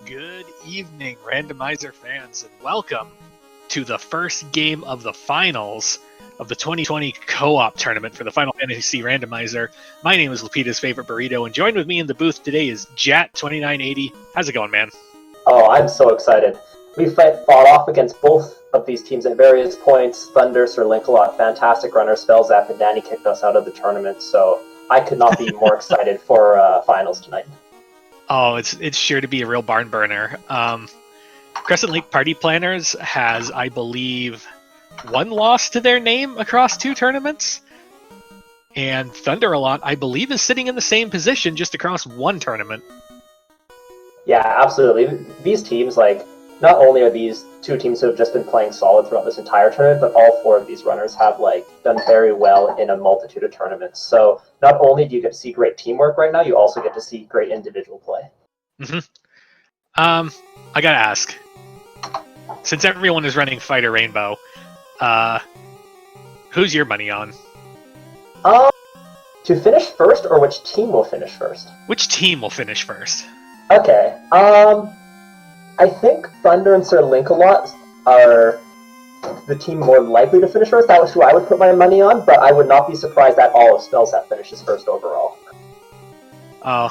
Good evening, Randomizer fans, and welcome to the first game of the finals of the 2020 co-op tournament for the Final Fantasy Randomizer. My name is Lupita's Favorite Burrito, and joined with me in the booth today is Jat2980. How's it going, man? Oh, I'm so excited. We fought off against both of these teams at various points. Thunder, Sir Linkalot, fantastic runner, Spellzap, and Danny kicked us out of the tournament, so I could not be more excited for finals tonight. Oh, it's sure to be a real barn burner. Crescent Lake Party Planners has, I believe, one loss to their name across two tournaments. And Thunderalot, I believe, is sitting in the same position just across one tournament. Yeah, absolutely. These teams, not only are these two teams who have just been playing solid throughout this entire tournament, but all four of these runners have done very well in a multitude of tournaments. So not only do you get to see great teamwork right now, you also get to see great individual play. Mm-hmm. I gotta ask, since everyone is running Fighter Rainbow, who's your money on? To finish first, or which team will finish first? Which team will finish first? Okay. I think Thunder and Sir Linkalot are the team more likely to finish first. That was who I would put my money on, but I would not be surprised at all if Spellzap finishes first overall. I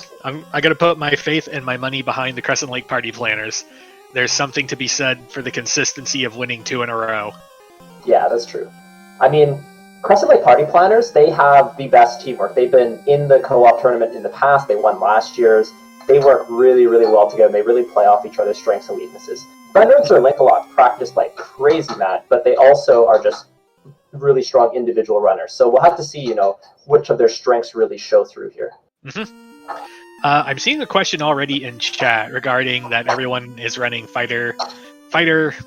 gotta put my faith and my money behind the Crescent Lake Party Planners. There's something to be said for the consistency of winning two in a row. Yeah, that's true. I mean, Crescent Lake Party Planners, they have the best teamwork. They've been in the co-op tournament in the past. They won last year's. They work really, really well together. They really play off each other's strengths and weaknesses. Thunder and Sir Linkalot practice like crazy, Matt, but they also are just really strong individual runners. So we'll have to see, which of their strengths really show through here. Mm-hmm. I'm seeing a question already in chat regarding that everyone is running Fighter,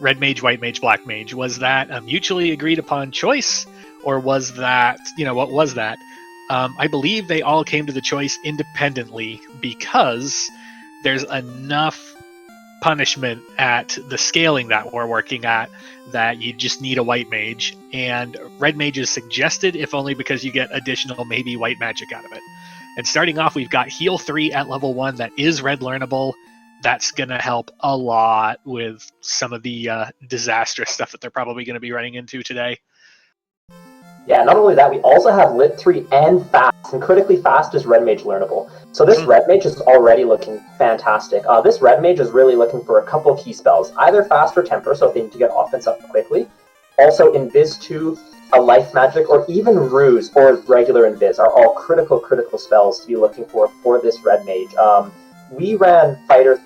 Red Mage, White Mage, Black Mage. Was that a mutually agreed upon choice, or was that, what was that? I believe they all came to the choice independently because there's enough punishment at the scaling that we're working at that you just need a white mage, and red mage is suggested if only because you get additional maybe white magic out of it. And starting off, we've got heal 3 at level 1 that is red learnable. That's going to help a lot with some of the disastrous stuff that they're probably going to be running into today. Yeah, not only that, we also have Lit 3 and Fast, and critically fast is Red Mage learnable. So this Red Mage is already looking fantastic. This Red Mage is really looking for a couple key spells, either Fast or Temper, so if they need to get offense up quickly. Also, Invis 2, a Life Magic, or even Ruse or regular Invis are all critical spells to be looking for this Red Mage. We ran Fighter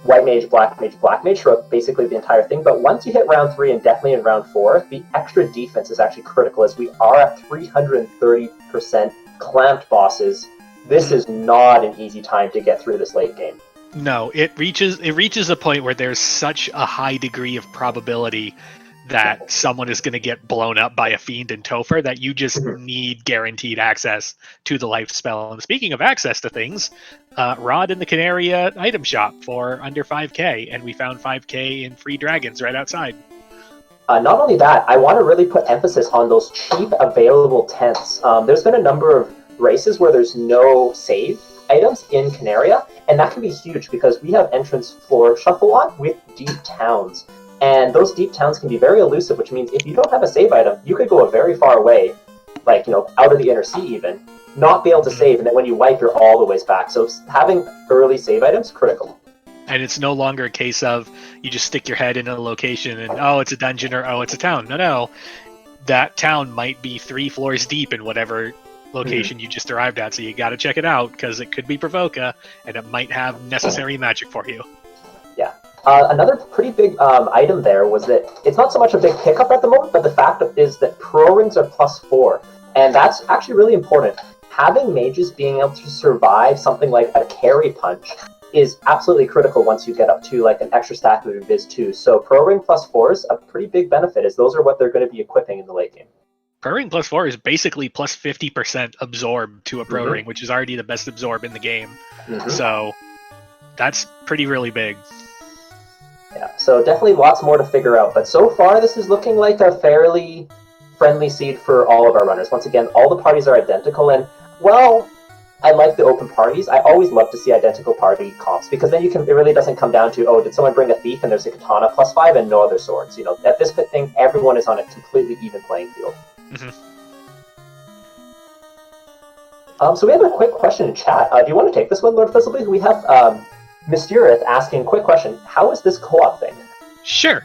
White Mage, Black Mage throughout basically the entire thing, but once you hit round 3 and definitely in round 4, the extra defense is actually critical as we are at 330% clamped bosses. This is not an easy time to get through this late game. No, it reaches a point where there's such a high degree of probability that someone is going to get blown up by a fiend and Topher that you just need guaranteed access to the life spell. And speaking of access to things, Rod in the Canaria item shop for under 5k, and we found 5k in free dragons right outside. Not only that, I want to really put emphasis on those cheap available tents. There's been a number of races where there's no save items in Canaria, and that can be huge because we have entrance for Shuffle on with deep towns. And those deep towns can be very elusive, which means if you don't have a save item, you could go a very far away, out of the inner sea even, not be able to save, and then when you wipe, you're all the ways back. So having early save items, critical. And it's no longer a case of you just stick your head in a location and, oh, it's a dungeon or, oh, it's a town. No. That town might be 3 floors deep in whatever location you just arrived at, so you got to check it out because it could be Provoca, and it might have necessary magic for you. Yeah. Another pretty big item there was that it's not so much a big pickup at the moment, but the fact is that pro rings are +4, and that's actually really important. Having mages being able to survive something like a carry punch is absolutely critical once you get up to an extra stack of Invis 2. So pro ring +4 is a pretty big benefit, as those are what they're going to be equipping in the late game. Pro ring +4 is basically plus 50% absorb to a pro ring, which is already the best absorb in the game. So that's really big. Yeah, so definitely lots more to figure out, but so far this is looking like a fairly friendly seed for all of our runners. Once again, all the parties are identical, and, well, I like the open parties. I always love to see identical party comps because then it really doesn't come down to, oh, did someone bring a thief and there's a katana +5 and no other swords? At this thing, everyone is on a completely even playing field. Mm-hmm. So we have a quick question in chat. Do you want to take this one, Lord Fizzleby? We have Mysterith asking, quick question, how is this co-op thing? Sure.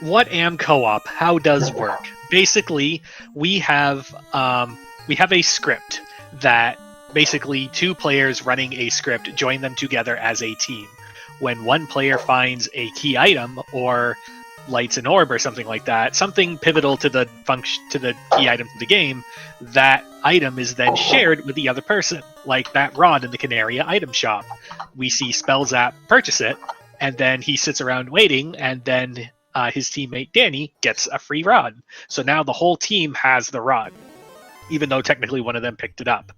What am co-op? How does work? Basically, we have a script that basically 2 players running a script join them together as a team. When one player finds a key item or lights an orb or something like that, something pivotal to the key item of the game, that item is then shared with the other person, like that rod in the Canaria item shop. We see Spellzap purchase it, and then he sits around waiting, and then his teammate Danny gets a free rod. So now the whole team has the rod, even though technically one of them picked it up.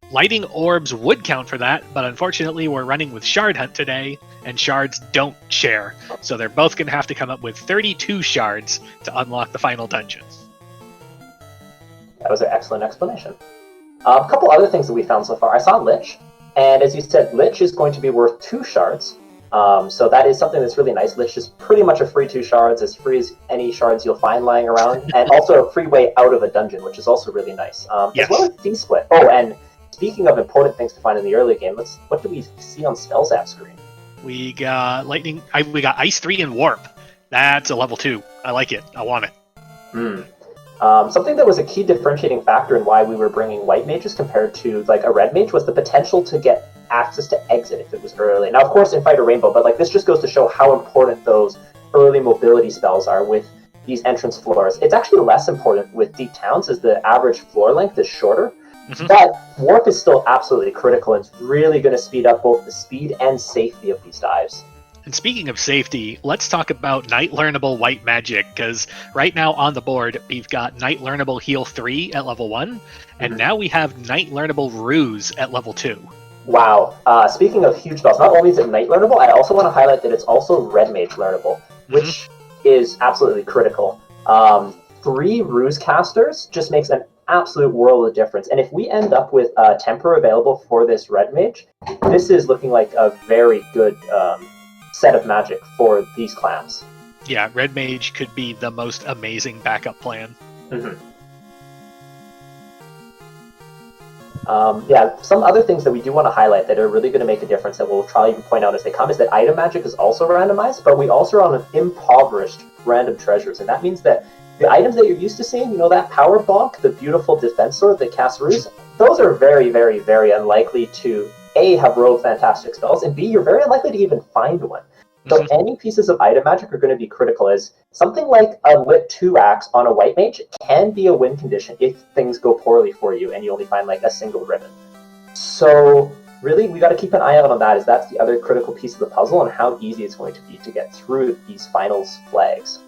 Lighting orbs would count for that, but unfortunately we're running with Shard Hunt today, and shards don't share. So they're both going to have to come up with 32 shards to unlock the final dungeon. That was an excellent explanation. A couple other things that we found so far. I saw Lich, and as you said, Lich is going to be worth 2 shards. So that is something that's really nice. Lich is pretty much a free 2 shards, as free as any shards you'll find lying around, and also a free way out of a dungeon, which is also really nice. Yes. As well as Fee Split. Oh, and speaking of important things to find in the early game, what do we see on Spellzap's screen? We got Lightning. We got Ice 3 and Warp. That's a level 2. I like it. I want it. Something that was a key differentiating factor in why we were bringing white mages compared to like a red mage was the potential to get access to exit if it was early. Now, of course, in Fighter Rainbow, but like this just goes to show how important those early mobility spells are with these entrance floors. It's actually less important with Deep Towns, as the average floor length is shorter. Mm-hmm. But Warp is still absolutely critical, and it's really going to speed up both the speed and safety of these dives. And speaking of safety, let's talk about Night Learnable White Magic, because right now on the board, we've got Night Learnable Heal 3 at level 1, and now we have Night Learnable Ruse at level 2. Wow. Speaking of huge spells, not only is it Night Learnable, I also want to highlight that it's also Red Mage Learnable, which is absolutely critical. 3 Ruse casters just makes an absolute world of difference. And if we end up with Temper available for this Red Mage, this is looking like a very good set of magic for these clans. Yeah, Red Mage could be the most amazing backup plan. Some other things that we do want to highlight that are really going to make a difference that we'll try to point out as they come is that item magic is also randomized, but we also are on an impoverished random treasures. And that means that the items that you're used to seeing, that power bonk, the beautiful defense sword that casts Ruse, those are very, very, very unlikely to A, have rogue fantastic spells, and B, you're very unlikely to even find one. So any pieces of item magic are going to be critical, as something like a lit 2 axe on a white mage can be a win condition if things go poorly for you and you only find like a single ribbon. So really, we got to keep an eye out on that, as that's the other critical piece of the puzzle and how easy it's going to be to get through these finals flags.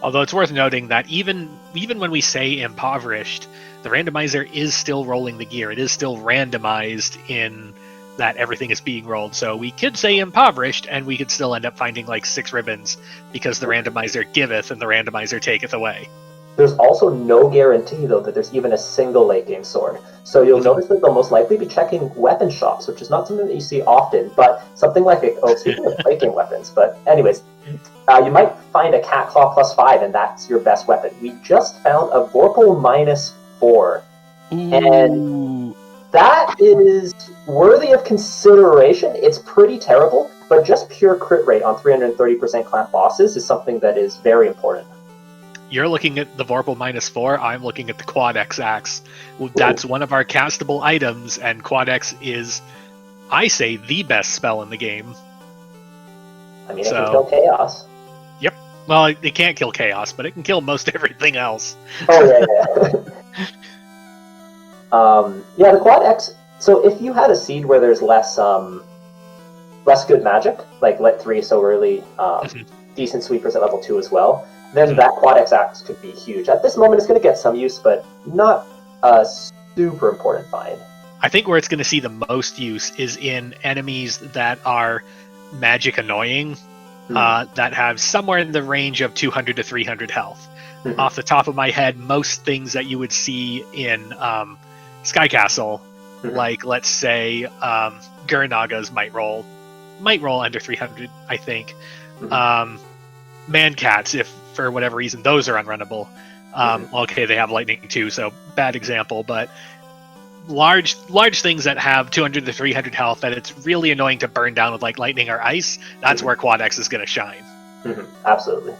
Although it's worth noting that even when we say impoverished, the randomizer is still rolling the gear. It is still randomized in that everything is being rolled. So we could say impoverished, and we could still end up finding like 6 ribbons, because the randomizer giveth and the randomizer taketh away. There's also no guarantee, though, that there's even a single late game sword. So you'll notice that they'll most likely be checking weapon shops, which is not something that you see often, but something like speaking of late game weapons, but anyways, you might find a Cat Claw +5, and that's your best weapon. We just found a Vorpal -4, and that is worthy of consideration. It's pretty terrible, but just pure crit rate on 330% clamp bosses is something that is very important. You're looking at the Vorpal -4, I'm looking at the Quad X Axe. That's one of our castable items, and Quad X is, I say, the best spell in the game. I mean, it can kill Chaos. Yep. Well, it can't kill Chaos, but it can kill most everything else. Oh, yeah. The Quad X, so if you had a seed where there's less good magic, like Lit 3 so early, decent sweepers at level 2 as well, then that Quad X axe could be huge. At this moment, it's going to get some use, but not a super important find. I think where it's going to see the most use is in enemies that are magic annoying, that have somewhere in the range of 200 to 300 health. off the top of my head, most things that you would see in Sky Castle, like let's say Gurnagas might roll under 300, I think. Mancats, if for whatever reason those are unrunnable. Okay, they have lightning too, so bad example, but large things that have 200 to 300 health that it's really annoying to burn down with like lightning or ice, that's where Quad X is going to shine. Absolutely.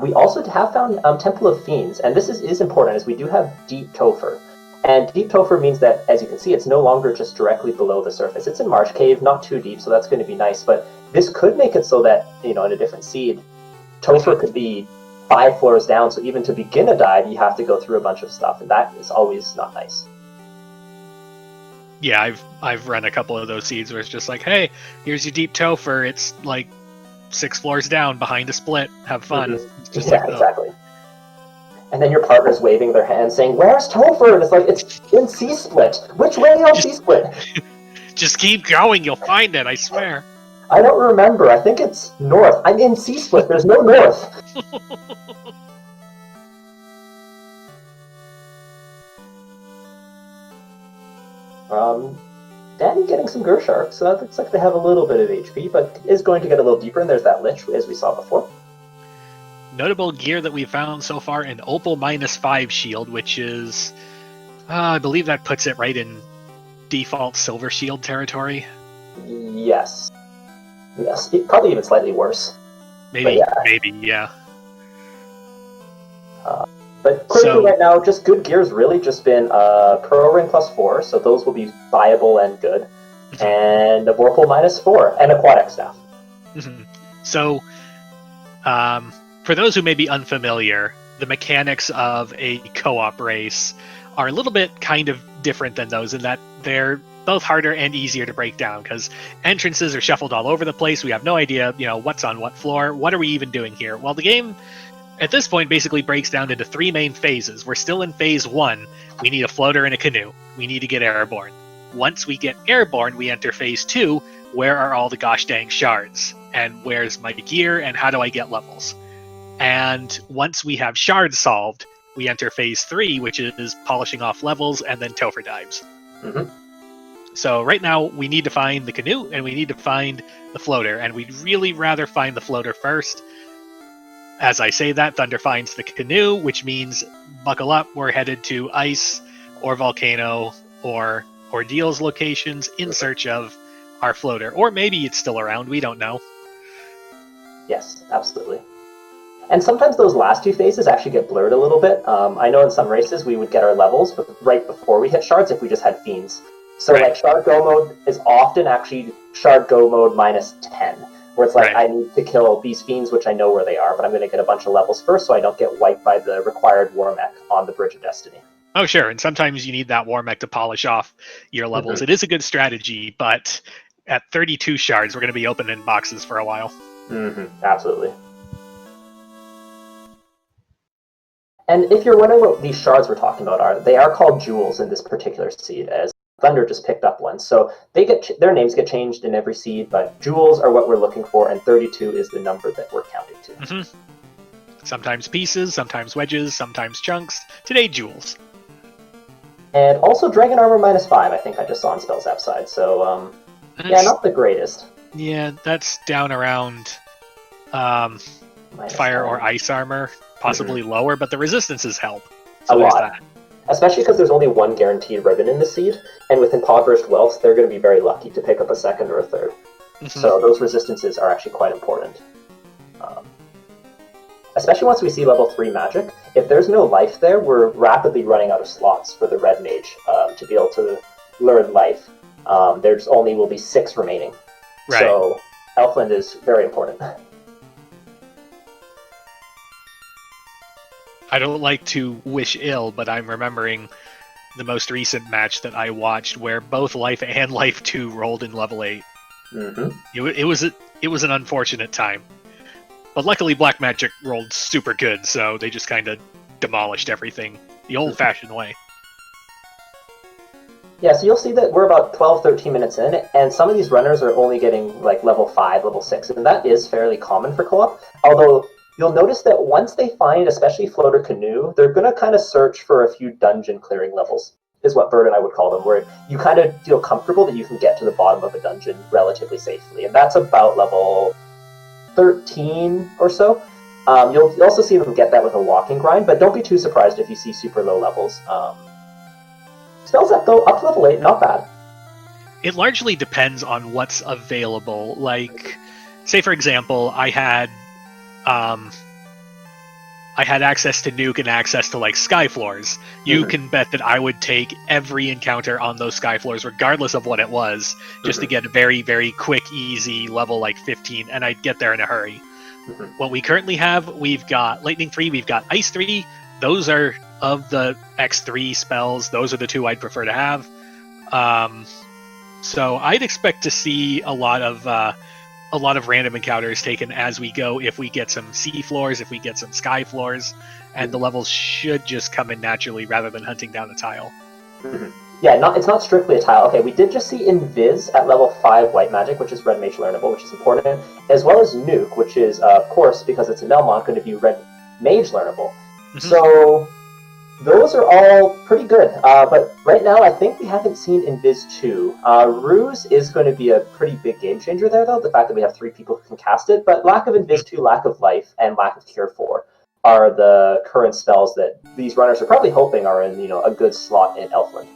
We also have found Temple of Fiends, and this is important as we do have Deep Topher. And Deep Topher means that, as you can see, it's no longer just directly below the surface. It's in Marsh Cave, not too deep, so that's going to be nice. But this could make it so that, in a different seed, Topher could be 5 floors down, so even to begin a dive, you have to go through a bunch of stuff, and that is always not nice. Yeah, I've run a couple of those seeds where it's just like, hey, here's your Deep Topher. It's like 6 floors down behind a split. Have fun. It's just exactly. And then your partner's waving their hand saying, "Where's Topher?" And it's like, it's in C-Split. Which way on C-Split? Just keep going. You'll find it, I swear. I don't remember. I think it's north. I'm in C-Split. There's no north. Danny getting some Gershark, so that looks like they have a little bit of HP, but is going to get a little deeper, and there's that Lich, as we saw before. Notable gear that we found so far, an Opal -5 shield, which is, I believe that puts it right in default Silver Shield territory. Yes, probably even slightly worse. Maybe. But critically right now, just good gear's really just been Pro Ring +4, so those will be viable and good, and a Vorpal -4, and a Quad X staff. So, for those who may be unfamiliar, the mechanics of a co-op race are a little bit kind of different than those in that they're both harder and easier to break down because entrances are shuffled all over the place. We have no idea, what's on what floor. What are we even doing here? Well, the game at this point basically breaks down into 3 main phases. We're still in phase 1. We need a floater and a canoe. We need to get airborne. Once we get airborne, we enter phase 2. Where are all the gosh dang shards? And where's my gear? And how do I get levels? And once we have shards solved, we enter phase 3, which is polishing off levels and then Topher dives. So right now, we need to find the canoe and we need to find the floater. And we'd really rather find the floater first. As I say that, Thunder finds the canoe, which means buckle up, we're headed to Ice or Volcano or Ordeal's locations in search of our floater. Or maybe it's still around, we don't know. Yes, absolutely. And sometimes those last 2 phases actually get blurred a little bit. I know in some races we would get our levels right before we hit shards if we just had fiends. So like Shard Go mode is often actually Shard Go mode -10. Where it's like, I need to kill these fiends, which I know where they are, but I'm going to get a bunch of levels first so I don't get wiped by the required War Mech on the Bridge of Destiny. Oh, sure. And sometimes you need that War Mech to polish off your levels. It is a good strategy, but at 32 shards, we're going to be opening boxes for a while. Absolutely. And if you're wondering what these shards we're talking about they are called jewels in this particular seed, as Thunder just picked up one. So they their names get changed in every seed, but jewels are what we're looking for, and 32 is the number that we're counting to. Sometimes pieces, sometimes wedges, sometimes chunks. Today, jewels. And also Dragon Armor -5, I think I just saw on Spellzap side. So, yeah, not the greatest. Yeah, that's down around fire or ice armor, possibly lower, but the resistances help. So a lot. That. Especially because there's only one guaranteed ribbon in the seed, and with Impoverished Wealth, they're going to be very lucky to pick up a second or a third. So those resistances are actually quite important. Especially once we see level 3 magic. If there's no life there, we're rapidly running out of slots for the Red Mage to be able to learn life. There's only will be 6 remaining. So Elfland is very important. I don't like to wish ill, but I'm remembering the most recent match that I watched where both Life and Life 2 rolled in level 8. It was an unfortunate time. But luckily Black Magic rolled super good, so they just kind of demolished everything the old-fashioned way. Yeah, so you'll see that we're about 12-13 minutes in, and some of these runners are only getting like level 5, level 6, and that is fairly common for co-op. Although you'll notice that once they find, especially Floater Canoe, they're going to kind of search for a few dungeon clearing levels, is what Bird and I would call them, where you kind of feel comfortable that you can get to the bottom of a dungeon relatively safely. And that's about level 13 or so. You'll also see them get that with a walking grind, but don't be too surprised if you see super low levels. Spells that go up to level 8, not bad. It largely depends on what's available. Like, say for example, I had access to Nuke and access to like Sky Floors. You can bet that I would take every encounter on those Sky Floors, regardless of what it was, just to get a very, very quick, easy level like 15, and I'd get there in a hurry. What we currently have, we've got Lightning 3, we've got Ice 3. Those are, of the X3 spells, those are the two I'd prefer to have. So I'd expect to see a lot of random encounters taken as we go. If we get some sea floors, if we get some sky floors, and the levels should just come in naturally rather than hunting down a tile. Yeah, it's not strictly a tile. Okay, we did just see Invis at level 5 White Magic, which is Red Mage learnable, which is important, as well as Nuke, which is, of course, because it's a Melmont, going to be Red Mage learnable. So those are all pretty good, but right now I think we haven't seen Invis 2. Ruse is going to be a pretty big game changer there, though, the fact that we have 3 people who can cast it, but lack of Invis 2, lack of Life, and lack of Cure 4 are the current spells that these runners are probably hoping are in, a good slot in Elfland.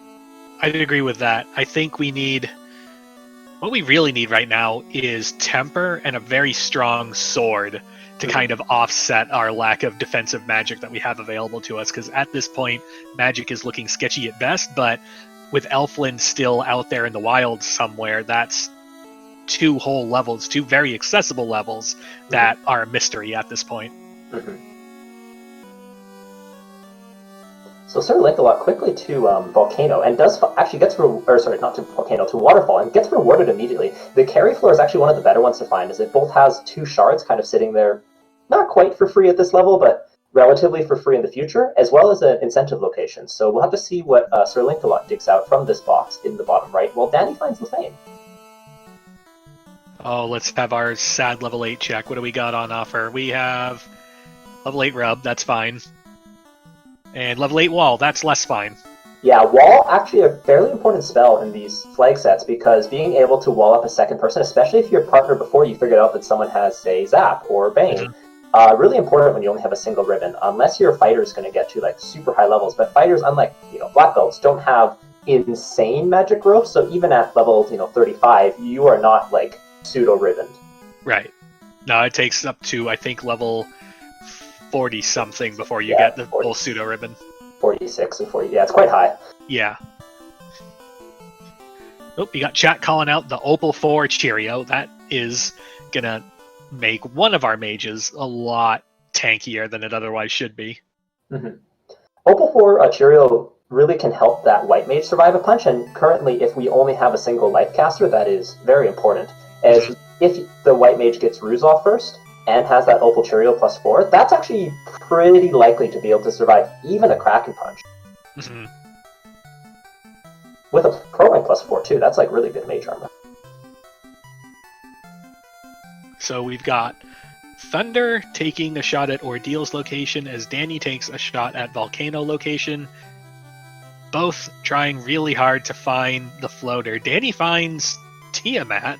I'd agree with that. I think what we really need right now is Temper and a very strong sword to kind of offset our lack of defensive magic that we have available to us, because at this point, magic is looking sketchy at best, but with Elfland still out there in the wild somewhere, that's 2 whole levels, 2 very accessible levels that are a mystery at this point. So Sir Lancelot quickly to Volcano, and actually gets to Waterfall, and gets rewarded immediately. The carry floor is actually one of the better ones to find, as it both has 2 shards kind of sitting there, not quite for free at this level, but relatively for free in the future, as well as an incentive location. So we'll have to see what Sir Lancelot digs out from this box in the bottom right, while Danny finds the Fane. Oh, let's have our sad level 8 check. What do we got on offer? We have level 8 Rub, that's fine. And level 8 Wall, that's less fine. Yeah, Wall, actually a fairly important spell in these flag sets, because being able to wall up a second person, especially if your partner before you figured out that someone has, say, Zap or Bane, really important when you only have a single ribbon, unless your fighter is going to get to like super high levels. But fighters, unlike black belts, don't have insane magic growth, so even at level 35, you are not like pseudo ribboned. Right. No, it takes up to, I think, level 40 something before you get the full pseudo ribbon. 46 and 40. Yeah, it's quite high. Yeah. Oh, you got chat calling out the Opal 4 Cheerio. That is gonna make one of our mages a lot tankier than it otherwise should be. Opal 4 Cheerio really can help that white mage survive a punch, and currently if we only have a single life caster, that is very important. As if the white mage gets Ruse off first, and has that Opal Cheerio plus 4, that's actually pretty likely to be able to survive even a Kraken Punch. With a Pro Rank plus 4 too, that's like really good mage armor. So we've got Thunder taking a shot at Ordeal's location as Danny takes a shot at Volcano location. Both trying really hard to find the floater. Danny finds Tiamat.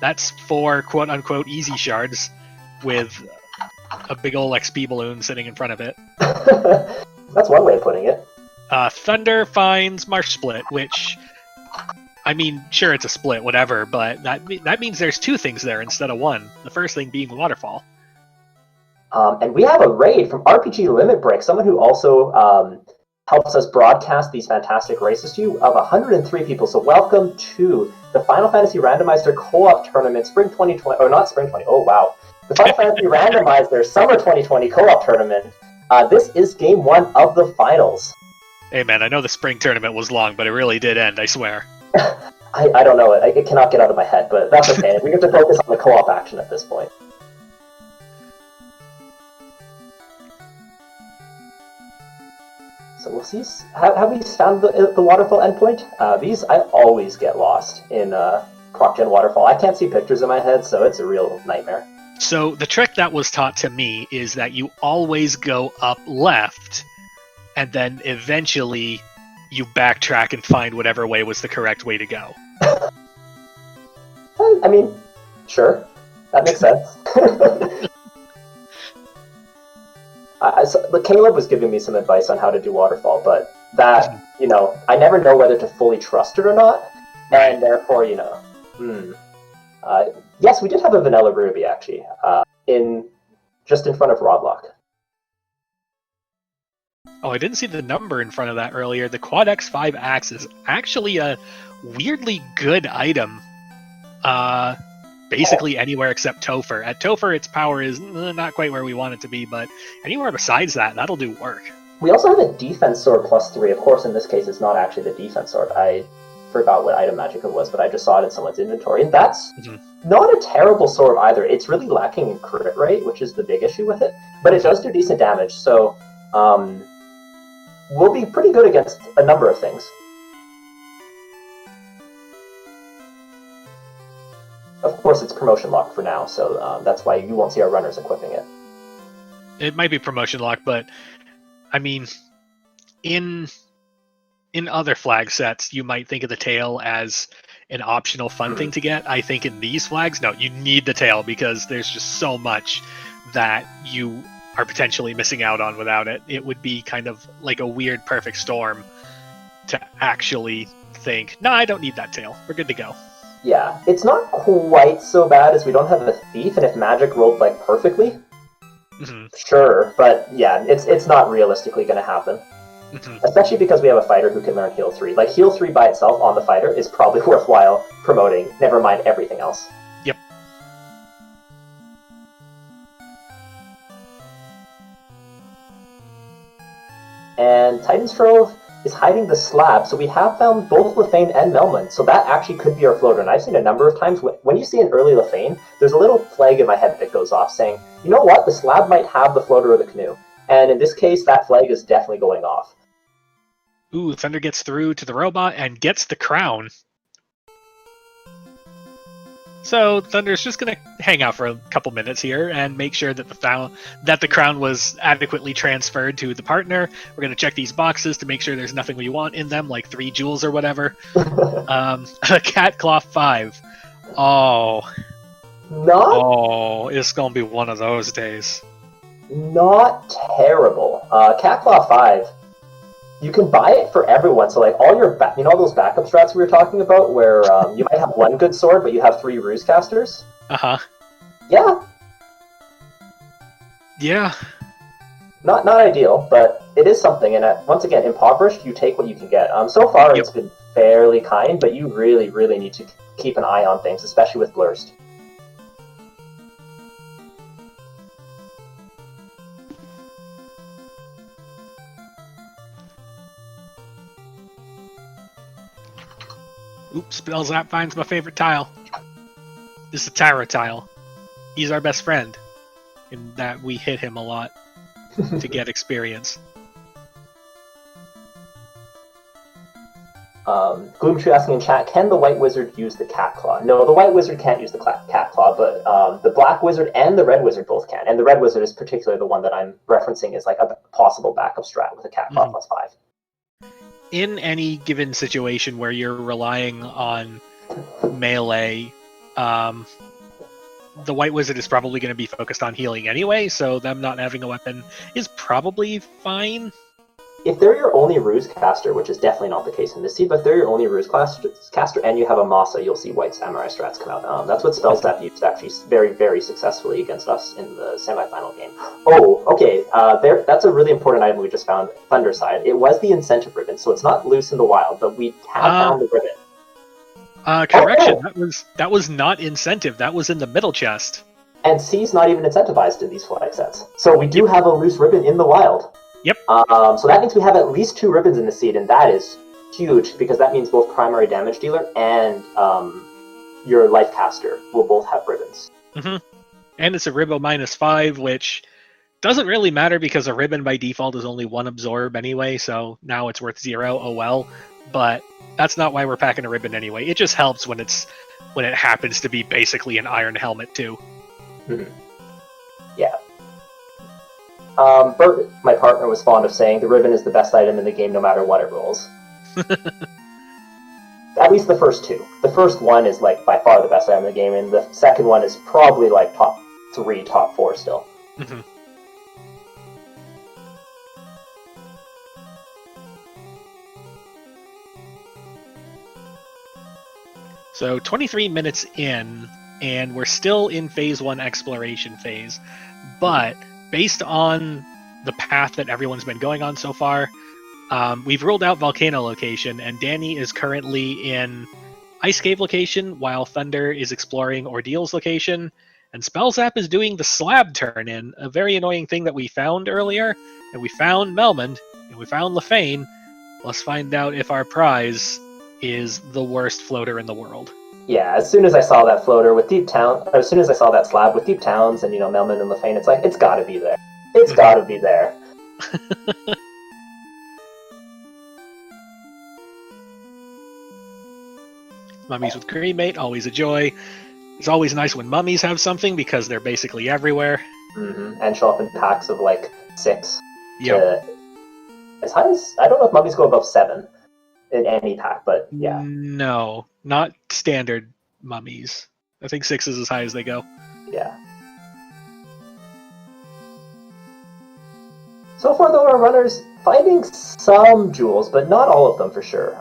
That's 4 quote-unquote easy shards, with a big ol' XP balloon sitting in front of it. That's one way of putting it. Thunder finds Marsh Split, which, I mean, sure, it's a split, whatever, but that means there's 2 things there instead of 1. The first thing being Waterfall. And we have a raid from RPG Limit Break, someone who also helps us broadcast these fantastic races to you, of 103 people. So welcome to the Final Fantasy Randomizer Co-op Tournament, Spring 2020, or not Spring 20, oh wow. The Final Fantasy Randomizer Summer 2020 Co-op Tournament. This is game 1 of the finals. Hey man, I know the spring tournament was long, but it really did end, I swear. I don't know, it cannot get out of my head, but that's okay. We have to focus on the co-op action at this point. So we'll see. Have we found the waterfall endpoint? These, I always get lost in ProcGen Waterfall. I can't see pictures in my head, so it's a real nightmare. So the trick that was taught to me is that you always go up left, and then eventually you backtrack and find whatever way was the correct way to go. I mean, sure, that makes sense. So Caleb was giving me some advice on how to do waterfall, but that, I never know whether to fully trust it or not, and therefore, yes, we did have a vanilla ruby, actually, just in front of Rodlock. Oh, I didn't see the number in front of that earlier. The Quad X5 axe is actually a weirdly good item. Basically anywhere except Topher. At Topher, its power is not quite where we want it to be, but anywhere besides that, that'll do work. We also have a defense sword +3. Of course, in this case, it's not actually the defense sword. I forgot what item magic it was, but I just saw it in someone's inventory. And that's not a terrible sword either. It's really lacking in crit rate, which is the big issue with it. But it does do decent damage, so we'll be pretty good against a number of things. Of course, it's promotion locked for now, so that's why you won't see our runners equipping it. It might be promotion locked, but I mean, in other flag sets, you might think of the tail as an optional fun thing to get. I think in these flags, no, you need the tail because there's just so much that you are potentially missing out on without it. It would be kind of like a weird perfect storm to actually think, no, I don't need that tail. We're good to go. Yeah, it's not quite so bad as we don't have a thief, and if magic rolled like perfectly, sure, but yeah, it's not realistically going to happen. Especially because we have a fighter who can learn heal 3. Like, heal 3 by itself on the fighter is probably worthwhile promoting, never mind everything else. Yep. And Titan's Trove is hiding the slab, so we have found both Lefane and Melman, so that actually could be our floater. And I've seen a number of times, when you see an early Lefane, there's a little flag in my head that goes off saying, you know what, the slab might have the floater or the canoe. And in this case, that flag is definitely going off. Ooh, Thunder gets through to the robot and gets the crown. So Thunder's just going to hang out for a couple minutes here and make sure that the crown was adequately transferred to the partner. We're going to check these boxes to make sure there's nothing we want in them, like 3 jewels or whatever. A cat claw 5. It's going to be one of those days. Not terrible. Cat claw 5. You can buy it for everyone, so like all your, those backup strats we were talking about, where you might have one good sword, but you have 3 ruse casters? Yeah. Yeah. Not ideal, but it is something, and once again, impoverished, you take what you can get. So far, It's been fairly kind, but you really, really need to keep an eye on things, especially with Blurst. Oops, Spell Zap finds my favorite tile. This is a Tyra tile. He's our best friend, in that we hit him a lot to get experience. Gloomtree asking in chat, can the White Wizard use the Cat Claw? No, the White Wizard can't use the Cat Claw, but the Black Wizard and the Red Wizard both can. And the Red Wizard is particularly the one that I'm referencing as like a possible backup strat with a Cat Claw +5. In any given situation where you're relying on melee, the White Wizard is probably going to be focused on healing anyway, so them not having a weapon is probably fine. If they're your only ruse caster, which is definitely not the case in this seed, but if they're your only ruse caster and you have a Masa, you'll see White Samurai strats come out. That's what Spellstap used actually very, very successfully against us in the semifinal game. Oh, okay, that's a really important item we just found, Thunderside. It was the incentive ribbon, so it's not loose in the wild, but we have found the ribbon. Correction, that was not incentive, that was in the middle chest. And C's not even incentivized in these flag sets. So we do have a loose ribbon in the wild. Yep. So that means we have at least 2 ribbons in the seed, and that is huge, because that means both primary damage dealer and your life caster will both have ribbons. And it's a ribbo -5, which doesn't really matter because a ribbon by default is only 1 absorb anyway, so now it's worth 0, oh well. But that's not why we're packing a ribbon anyway. It just helps when it happens to be basically an iron helmet too. Bert, my partner, was fond of saying the ribbon is the best item in the game no matter what it rolls. At least the first two. The first one is like by far the best item in the game, and the second one is probably like top 3, top 4 still. Mm-hmm. So 23 minutes in, and we're still in phase 1 exploration phase. But based on the path that everyone's been going on so far, we've ruled out Volcano location, and Danny is currently in Ice Cave location, while Thunder is exploring Ordeal's location, and Spellzap is doing the slab turn-in, a very annoying thing that we found earlier, and we found Melmond, and we found Lefane. Let's find out if our prize is the worst floater in the world. Yeah, as soon as I saw that floater with Deep Town, as soon as I saw that slab with Deep Towns and, Melmond and Lefane, it's like, it's gotta be there. It's gotta be there. Mummies with cremate, always a joy. It's always nice when mummies have something because they're basically everywhere. Mm-hmm. And show up in packs of like 6. Yep. As high as, I don't know if mummies go above 7 in any pack, but yeah. No, not standard mummies. I think 6 is as high as they go. Yeah. So far, though, our runners finding some jewels, but not all of them for sure.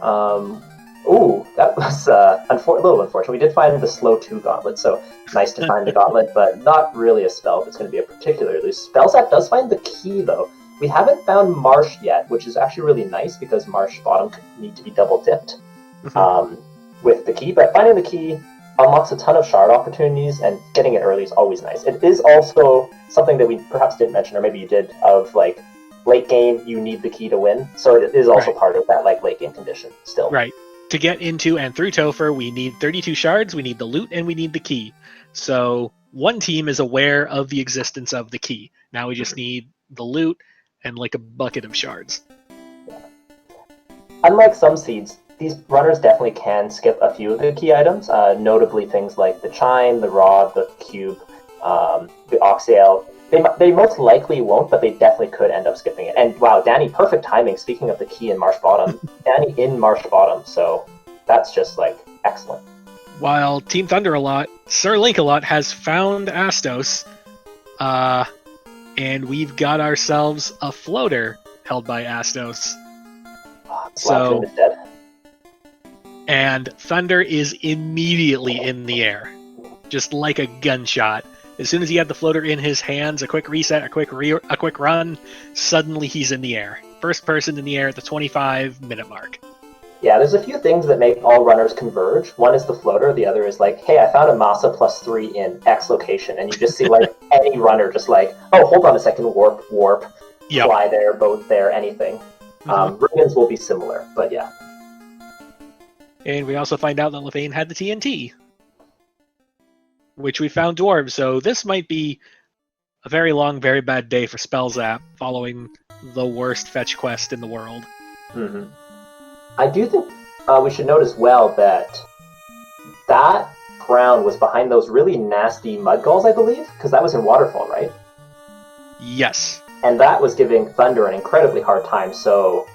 Ooh, that was a little unfortunate. We did find the slow 2 gauntlet, so nice to find the gauntlet, but not really a spell if it's going to be a particularly loose. Spellzap does find the key, though. We haven't found Marsh yet, which is actually really nice because Marsh bottom could need to be double dipped with the key. But finding the key unlocks a ton of shard opportunities, and getting it early is always nice. It is also something that we perhaps didn't mention, or maybe you did, of like late game, you need the key to win. So it is also part of that like late game condition still. Right. To get into and through Topher, we need 32 shards, we need the loot, and we need the key. So one team is aware of the existence of the key. Now we just need the loot and like a bucket of shards. Yeah. Unlike some seeds, these runners definitely can skip a few of the key items, notably things like the chime, the rod, the cube, the oxale. They most likely won't, but they definitely could end up skipping it. And wow, Danny, perfect timing. Speaking of the key in Marsh Bottom, Danny in Marsh Bottom, so that's just like excellent. While Team Thunderalot, Sir Linkalot has found Astos, and we've got ourselves a floater held by Astos. So is dead. And Thunder is immediately in the air, just like a gunshot. As soon as he had the floater in his hands, a quick reset, a quick run, suddenly he's in the air. First person in the air at the 25-minute mark. Yeah, there's a few things that make all runners converge. One is the floater, the other is like, hey, I found a Massa +3 in X location, and you just see like any runner just like, oh, hold on a second, warp, fly there, boat there, anything. Ribbons will be similar, but yeah. And we also find out that Lefane had the TNT, which we found dwarves, so this might be a very long, very bad day for Spellzap, following the worst fetch quest in the world. Mm-hmm. I do think we should note as well that ground was behind those really nasty mud galls, I believe, because that was in Waterfall, right? Yes. And that was giving Thunder an incredibly hard time, so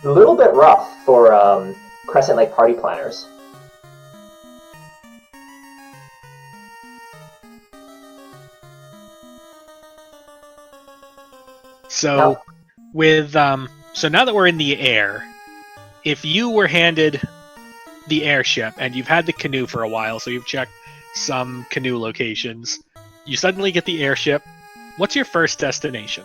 a little bit rough for Crescent Lake party planners. So so now that we're in the air, if you were handed the airship and you've had the canoe for a while, so you've checked some canoe locations, you suddenly get the airship. What's your first destination?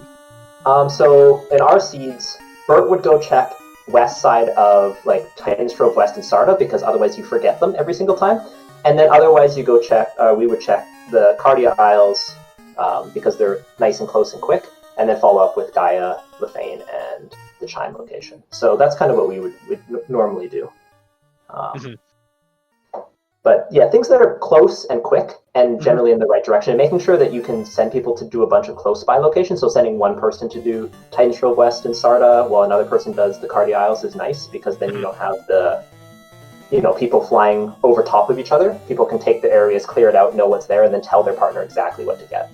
So in our seeds, Bert would go check west side of like Titan's Trove West and Sarda, because otherwise you forget them every single time. And then otherwise you go check, we would check the Cardia Isles because they're nice and close and quick, and then follow up with Gaia, Lefane, and the Chime location. So that's kind of what we would normally do. But yeah, things that are close and quick and generally in the right direction, and making sure that you can send people to do a bunch of close by locations. So sending one person to do Titan's Trove West and Sarda while another person does the Cardia Isles is nice, because then you don't have the people flying over top of each other. People can take the areas, clear it out, know what's there, and then tell their partner exactly what to get.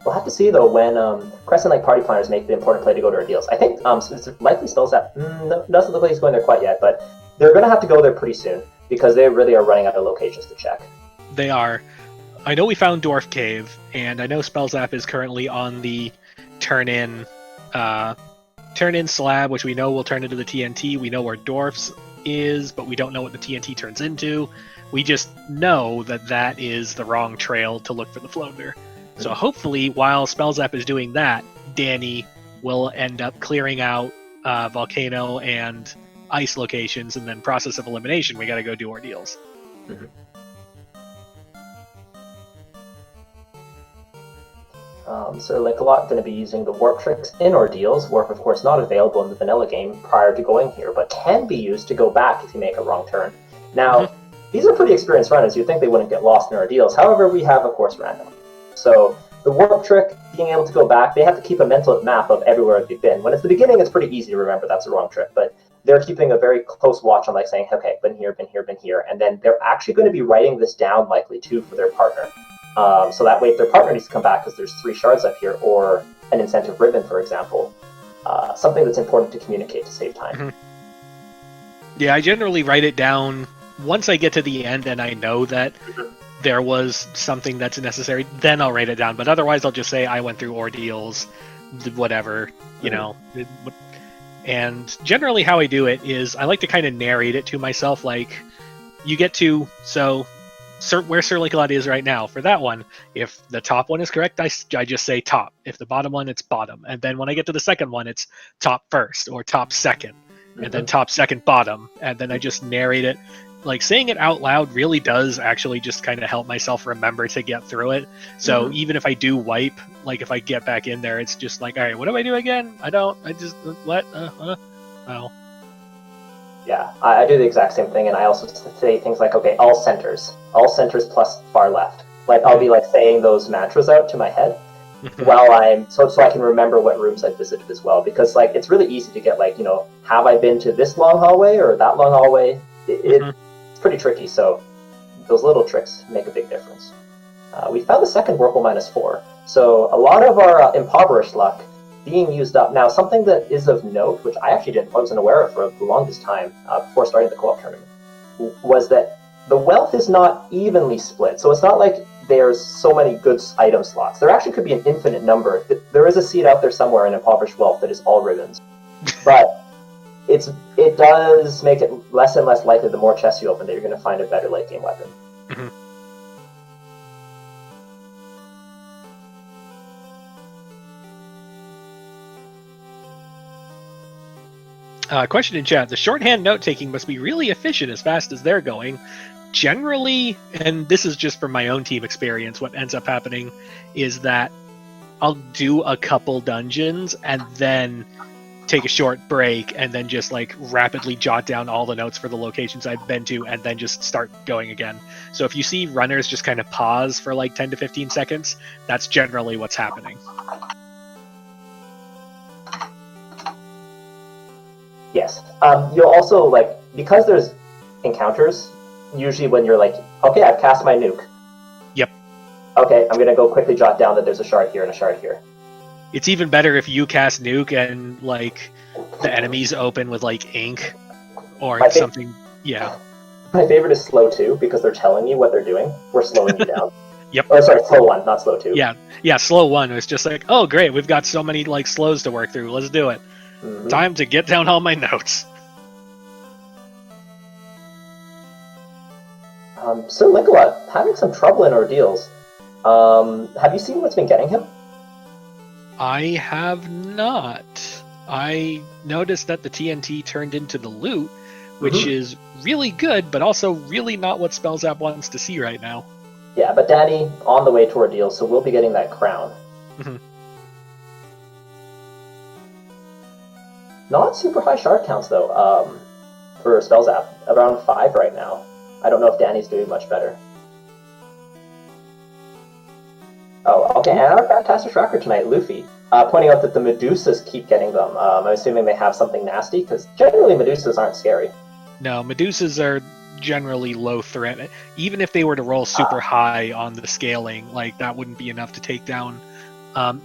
We'll have to see though when Crescent Lake party planners make the important play to go to Ordeals. I think it's likely spells that doesn't look like he's going there quite yet, but they're going to have to go there pretty soon because they really are running out of locations to check. They are. I know we found Dwarf Cave, and I know Spellzap is currently on the turn-in slab, which we know will turn into the TNT. We know where Dwarfs is, but we don't know what the TNT turns into. We just know that that is the wrong trail to look for the Flounder. So hopefully, while Spellzap is doing that, Danny will end up clearing out Volcano and Ice locations, and then process of elimination, we gotta go do Ordeals. Mm-hmm. Sir Lancelot going to be using the Warp tricks in Ordeals. Warp, of course, not available in the vanilla game prior to going here, but can be used to go back if you make a wrong turn. Now, these are pretty experienced runners. You'd think they wouldn't get lost in Ordeals. However, we have, of course, random. So the Warp trick, being able to go back, they have to keep a mental map of everywhere they've been. When it's the beginning, it's pretty easy to remember that's the wrong trick, but they're keeping a very close watch on, like, saying, okay, been here, been here, been here, and then they're actually going to be writing this down, likely, too, for their partner. So that way, if their partner needs to come back because there's 3 shards up here, or an incentive ribbon, for example, something that's important to communicate to save time. Mm-hmm. Yeah, I generally write it down once I get to the end and I know that there was something that's necessary, then I'll write it down. But otherwise, I'll just say I went through Ordeals, whatever, you know. And generally how I do it is I like to kind of narrate it to myself, like, you get to, where Sir Lancelot is right now. For that one, if the top one is correct, I just say top. If the bottom one, it's bottom. And then when I get to the second one, it's top first or top second. And then top second bottom. And then I just narrate it. Like, saying it out loud really does actually just kind of help myself remember to get through it. So even if I do wipe, like, if I get back in there, it's just like, all right, what do I do again? I just, what? Oh. Yeah, I do the exact same thing, and I also say things like, okay, all centers plus far left. Like, I'll be, like, saying those mantras out to my head while I'm, so I can remember what rooms I've visited as well, because, like, it's really easy to get, like, you know, have I been to this long hallway or that long hallway? It's pretty tricky, so those little tricks make a big difference. We found the second Whirlpool -4, so a lot of our impoverished luck being used up. Now, something that is of note, which I wasn't aware of for the longest time before starting the co-op tournament, was that the wealth is not evenly split. So it's not like there's so many good item slots. There actually could be an infinite number. There is a seed out there somewhere in impoverished wealth that is all ribbons. But it does make it less and less likely the more chests you open that you're going to find a better late game weapon. Question in chat. The shorthand note-taking must be really efficient as fast as they're going. Generally, and this is just from my own team experience, what ends up happening is that I'll do a couple dungeons and then take a short break and then just, like, rapidly jot down all the notes for the locations I've been to and then just start going again. So if you see runners just kind of pause for like 10 to 15 seconds, that's generally what's happening. Yes. You'll also, like, because there's encounters, usually when you're like, okay, I've cast my nuke. Yep. Okay, I'm going to go quickly jot down that there's a shard here and a shard here. It's even better if you cast nuke and, like, the enemies open with, like, ink or something. Yeah. My favorite is slow 2 because they're telling you what they're doing. We're slowing you down. Yep. Or sorry, slow 1, not slow 2. Yeah, slow 1 was just like, oh, great, we've got so many, like, slows to work through. Let's do it. Time to get down all my notes. Sir Lancelot, having some trouble in Ordeals. Have you seen what's been getting him? I have not. I noticed that the TNT turned into the loot, which is really good, but also really not what Spellzap wants to see right now. Yeah, but Danny, on the way to Ordeals, so we'll be getting that crown. Not super high shard counts, though, for Spellzap. Around 5 right now. I don't know if Danny's doing much better. Oh, okay, and our fantastic tracker tonight, Luffy, pointing out that the Medusas keep getting them. I'm assuming they have something nasty, because generally Medusas aren't scary. No, Medusas are generally low threat. Even if they were to roll super high on the scaling, like, that wouldn't be enough to take down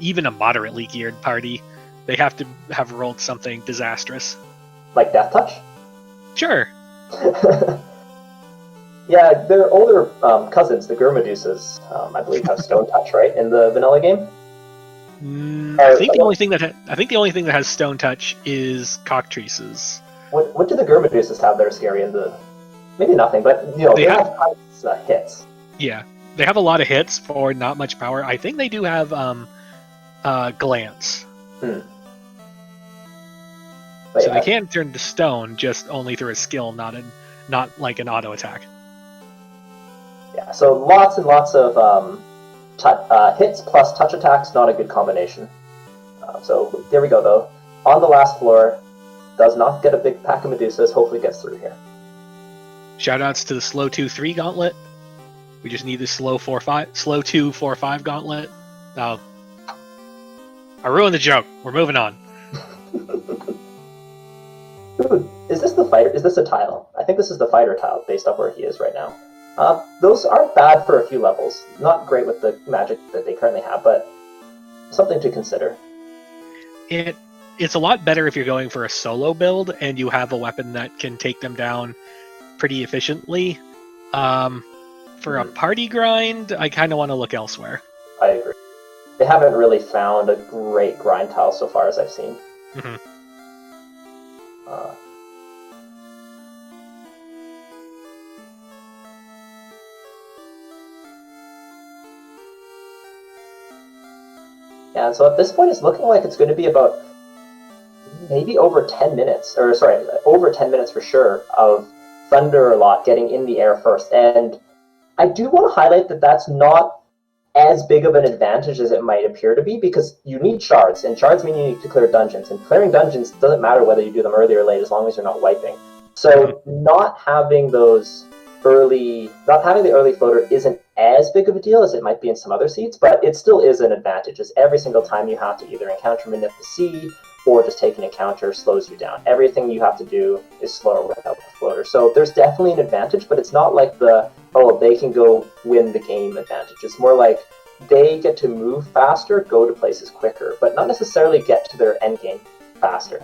even a moderately geared party, they have to have rolled something disastrous. Like Death Touch? Sure. Yeah, their older cousins, the Gurmadusas, I believe have Stone Touch, right, in the vanilla game? I think the only thing that has Stone Touch is Cockatrices. What do the Gurmadusas have that are scary in the... Maybe nothing, but, they have hits. Yeah, they have a lot of hits for not much power. I think they do have Glance. So they can turn to stone, just only through a skill, not like an auto attack. Yeah, so lots and lots of hits plus touch attacks, not a good combination. So there we go, though. On the last floor, does not get a big pack of Medusas, hopefully gets through here. Shoutouts to the slow 2-3 gauntlet. We just need the slow 2-4-5 gauntlet. Oh, I ruined the joke. We're moving on. Ooh, is this the fighter? Is this a tile? I think this is the fighter tile based off where he is right now. Those aren't bad for a few levels. Not great with the magic that they currently have, but something to consider. It's a lot better if you're going for a solo build and you have a weapon that can take them down pretty efficiently. For a party grind, I kind of want to look elsewhere. I agree. They haven't really found a great grind tile so far as I've seen. Mm-hmm. Yeah, so at this point it's looking like it's going to be about maybe over 10 minutes, over 10 minutes for sure, of Thunderalot getting in the air first. And I do want to highlight that that's not as big of an advantage as it might appear to be, because you need shards, and shards mean you need to clear dungeons, and clearing dungeons doesn't matter whether you do them early or late as long as you're not wiping. So not having the early floater isn't as big of a deal as it might be in some other seeds, but it still is an advantage, as every single time you have to either encounter Manip the Sea or just take an encounter slows you down. Everything you have to do is slower without the floater. So there's definitely an advantage, but it's not like they can go win the game advantage. It's more like they get to move faster, go to places quicker, but not necessarily get to their end game faster.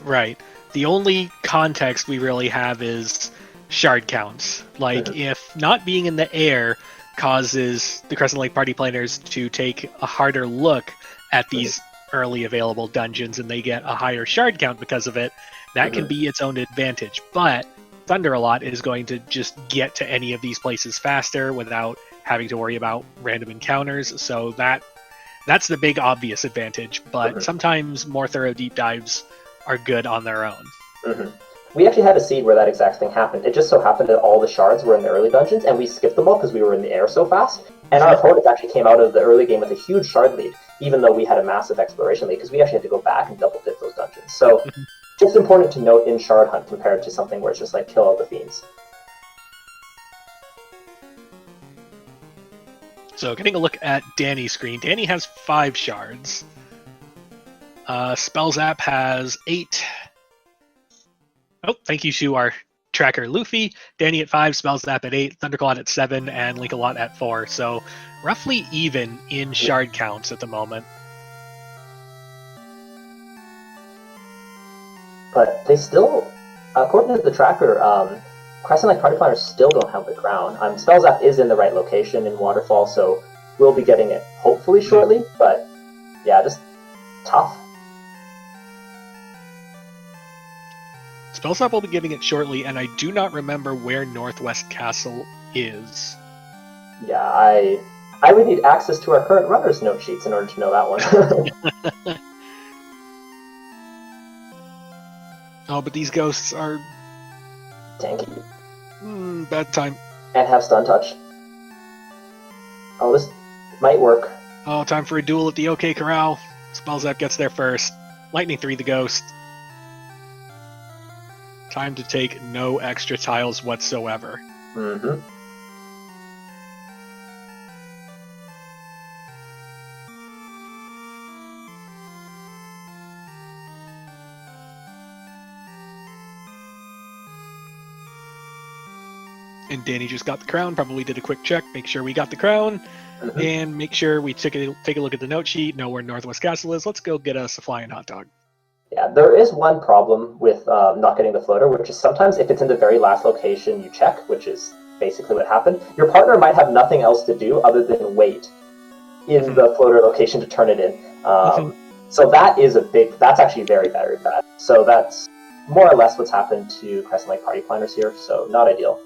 Right. The only context we really have is shard counts. Like, if not being in the air causes the Crescent Lake party planners to take a harder look at these early available dungeons and they get a higher shard count because of it, that can be its own advantage. But Thunderalot is going to just get to any of these places faster without having to worry about random encounters, so that's the big obvious advantage, but sometimes more thorough deep dives are good on their own. We actually had a seed where that exact thing happened. It just so happened that all the shards were in the early dungeons, and we skipped them all because we were in the air so fast, and our opponents actually came out of the early game with a huge shard lead, even though we had a massive exploration lead, because we actually had to go back and double dip those dungeons. So just important to note in Shard Hunt compared to something where it's just like kill all the fiends. So getting a look at Danny's screen, Danny has 5 shards. Spell Zap has 8. Oh, thank you to our tracker Luffy. Danny at 5, Spell Zap at 8, Thunderclad at 7, and Linkalot at 4. So roughly even in shard counts at the moment. But they still, according to the tracker, Crescent Lake party planners still don't have the crown. Spell Zap is in the right location in Waterfall, so we'll be getting it hopefully shortly, but yeah, just tough. Spellsap will be getting it shortly, and I do not remember where Northwest Castle is. Yeah, I would need access to our current runner's note sheets in order to know that one. Oh, but these ghosts are tanky. Bad time. And have stun touch. Oh, this might work. Oh, time for a duel at the OK Corral. Spellzap gets there first. Lightning 3 the ghost. Time to take no extra tiles whatsoever. And Danny just got the crown, probably did a quick check, make sure we got the crown. and make sure we take a look at the note sheet, know where Northwest Castle is. Let's go get us a flying hot dog. Yeah, there is one problem with not getting the floater, which is sometimes if it's in the very last location you check, which is basically what happened, your partner might have nothing else to do other than wait in the floater location to turn it in. So that is that's actually very, very bad. So that's more or less what's happened to Crescent Lake party planners here, so not ideal.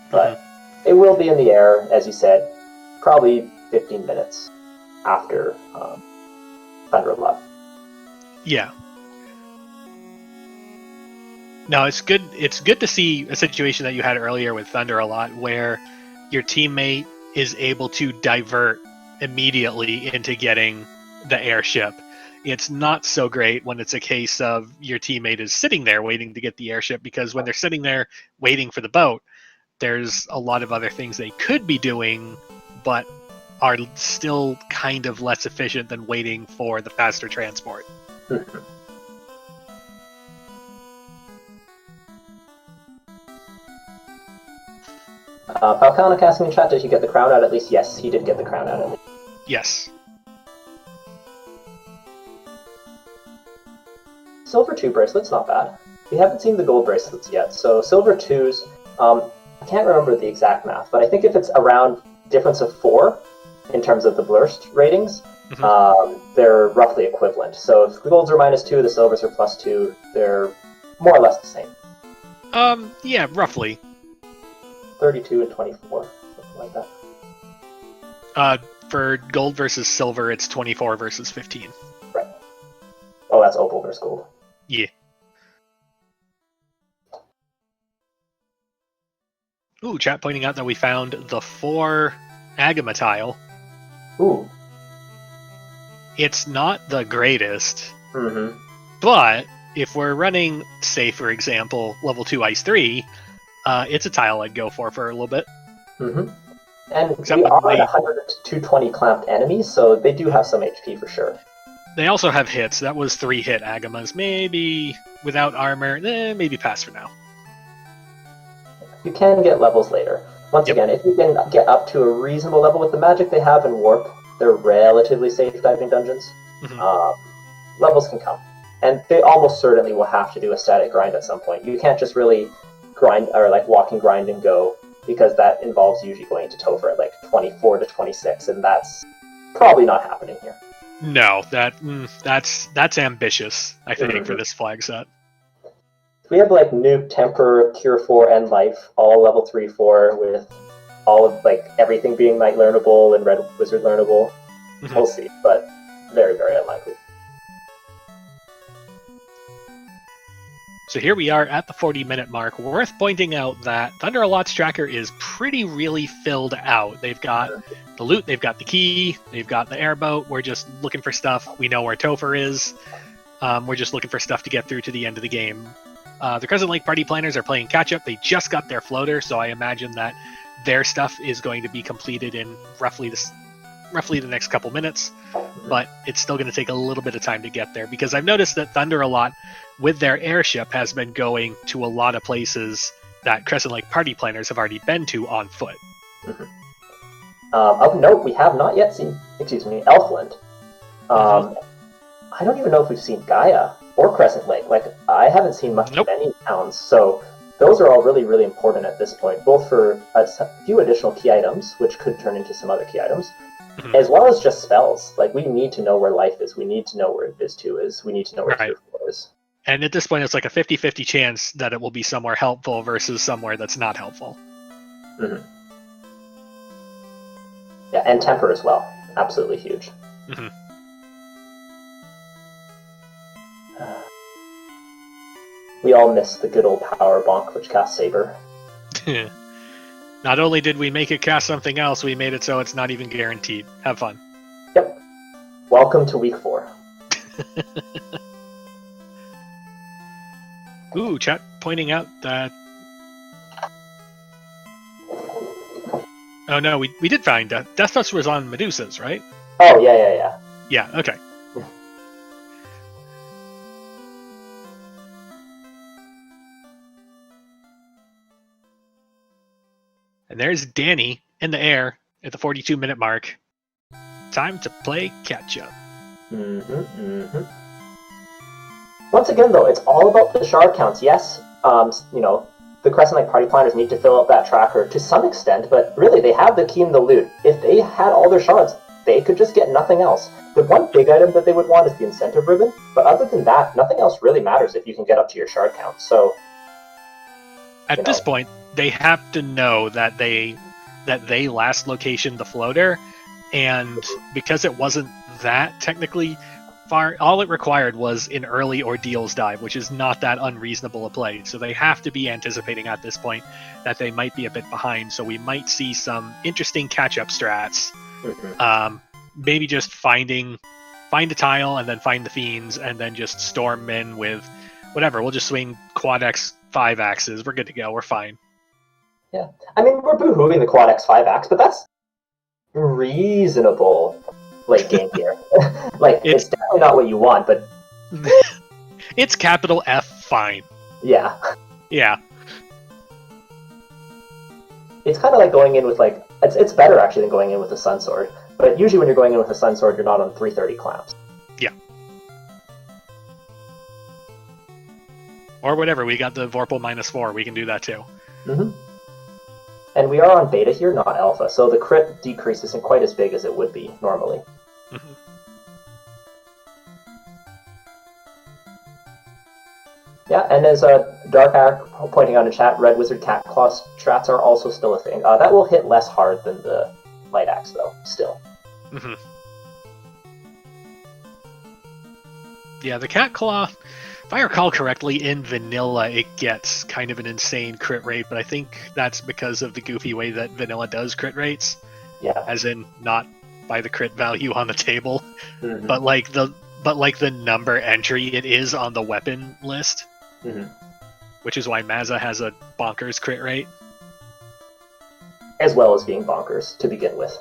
But it will be in the air, as you said, probably 15 minutes after Thunderalot. Yeah. No, it's good. It's good to see a situation that you had earlier with Thunderalot, where your teammate is able to divert immediately into getting the airship. It's not so great when it's a case of your teammate is sitting there waiting to get the airship, because when they're sitting there waiting for the boat, there's a lot of other things they could be doing, but are still kind of less efficient than waiting for the faster transport. Falconic asking in chat, did he get the crown out at least? Yes, he did get the crown out at least. Yes. Silver 2 bracelets, not bad. We haven't seen the gold bracelets yet, so silver 2s, I can't remember the exact math, but I think if it's around difference of 4 in terms of the burst ratings, they're roughly equivalent. So if the golds are -2, the silvers are +2, they're more or less the same. Yeah, roughly. 32 and 24, something like that. For gold versus silver, it's 24 versus 15. Right. Oh, that's opal versus gold. Yeah. Ooh, chat pointing out that we found the 4 Agama tile. Ooh. It's not the greatest, but if we're running, say, for example, level 2 Ice 3, it's a tile I'd go for a little bit. And we are at 100 to 220 clamped enemies, so they do have some HP for sure. They also have hits. That was 3 hit Agamas. Maybe without armor, maybe pass for now. You can get levels later. Once again, if you can get up to a reasonable level with the magic they have in Warp, they're relatively safe diving dungeons. Levels can come. And they almost certainly will have to do a static grind at some point. You can't just really grind, or like walk and grind and go, because that involves usually going to Topher at like 24 to 26, and that's probably not happening here. No, that's ambitious, I think, for this flag set. We have like Nuke, Temper, Cure 4, and Life, all level 3-4, with all of like everything being Knight learnable and Red Wizard learnable. We'll see, but very, very unlikely. So here we are at the 40-minute mark. Worth pointing out that Thunderalot's tracker is pretty really filled out. They've got the loot, they've got the key, they've got the airboat. We're just looking for stuff. We know where Topher is. We're just looking for stuff to get through to the end of the game. The Crescent Lake party planners are playing catch-up. They just got their floater, so I imagine that their stuff is going to be completed in roughly the next couple minutes, but it's still going to take a little bit of time to get there, because I've noticed that Thunderalot, with their airship, has been going to a lot of places that Crescent Lake party planners have already been to on foot. Of note, we have not yet seen, Elfland. I don't even know if we've seen Gaia or Crescent Lake. Like, I haven't seen much of any towns, so those are all really, really important at this point, both for a few additional key items, which could turn into some other key items, as well as just spells. Like, we need to know where Life is, we need to know where Biz 2 is, we need to know where Tier 4 is. And at this point, it's like a 50-50 chance that it will be somewhere helpful versus somewhere that's not helpful. Yeah, and Temper as well. Absolutely huge. We all miss the good old power bonk, which casts Saber. Not only did we make it cast something else, we made it so it's not even guaranteed. Have fun. Yep. Welcome to week 4. Ooh, chat pointing out that... Oh no, we did find Death Touch was on Medusa's, right? Oh, yeah. Yeah, okay. And there's Danny in the air at the 42-minute mark. time to play catch-up. Once again, though, it's all about the shard counts. Yes, the Crescent Lake party planners need to fill out that tracker to some extent, but really, they have the key in the loot. If they had all their shards, they could just get nothing else. The one big item that they would want is the incentive ribbon, but other than that, nothing else really matters if you can get up to your shard count. So, at this point, they have to know that they last locationed the floater, and because it wasn't that technically far, all it required was an early Ordeals dive, which is not that unreasonable a play. So they have to be anticipating at this point that they might be a bit behind. So we might see some interesting catch-up strats. Maybe just find a tile and then find the fiends and then just storm in with whatever. We'll just swing quad X 5 axes. We're good to go. We're fine. Yeah, I mean, we're boo-hooing the quad X 5 axe, but that's reasonable late game here. It's definitely not what you want, but it's capital F fine. Yeah. Yeah. It's kind of like going in with it's better actually than going in with a Sun Sword. But usually when you're going in with a Sun Sword, you're not on 330 clamps. Yeah. Or whatever, we got the Vorpal -4, we can do that too. And we are on beta here, not alpha, so the crit decrease isn't quite as big as it would be normally. Yeah, and as Dark Ark pointing out in chat, Red Wizard Cat Claw strats are also still a thing. That will hit less hard than the Light Axe, though, still. Yeah, the Cat Claw, if I recall correctly, in vanilla it gets kind of an insane crit rate, but I think that's because of the goofy way that vanilla does crit rates. Yeah. As in, not by the crit value on the table, but like the number entry it is on the weapon list. Which is why Mazza has a bonkers crit rate. As well as being bonkers to begin with.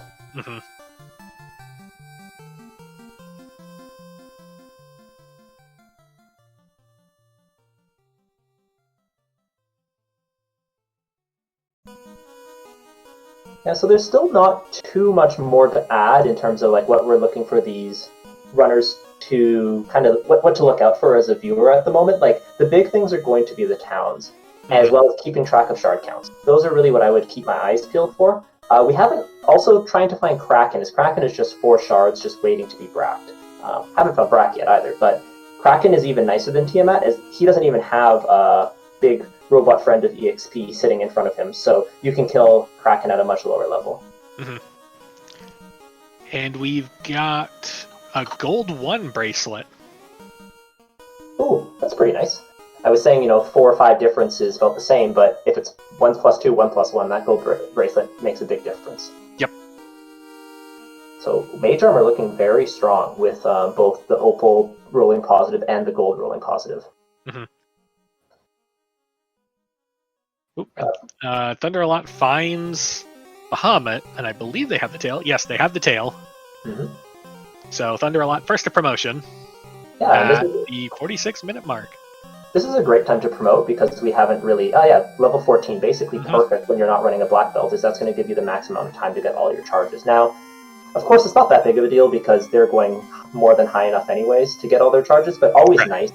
Yeah, so there's still not too much more to add in terms of what we're looking for these runners to kind of what to look out for as a viewer at the moment. The big things are going to be the towns, as well as keeping track of shard counts. Those are really what I would keep my eyes peeled for. We haven't also trying to find Kraken, as Kraken is just 4 shards just waiting to be bracked. Haven't found Brack yet either, but Kraken is even nicer than Tiamat, as he doesn't even have a big robot friend of EXP sitting in front of him, so you can kill Kraken at a much lower level. And we've got a gold 1 bracelet. Ooh, that's pretty nice. I was saying, 4 or 5 differences felt the same, but if it's 1 plus 2, 1 plus 1, that gold bracelet makes a big difference. Yep. So Mage Armor looking very strong with both the Opal rolling positive and the gold rolling positive. Thunderalot finds Bahamut, and I believe they have the tail. Yes, they have the tail. So Thunderalot first to promotion at the 46-minute mark. This is a great time to promote because we haven't really... level 14, basically perfect when you're not running a black belt, is that's going to give you the maximum amount of time to get all your charges. Now, of course, it's not that big of a deal because they're going more than high enough anyways to get all their charges, but always nice.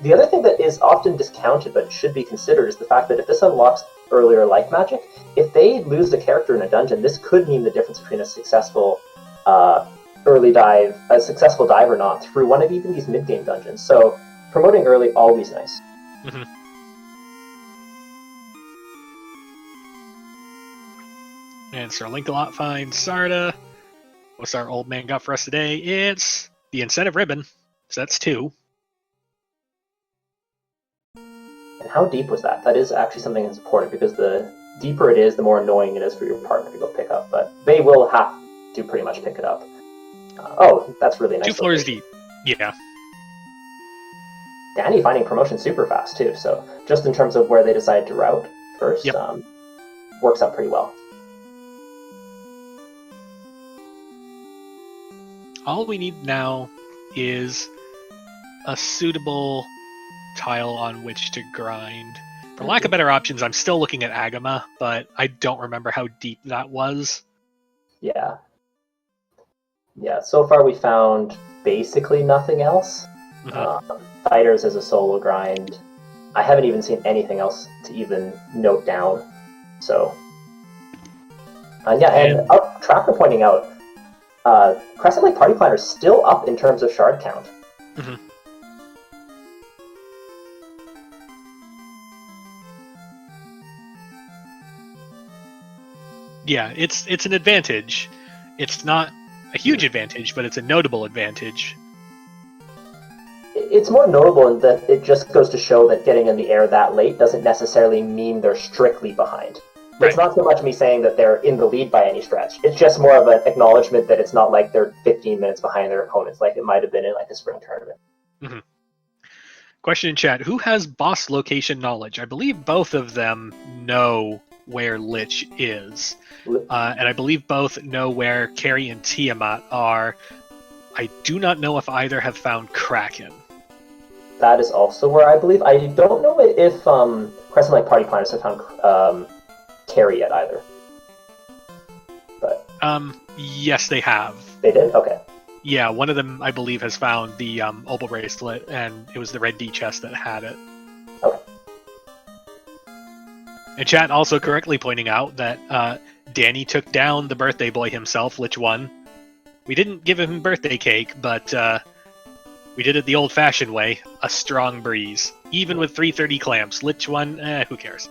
The other thing that is often discounted but should be considered is the fact that if this unlocks earlier life magic, if they lose a character in a dungeon, this could mean the difference between a successful early dive, a successful dive or not, through one of even these mid-game dungeons. So promoting early, always nice. And Sir Linkalot finds Sarda. What's our old man got for us today? It's the incentive ribbon. So that's 2. And how deep was that? That is actually something that's important because the deeper it is, the more annoying it is for your partner to go pick up. But they will have to pretty much pick it up. That's really nice. 2 floors deep. Yeah. Danny finding promotion super fast too. So just in terms of where they decide to route first, works out pretty well. All we need now is a suitable tile on which to grind. For lack of better options, I'm still looking at Agama, but I don't remember how deep that was. Yeah. Yeah, so far we found basically nothing else. Fighters as a solo grind. I haven't even seen anything else to even note down. So, and Tracker pointing out, Crescent Lake Party Planner is still up in terms of shard count. Yeah, it's an advantage. It's not a huge advantage, but it's a notable advantage. It's more notable in that it just goes to show that getting in the air that late doesn't necessarily mean they're strictly behind. Right. It's not so much me saying that they're in the lead by any stretch. It's just more of an acknowledgement that it's not like they're 15 minutes behind their opponents like it might have been in like a spring tournament. Question in chat, who has boss location knowledge? I believe both of them know where Lich is. And I believe both know where Carrie and Tiamat are. I do not know if either have found Kraken. That is also where I believe. I don't know if Crescent Lake Party Planners have found Carrie yet either. But yes, they have. They did? Okay. Yeah, one of them, I believe, has found the Opal Bracelet, and it was the Red D chest that had it. Okay. And chat also correctly pointing out that Danny took down the birthday boy himself, Lich won. We didn't give him birthday cake, but we did it the old-fashioned way, a strong breeze. Even with 330 clamps, Lich won, who cares?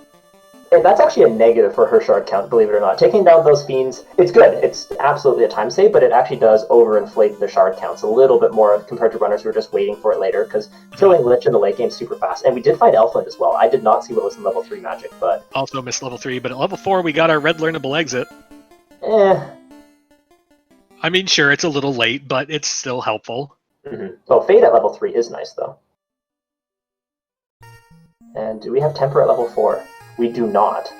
And that's actually a negative for her shard count, believe it or not. Taking down those fiends, it's good. It's absolutely a time save, but it actually does overinflate the shard counts a little bit more compared to runners who are just waiting for it later, because killing Lich in the late game is super fast. And we did find Elfland as well. I did not see what was in level 3 magic, but... Also missed level 3, but at level 4 we got our red learnable exit. I mean, sure, it's a little late, but it's still helpful. Oh, Fade at level 3 is nice, though. And do we have Temper at level 4? We do not.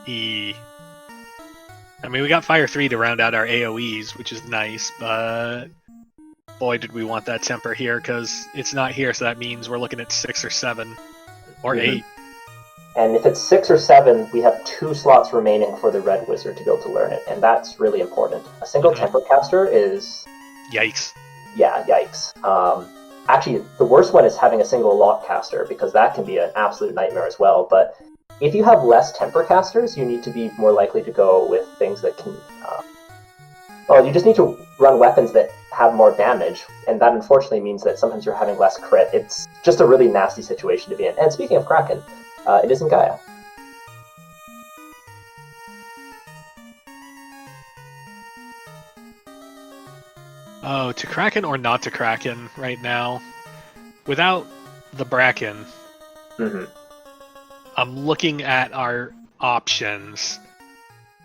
I mean, we got Fire 3 to round out our AoEs, which is nice, but boy, did we want that Temper here, because it's not here, so that means we're looking at 6 or 7. Or 8. And if it's 6 or 7, we have 2 slots remaining for the Red Wizard to be able to learn it, and that's really important. A single Temper caster is... Yikes. Yeah, yikes. Actually, the worst one is having a single Lot caster, because that can be an absolute nightmare as well, but if you have less Temper casters, you need to be more likely to go with things that can... you just need to run weapons that have more damage, and that unfortunately means that sometimes you're having less crit. It's just a really nasty situation to be in. And speaking of Kraken, it isn't Gaia. Oh, to Kraken or not to Kraken right now? Without the Bracken, I'm looking at our options,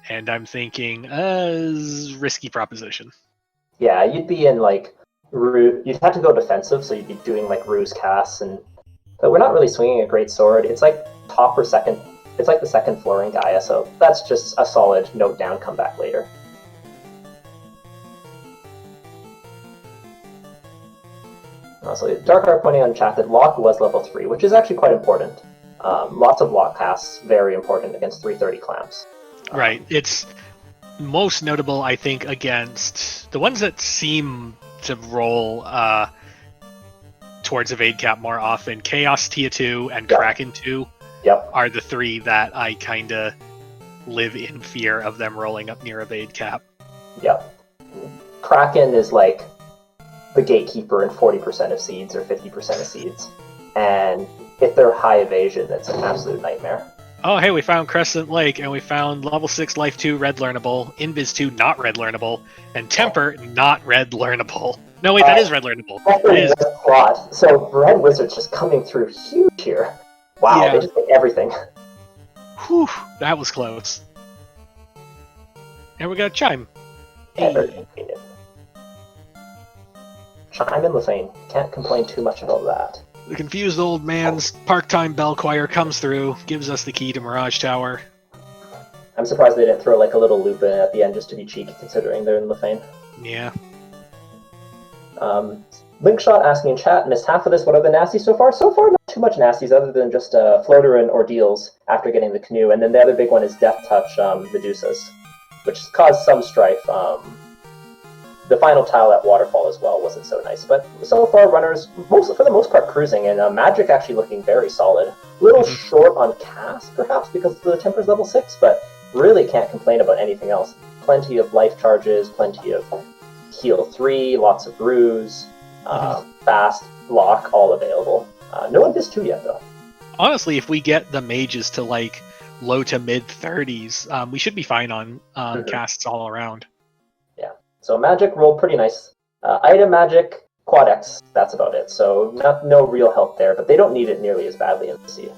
and I'm thinking, risky proposition. Yeah, you'd be in, like, you'd have to go defensive, so you'd be doing, like, ruse casts, but we're not really swinging a great sword. It's like top or second, it's like the second floor in Gaia, so that's just a solid note down, come back later. So Darkar pointing on chat that Lock was level 3, which is actually quite important. Lots of Lock casts, very important against 330 clamps. Right. It's most notable, I think, against the ones that seem to roll towards evade cap more often. Chaos Tia 2 and Kraken 2 are the 3 that I kind of live in fear of them rolling up near evade cap. Yep. Kraken is like the gatekeeper in 40% of seeds or 50% of seeds. And if they're high evasion, that's an absolute nightmare. Oh, hey, we found Crescent Lake, and we found level 6 Life 2 red learnable, Invis 2 not red learnable, and Temper not red learnable. No, wait, that is red learnable. It is. Plot. So Red Wizard's just coming through huge here. Wow, they just did everything. Whew, that was close. And we got Chime. Hey. Chime and Lefane. Can't complain too much about that. The confused old man's part-time bell choir comes through, gives us the key to Mirage Tower. I'm surprised they didn't throw like a little loop in at the end just to be cheeky, considering they're in Lefane. Yeah. Linkshot asking in chat, missed half of this, what are the nasties so far? So far, not too much nasties, other than just floater and ordeals after getting the canoe. And then the other big one is Death Touch Medusas, which caused some strife. The final tile at Waterfall as well wasn't so nice. But so far, runners, for the most part, cruising, and Magic actually looking very solid. A little short on cast, perhaps, because the temper's level 6, but really can't complain about anything else. Plenty of life charges, plenty of heal 3, lots of brews, fast, lock, all available. No Abyss 2 yet, though. Honestly, if we get the mages to like low to mid 30s, we should be fine on casts all around. Yeah. So Magic rolled pretty nice. Item Magic, Quad X, that's about it. So no real help there, but they don't need it nearly as badly in the sea.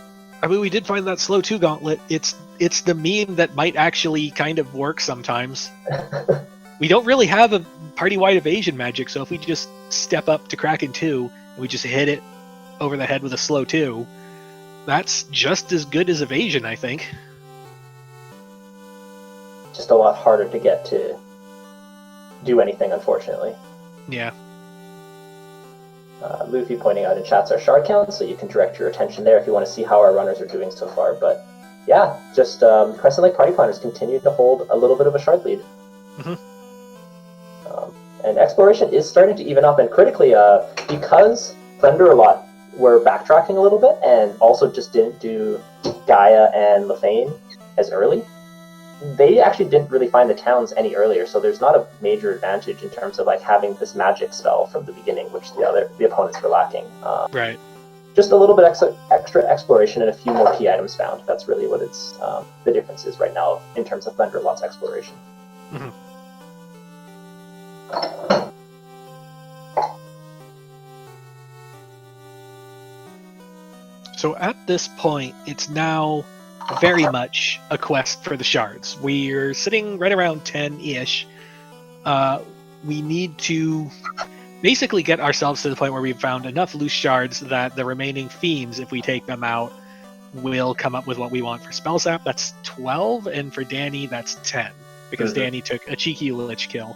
I mean, we did find that slow 2 gauntlet. It's the meme that might actually kind of work sometimes. We don't really have a party-wide evasion magic, so if we just step up to Kraken 2 and we just hit it over the head with a slow 2, that's just as good as evasion, I think. Just a lot harder to get to do anything, unfortunately. Yeah. Luffy pointing out in chats our shard count, so you can direct your attention there if you want to see how our runners are doing so far. But yeah, just Crescent Lake Party Planners continue to hold a little bit of a shard lead. And exploration is starting to even up, and critically, because Thunderalot were backtracking a little bit and also just didn't do Gaia and Lefane as early, they actually didn't really find the towns any earlier, so there's not a major advantage in terms of like having this magic spell from the beginning, which the opponents were lacking. Right. Just a little bit extra exploration and a few more key items found. That's really what it's the difference is right now in terms of Thunderalot's exploration. So at this point, it's now very much a quest for the shards. We're sitting right around 10-ish. We need to basically get ourselves to the point where we've found enough loose shards that the remaining themes, if we take them out, will come up with what we want for spell sap. That's 12, and for Danny, that's 10, because Danny took a cheeky lich kill.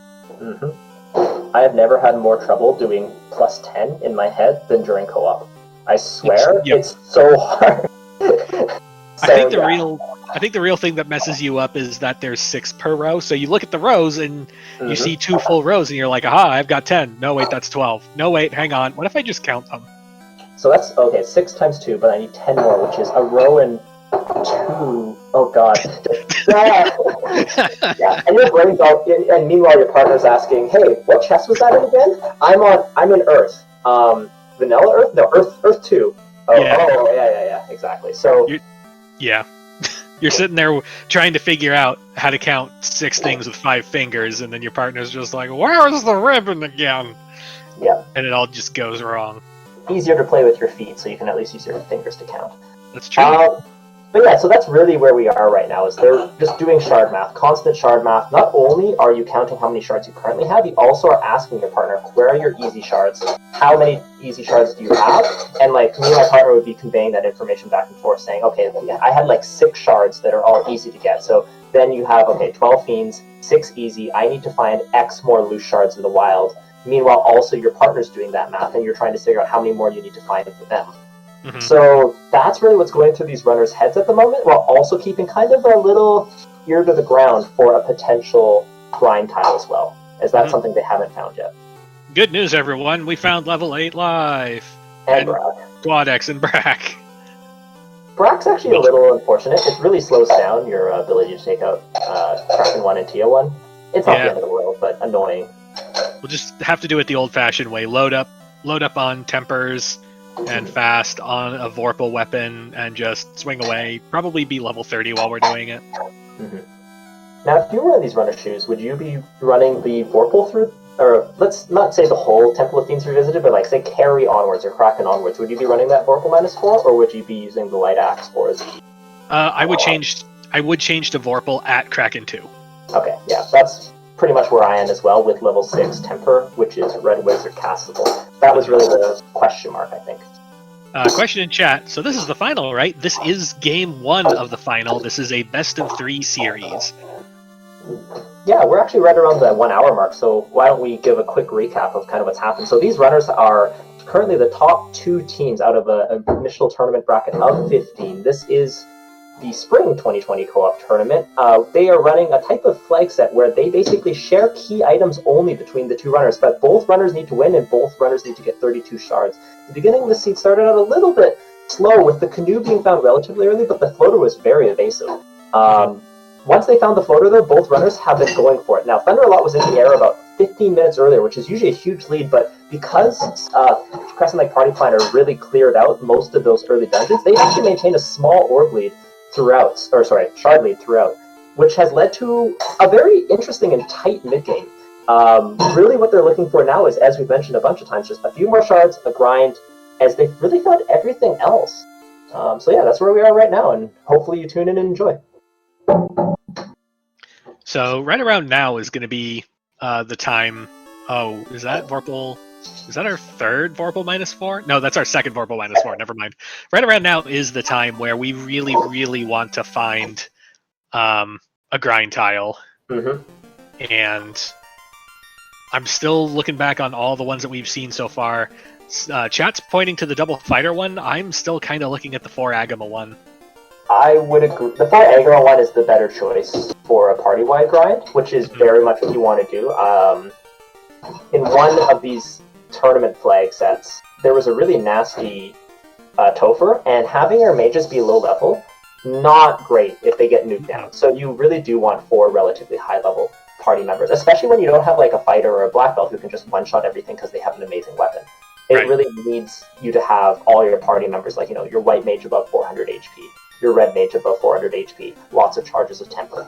I have never had more trouble doing plus 10 in my head than during co-op. I swear, it's so hard. I think the real thing that messes you up is that there's 6 per row. So you look at the rows and you see 2 full rows and you're like, aha, I've got 10. No, wait, that's 12. No, wait, hang on. What if I just count them? So that's, okay, 6 times 2, but I need 10 more, which is a row and 2. Oh, God. Yeah, and your brain's all, and meanwhile your partner's asking, hey, what chest was that in again? I'm in Earth. Vanilla Earth? No, Earth 2. Yeah, exactly. So... You're sitting there trying to figure out how to count 6 things with 5 fingers, and then your partner's just like, where's the ribbon again? Yeah. And it all just goes wrong. Easier to play with your feet, so you can at least use your fingers to count. That's true. But yeah, so that's really where we are right now, is they're just doing shard math, constant shard math. Not only are you counting how many shards you currently have, you also are asking your partner, where are your easy shards? How many easy shards do you have? And like, me and my partner would be conveying that information back and forth, saying, okay, I had like 6 shards that are all easy to get. So then you have, okay, 12 fiends, 6 easy. I need to find X more loose shards in the wild. Meanwhile, also your partner's doing that math, and you're trying to figure out how many more you need to find for them. So that's really what's going through these runners' heads at the moment, while also keeping kind of a little ear to the ground for a potential grind tile as well, as that's something they haven't found yet. Good news, everyone. We found level 8 life. And Brack. Quad X and Brack. Brack's actually a little unfortunate. It really slows down your ability to take out Kraken 1 and Tia 1. It's not the end of the world, but annoying. We'll just have to do it the old-fashioned way. Load up on tempers and fast on a Vorpal weapon and just swing away. Probably be level 30 while we're doing it. Now, if you were in these runner shoes, would you be running the Vorpal through, or let's not say the whole Temple of Fiends Revisited, but like say carry onwards or Kraken onwards, would you be running that Vorpal -4, or would you be using the Light Axe or the... I would change to Vorpal at Kraken 2. Okay, yeah, that's pretty much where I am as well, with level 6 Temper, which is Red Wizard castable. That was really the question mark, I think. Question in chat. So this is the final, right? This is game 1 of the final. This is a best of 3 series. Yeah, we're actually right around the 1 hour mark, so why don't we give a quick recap of kind of what's happened. So these runners are currently the top 2 teams out of an initial tournament bracket of 15. This is the spring 2020 co-op tournament, they are running a type of flag set where they basically share key items only between the two runners, but both runners need to win and both runners need to get 32 shards. The beginning of the seed started out a little bit slow, with the canoe being found relatively early, but the floater was very evasive. Once they found the floater, though, both runners have been going for it. Now, Thunderalot was in the air about 15 minutes earlier, which is usually a huge lead, but because Crescent Lake Party Planner really cleared out most of those early dungeons, they actually maintained a small orb lead throughout, shard lead throughout, which has led to a very interesting and tight mid-game. Really what they're looking for now is, as we've mentioned a bunch of times, just a few more shards, a grind, as they've really found everything else. So yeah, that's where we are right now, and hopefully you tune in and enjoy. So right around now is going to be the time. Oh, is that Vorpal? Is that our third Vorpal -4? No, that's our second Vorpal -4. Never mind. Right around now is the time where we really, really want to find a grind tile. Mm-hmm. And I'm still looking back on all the ones that we've seen so far. Chat's pointing to the double fighter one. I'm still kind of looking at the 4 Agama one. I would agree. The 4 Agama one is the better choice for a party-wide grind, which is very much what you want to do. In one of these tournament flag sets, there was a really nasty Topher, and having your mages be low level, not great if they get nuked down. So you really do want 4 relatively high-level party members, especially when you don't have like a fighter or a black belt who can just one-shot everything because they have an amazing weapon. It really needs you to have all your party members, like, your white mage above 400 HP, your red mage above 400 HP, lots of charges of temper,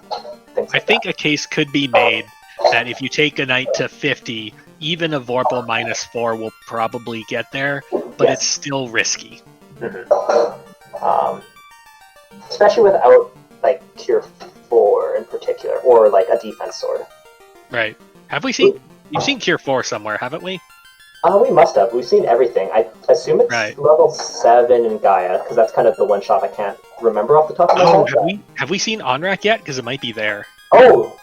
things like I think a case could be made that if you take a knight to 50, even a Vorpal -4 will probably get there, but it's still risky. Mm-hmm. Especially without, like, Cure 4 in particular, or, like, a defense sword. Right. Have we seen... We've seen Cure 4 somewhere, haven't we? We must have. We've seen everything. I assume it's level 7 in Gaia, because that's kind of the one shot I can't remember off the top of my head. Have we seen Onrak yet? Because it might be there. Oh!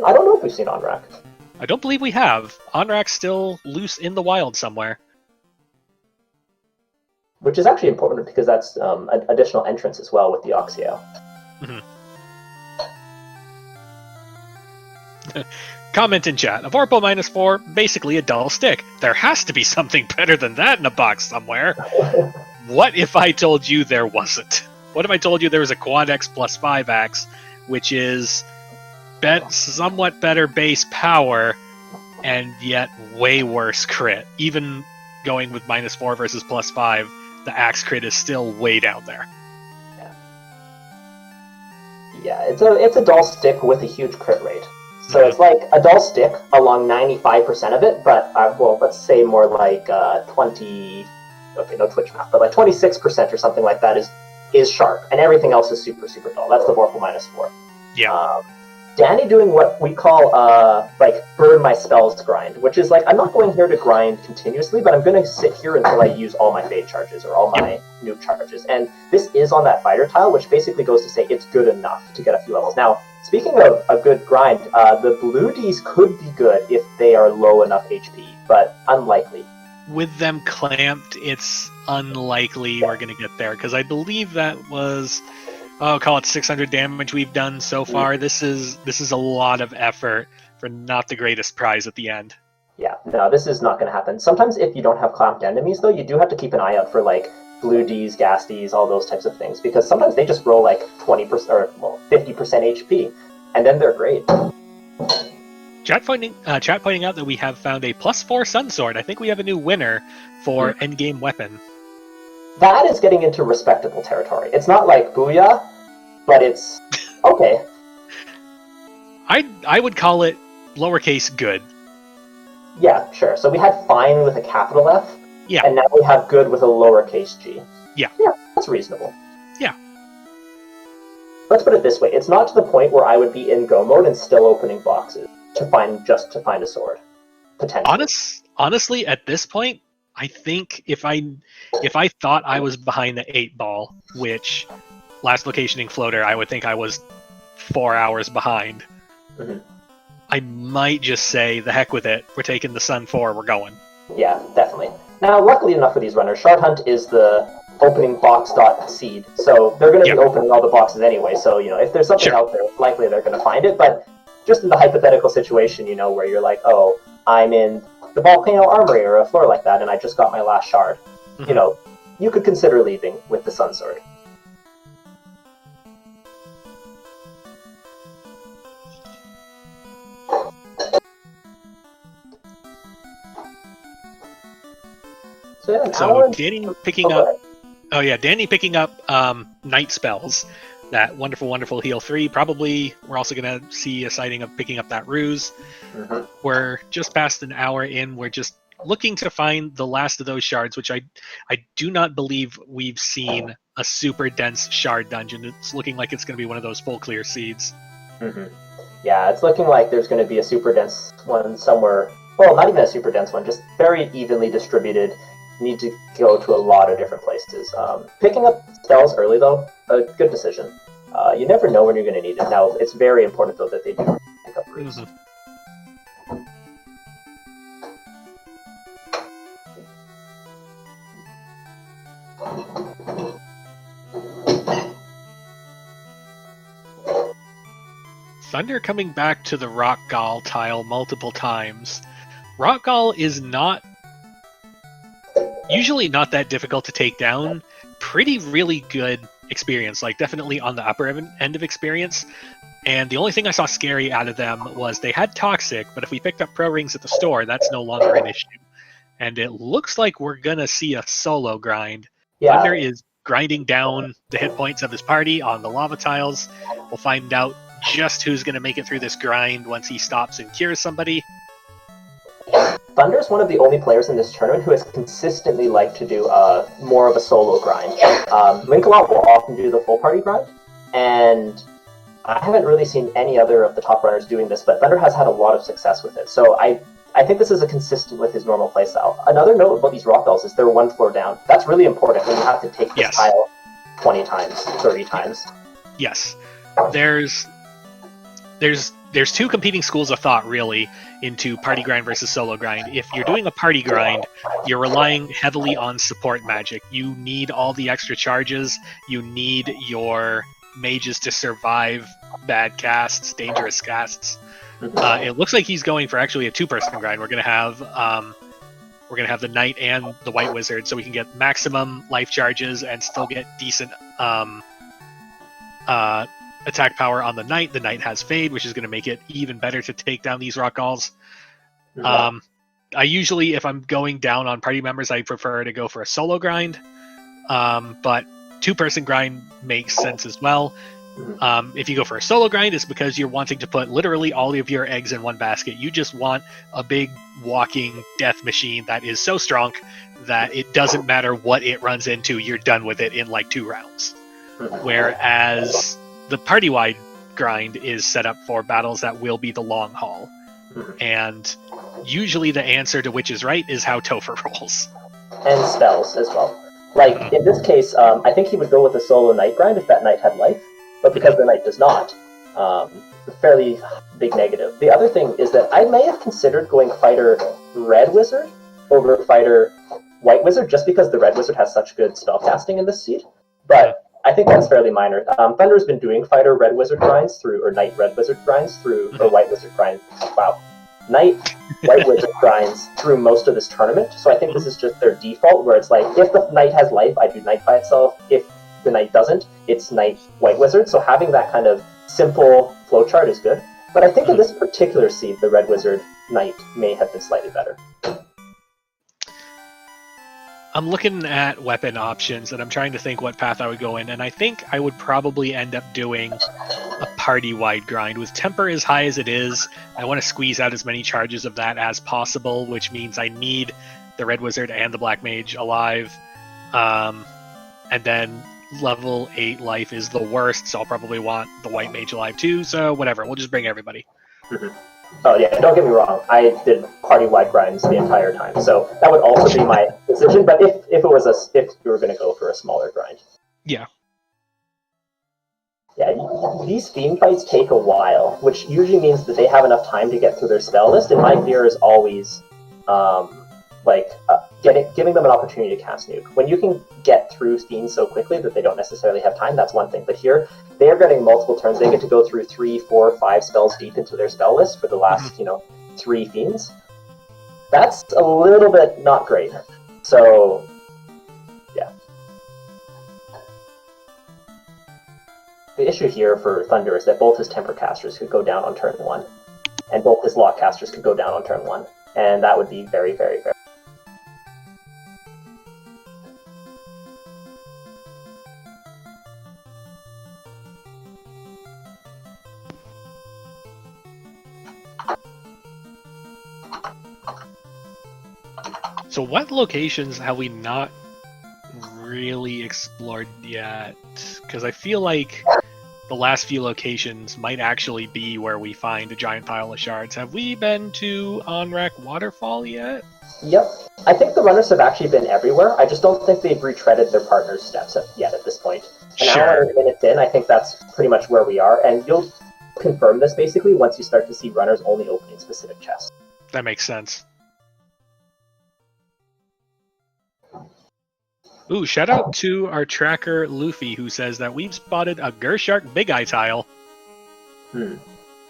I don't know if we've seen Onrak. I don't believe we have. Onrak's still loose in the wild somewhere. Which is actually important, because that's an additional entrance as well with the Oxio. Mm-hmm. Comment in chat. A Vorpal -4, basically a dull stick. There has to be something better than that in a box somewhere. What if I told you there wasn't? What if I told you there was a Quad X plus 5 axe, which is somewhat better base power, and yet way worse crit? Even going with -4 versus +5, the axe crit is still way down there. Yeah, it's a dull stick with a huge crit rate. So it's like a dull stick along 95% of it, but, let's say more like 20... Okay, no Twitch math, but like 26% or something like that is sharp, and everything else is super, super dull. That's the Vorpal -4. Yeah. Danny doing what we call, burn my spells grind, which is like, I'm not going here to grind continuously, but I'm going to sit here until I use all my fade charges or all my nuke charges. And this is on that fighter tile, which basically goes to say it's good enough to get a few levels. Now, speaking of a good grind, the blue Ds could be good if they are low enough HP, but unlikely. With them clamped, it's unlikely we're going to get there, because I believe that was... call it 600 damage we've done so far. This is a lot of effort for not the greatest prize at the end. Yeah, no, this is not going to happen. Sometimes if you don't have clamped enemies, though, you do have to keep an eye out for, like, blue Ds, gas Ds, all those types of things, because sometimes they just roll, like, 20% or 50% HP, and then they're great. Chat pointing out that we have found a +4 Sun Sword. I think we have a new winner for endgame weapon. That is getting into respectable territory. It's not like booyah, but it's okay. I would call it lowercase good. Yeah, sure. So we had fine with a capital F, and now we have good with a lowercase g. Yeah, that's reasonable. Yeah. Let's put it this way: it's not to the point where I would be in go mode and still opening boxes to find a sword. Potentially. Honestly, at this point, I think if I thought I was behind the 8 ball, which last locationing floater, I would think I was 4 hours behind. Mm-hmm. I might just say, the heck with it. We're taking the Sun 4, we're going. Yeah, definitely. Now, luckily enough for these runners, Shard Hunt is the opening box.seed. So they're going to Yep. be opening all the boxes anyway. So, if there's something Sure. out there, it's likely they're going to find it. But just in the hypothetical situation, where you're like, oh, I'm in the Volcano Armory or a floor like that, and I just got my last shard, you could consider leaving with the Sun Sword. So Danny picking up. Oh yeah, Danny picking up night spells. That wonderful heal 3. Probably we're also gonna see a sighting of picking up that ruse. Mm-hmm. We're just past an hour in. We're just looking to find the last of those shards, which I do not believe we've seen a super dense shard dungeon. It's looking like it's gonna be one of those full clear seeds. Mm-hmm. Yeah, it's looking like there's going to be a super dense one somewhere. Well, not even a super dense one, just very evenly distributed. Need to go to a lot of different places. Picking up spells early, though, a good decision. You never know when you're going to need it. Now, it's very important, though, that they do pick up roots. Mm-hmm. Thunder coming back to the Rock Gall tile multiple times. Rock Gall is usually not that difficult to take down. Really good experience, like definitely on the upper end of experience. And the only thing I saw scary out of them was they had Toxic, but if we picked up Pro Rings at the store, that's no longer an issue. And it looks like we're going to see a solo grind. Yeah. Thunder is grinding down the hit points of his party on the lava tiles. We'll find out just who's going to make it through this grind once he stops and cures somebody. Thunder's one of the only players in this tournament who has consistently liked to do more of a solo grind. Linkalot will often do the full party grind, and I haven't really seen any other of the top runners doing this, but Thunder has had a lot of success with it. So I think this is consistent with his normal playstyle. Another note about these rock dolls is they're one floor down. That's really important when you have to take this tile 20 times, 30 times. Yes. There's two competing schools of thought, really, into party grind versus solo grind. If you're doing a party grind, you're relying heavily on support magic. You need all the extra charges. You need your mages to survive bad casts, dangerous casts. It looks like he's going for actually a two-person grind. We're gonna have the knight and the white wizard, so we can get maximum life charges and still get decent attack power on the knight. The knight has fade, which is going to make it even better to take down these rock galls. I usually, if I'm going down on party members, I prefer to go for a solo grind, but two-person grind makes sense as well. If you go for a solo grind, it's because you're wanting to put literally all of your eggs in one basket. You just want a big walking death machine that is so strong that it doesn't matter what it runs into, you're done with it in like 2 rounds. Whereas the party-wide grind is set up for battles that will be the long haul. And usually the answer to which is right is how Topher rolls. And spells as well. Like, in this case, I think he would go with a solo knight grind if that knight had life, but because the knight does not, a fairly big negative. The other thing is that I may have considered going fighter red wizard over fighter white wizard just because the red wizard has such good spellcasting in this seed, but I think that's fairly minor. Thunder's been doing fighter red wizard grinds through, or knight red wizard grinds through, or white wizard grind. Wow. Knight white wizard grinds through most of this tournament. So I think this is just their default, where it's like, if the knight has life, I do knight by itself. If the knight doesn't, it's knight white wizard. So having that kind of simple flowchart is good. But I think in this particular seed, the red wizard knight may have been slightly better. I'm looking at weapon options, and I'm trying to think what path I would go in, and I think I would probably end up doing a party-wide grind. With temper as high as it is, I want to squeeze out as many charges of that as possible, which means I need the red wizard and the black mage alive. And then level 8 life is the worst, so I'll probably want the white mage alive too, so whatever, we'll just bring everybody. Oh yeah, don't get me wrong, I did party-wide grinds the entire time, so that would also be my decision, but if you were going to go for a smaller grind. Yeah. Yeah, these theme fights take a while, which usually means that they have enough time to get through their spell list, and my fear is always, like giving them an opportunity to cast nuke. When you can get through fiends so quickly that they don't necessarily have time, that's one thing. But here, they are getting multiple turns. They get to go through 3, 4, 5 spells deep into their spell list for the last, 3 fiends. That's a little bit not great. So, yeah. The issue here for Thunder is that both his Temper casters could go down on turn 1, and both his Lock casters could go down on turn 1, and that would be very, very, very... So what locations have we not really explored yet? Because I feel like the last few locations might actually be where we find a giant pile of shards. Have we been to Onrak Waterfall yet? Yep. I think the runners have actually been everywhere. I just don't think they've retreaded their partner's steps yet at this point. An hour and minutes in, I think that's pretty much where we are. And you'll confirm this basically once you start to see runners only opening specific chests. That makes sense. Ooh, shout out to our tracker Luffy, who says that we've spotted a Gershark Big Eye tile.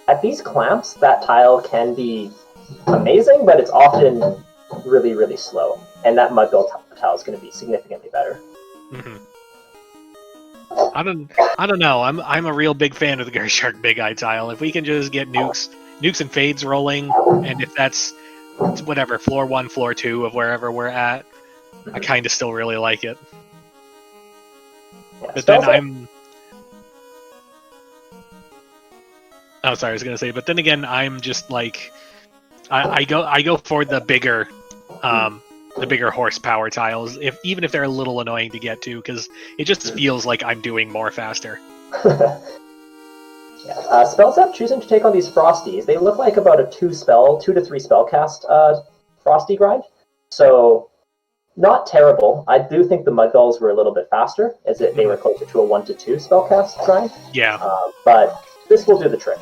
At these clamps, that tile can be amazing, but it's often really, really slow. And that Mudgull tile is going to be significantly better. I don't know. I'm a real big fan of the Gershark Big Eye tile. If we can just get nukes and fades rolling, and if that's whatever, floor 1, floor 2 of wherever we're at, I kind of still really like it. Yeah, but then I was gonna say, but then again, I'm just like, I go for the bigger horsepower tiles, even if they're a little annoying to get to, because it just feels like I'm doing more faster. Yeah. Spells up choosing to take on these Frosties. They look like about a 2 to 3 spell cast Frosty grind. So not terrible. I do think the Mudgulls were a little bit faster, as they were closer to a 1 to 2 spellcast grind. Yeah. But this will do the trick.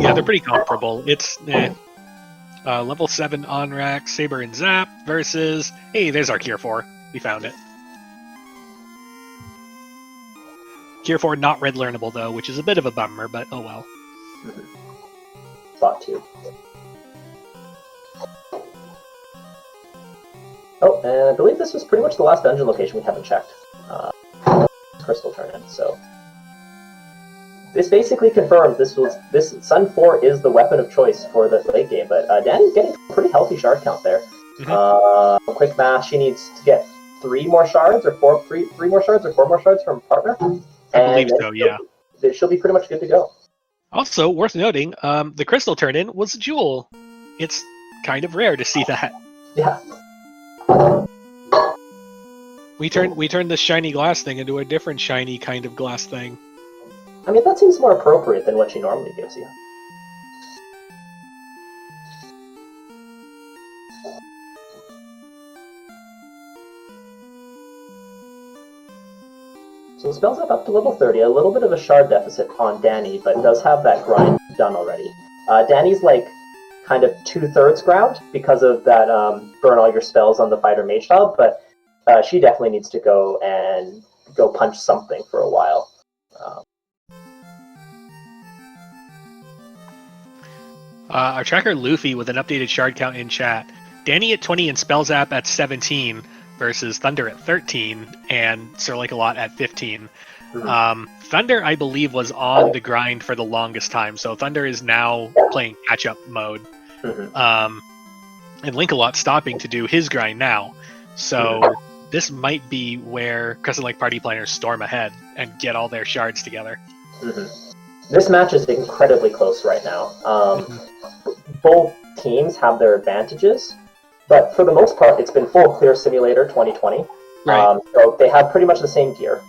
Yeah, they're pretty comparable. It's level 7 Onrak, Saber and Zap versus... Hey, there's our Cure 4. We found it. Cure 4 not red learnable, though, which is a bit of a bummer, but oh well. Spot 2. Oh, and I believe this was pretty much the last dungeon location we haven't checked. Crystal Turn-in, so... This basically confirms this Sun 4 is the weapon of choice for the late game, but Danny's getting a pretty healthy shard count there. Quick math, she needs to get 3 more shards, or 4 more shards from a partner. I believe so, yeah. She'll be pretty much good to go. Also, worth noting, the Crystal Turn-in was a jewel. It's kind of rare to see that. Yeah. We turned this shiny glass thing into a different shiny kind of glass thing. I mean, that seems more appropriate than what she normally gives you. So the spell's up to level 30, a little bit of a shard deficit on Danny, but does have that grind done already. Danny's like kind of 2/3 ground because of that burn all your spells on the fighter mage tile, but she definitely needs to go punch something for a while. Our tracker Luffy with an updated shard count in chat. Danny at 20 and Spellzap at 17 versus Thunder at 13 and Sir Lancelot at 15. Thunder, I believe, was on the grind for the longest time, so Thunder is now playing catch-up mode. And Lancelot stopping to do his grind now. So this might be where Crescent Lake party planners storm ahead and get all their shards together. This match is incredibly close right now. Both teams have their advantages, but for the most part, it's been full Clear Simulator 2020. Right. So they have pretty much the same gear.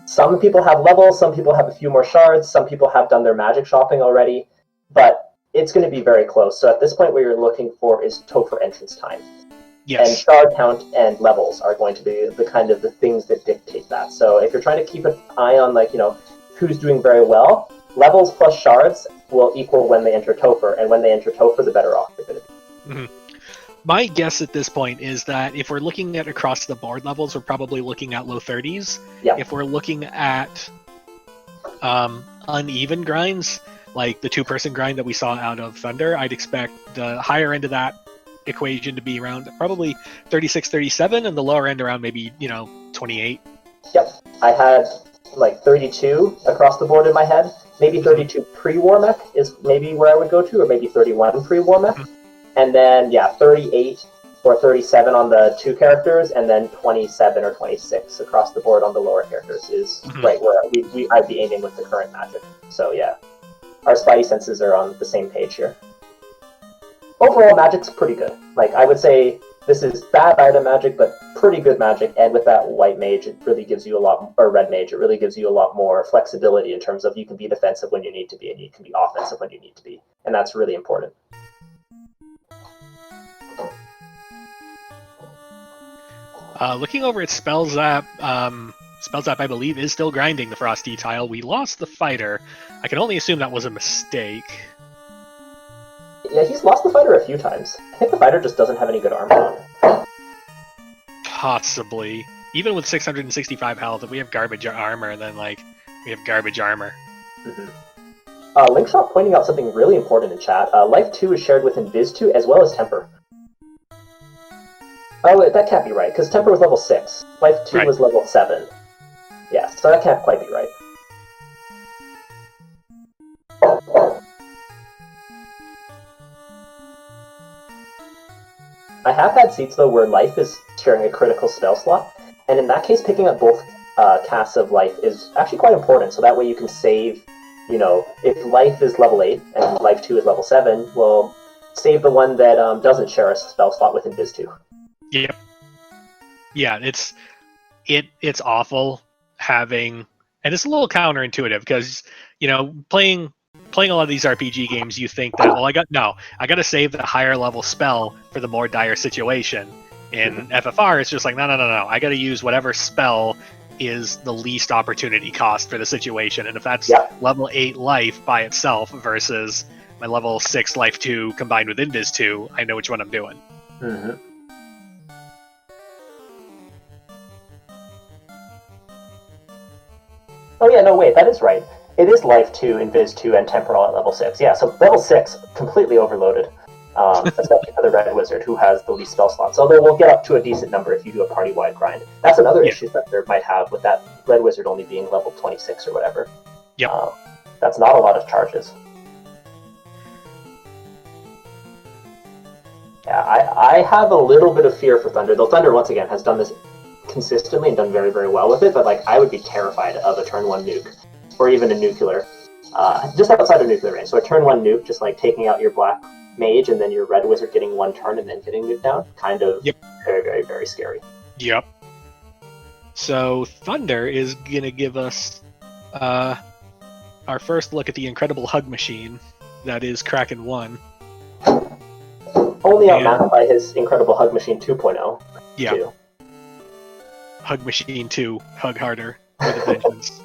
Some people have levels, some people have a few more shards, some people have done their magic shopping already, but it's going to be very close. So at this point, what you're looking for is Topher entrance time. Yes. And shard count and levels are going to be the things that dictate that. So if you're trying to keep an eye on, who's doing very well, levels plus shards will equal when they enter Topher, and when they enter Topher, the better off they're going to be. Mm-hmm. My guess at this point is that if we're looking at across the board levels, we're probably looking at low 30s. Yeah. If we're looking at uneven grinds, like the 2-person grind that we saw out of Thunder, I'd expect the higher end of that equation to be around probably 36, 37, and the lower end around maybe, 28. Yep. I had like 32 across the board in my head. Maybe 32 pre-war mech is maybe where I would go to, or maybe 31 pre-war mech. And then, 38 or 37 on the 2 characters, and then 27 or 26 across the board on the lower characters is right where I'd be aiming with the current magic. So yeah, our spidey senses are on the same page here. Overall, magic's pretty good. Like, I would say this is bad item magic, but pretty good magic, and with that white mage, it really gives you a lot, or red mage, it really gives you a lot more flexibility in terms of you can be defensive when you need to be, and you can be offensive when you need to be, and that's really important. Looking over at Spell Zap, I believe, is still grinding the Frosty tile. We lost the fighter. I can only assume that was a mistake. Yeah, he's lost the fighter a few times. I think the fighter just doesn't have any good armor on it. Possibly. Even with 665 health, if we have garbage armor, then, we have garbage armor. Mm-hmm. Linkshot pointing out something really important in chat. Life 2 is shared with Invis 2 as well as Temper. Oh, wait, that can't be right, because Temper was level 6. Life 2 was level 7. Yeah, so that can't quite be right. I have had seats, though, where Life is sharing a critical spell slot, and in that case, picking up both casts of Life is actually quite important, so that way you can save, if Life is level 8 and Life 2 is level 7, well, save the one that doesn't share a spell slot with Invis 2. Yep. Yeah, it's awful having, and it's a little counterintuitive because playing a lot of these RPG games, you think that I got to save the higher level spell for the more dire situation. In FFR, it's just like no, I got to use whatever spell is the least opportunity cost for the situation, and if that's level 8 life by itself versus my level 6 life 2 combined with Invis 2, I know which one I'm doing. Mm-hmm. Oh yeah, no wait, that is right. It is Life 2, Invis 2, and Temporal at level 6. Yeah, so level 6, completely overloaded. Especially for the Red Wizard, who has the least spell slots. Although we'll get up to a decent number if you do a party-wide grind. That's another issue that there might have with that Red Wizard only being level 26 or whatever. Yep. That's not a lot of charges. Yeah, I have a little bit of fear for Thunder, though Thunder, once again, has done this consistently and done very, very well with it, but I would be terrified of a turn 1 nuke, or even a nuclear, just outside of nuclear range. So a turn 1 nuke, just taking out your black mage and then your red wizard getting 1 turn and then getting nuked down, kind of very, very, very scary. Yep. So Thunder is going to give us our first look at the incredible hug machine that is Kraken 1. Only outmatched by his incredible hug machine 2.0. Yeah. Too. Hug Machine 2, hug harder with a vengeance.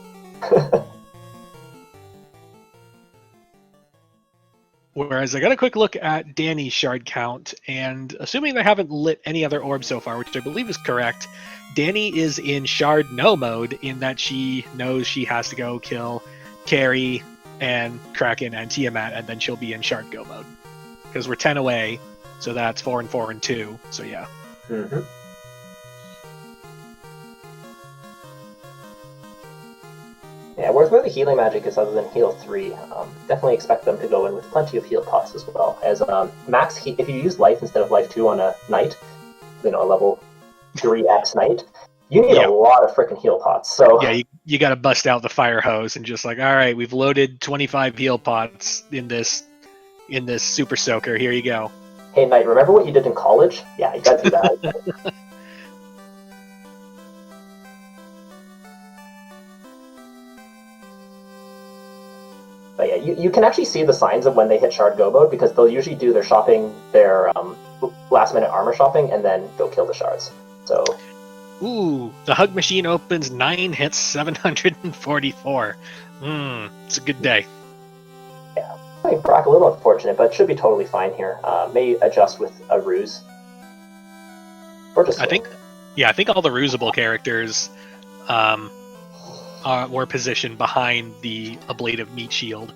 Whereas I got a quick look at Danny's shard count, and assuming they haven't lit any other orbs so far, which I believe is correct, Danny is in shard no mode in that she knows she has to go kill Carrie and Kraken and Tiamat, and then she'll be in shard go mode. Because we're 10 away, so that's 4 and 4 and 2, so yeah. Mm-hmm. Yeah, whereas where the healing magic is other than heal 3, definitely expect them to go in with plenty of heal pots as well. As max if you use life instead of life 2 on a knight, a level 3x knight, you need a lot of freaking heal pots. So yeah, you got to bust out the fire hose and just all right, we've loaded 25 heal pots in this super soaker. Here you go. Hey knight, remember what you did in college? Yeah, you got to do that. But yeah, you can actually see the signs of when they hit shard go mode, because they'll usually do their shopping, their last minute armor shopping, and then go kill the shards. So, ooh, the hug machine opens 9 hits, 744. It's a good day. Yeah, making Brock a little unfortunate, but should be totally fine here. May adjust with a ruse. Or just I think all the ruseable characters were positioned behind the ablative meat shield.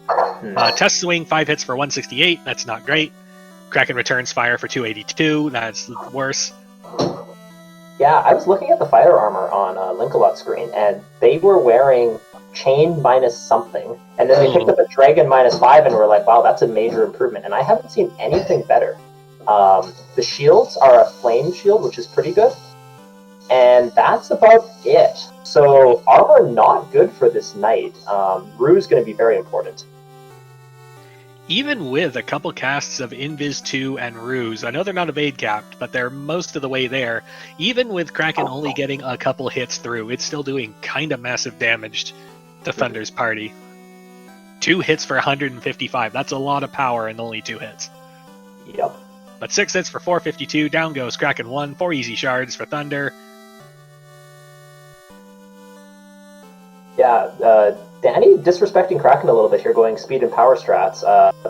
Test swing, 5 hits for 168. That's not great. Kraken returns fire for 282. That's worse. Yeah, I was looking at the fighter armor on Linkalot's screen, and they were wearing chain minus something, and then they picked up a dragon -5, and were like, wow, that's a major improvement. And I haven't seen anything better. The shields are a flame shield, which is pretty good, and that's about it. So armor not good for this knight. Ruse going to be very important. Even with a couple casts of Invis 2 and Ruse, I know they're not evade capped, but they're most of the way there. Even with Kraken only getting a couple hits through, it's still doing kind of massive damage to Thunder's party. 2 hits for 155. That's a lot of power in only 2 hits. Yep. But 6 hits for 452. Down goes Kraken 1. 4 easy shards for Thunder. Yeah, Danny disrespecting Kraken a little bit here, going speed and power strats.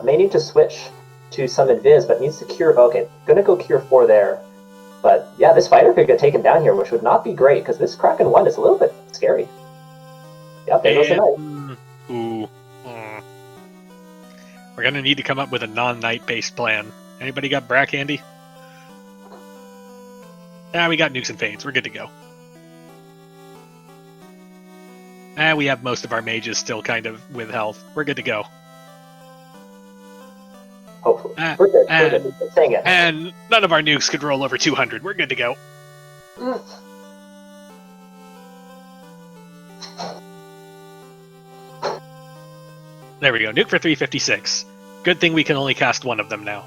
May need to switch to some Invis, but needs to cure. Okay, gonna go cure 4 there. But yeah, this fighter could get taken down here, which would not be great, because this Kraken 1 is a little bit scary. Yep, there goes the knight. Ooh. We're gonna need to come up with a non-knight based plan. Anybody got Brack handy? We got nukes and fades. We're good to go. We have most of our mages still kind of with health. We're good to go. Hopefully. We're good. We're good. Dang it. And none of our nukes could roll over 200. We're good to go. There we go. Nuke for 356. Good thing we can only cast one of them now.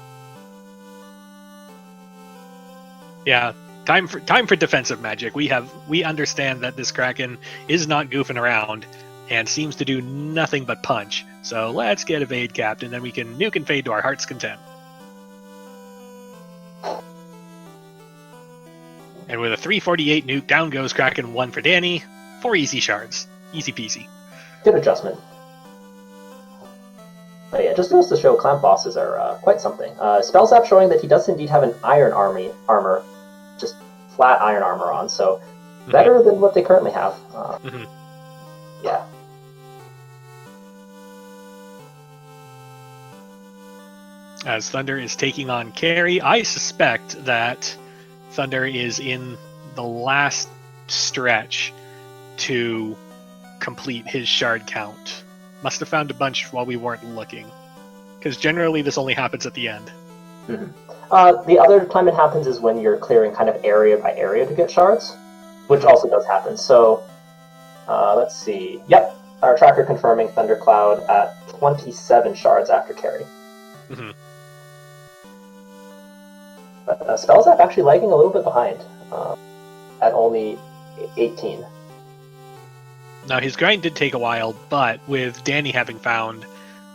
Yeah. Time for defensive magic. We understand that this Kraken is not goofing around and seems to do nothing but punch. So let's get evade capped, and then we can nuke and fade to our heart's content. And with a 348 nuke, down goes Kraken 1 for Danny. 4 easy shards. Easy peasy. Good adjustment. But yeah, just goes to show clamp bosses are quite something. Spell Zap showing that he does indeed have an iron armor. Just flat iron armor on, so better than what they currently have. Yeah. As Thunder is taking on Carry, I suspect that Thunder is in the last stretch to complete his shard count. Must have found a bunch while we weren't looking, because generally this only happens at the end. The other time it happens is when you're clearing kind of area by area to get shards, which also does happen. So, let's see. Yep, our tracker confirming Thundercloud at 27 shards after carry. But Spell Zap actually lagging a little bit behind at only 18. Now, his grind did take a while, but with Danny having found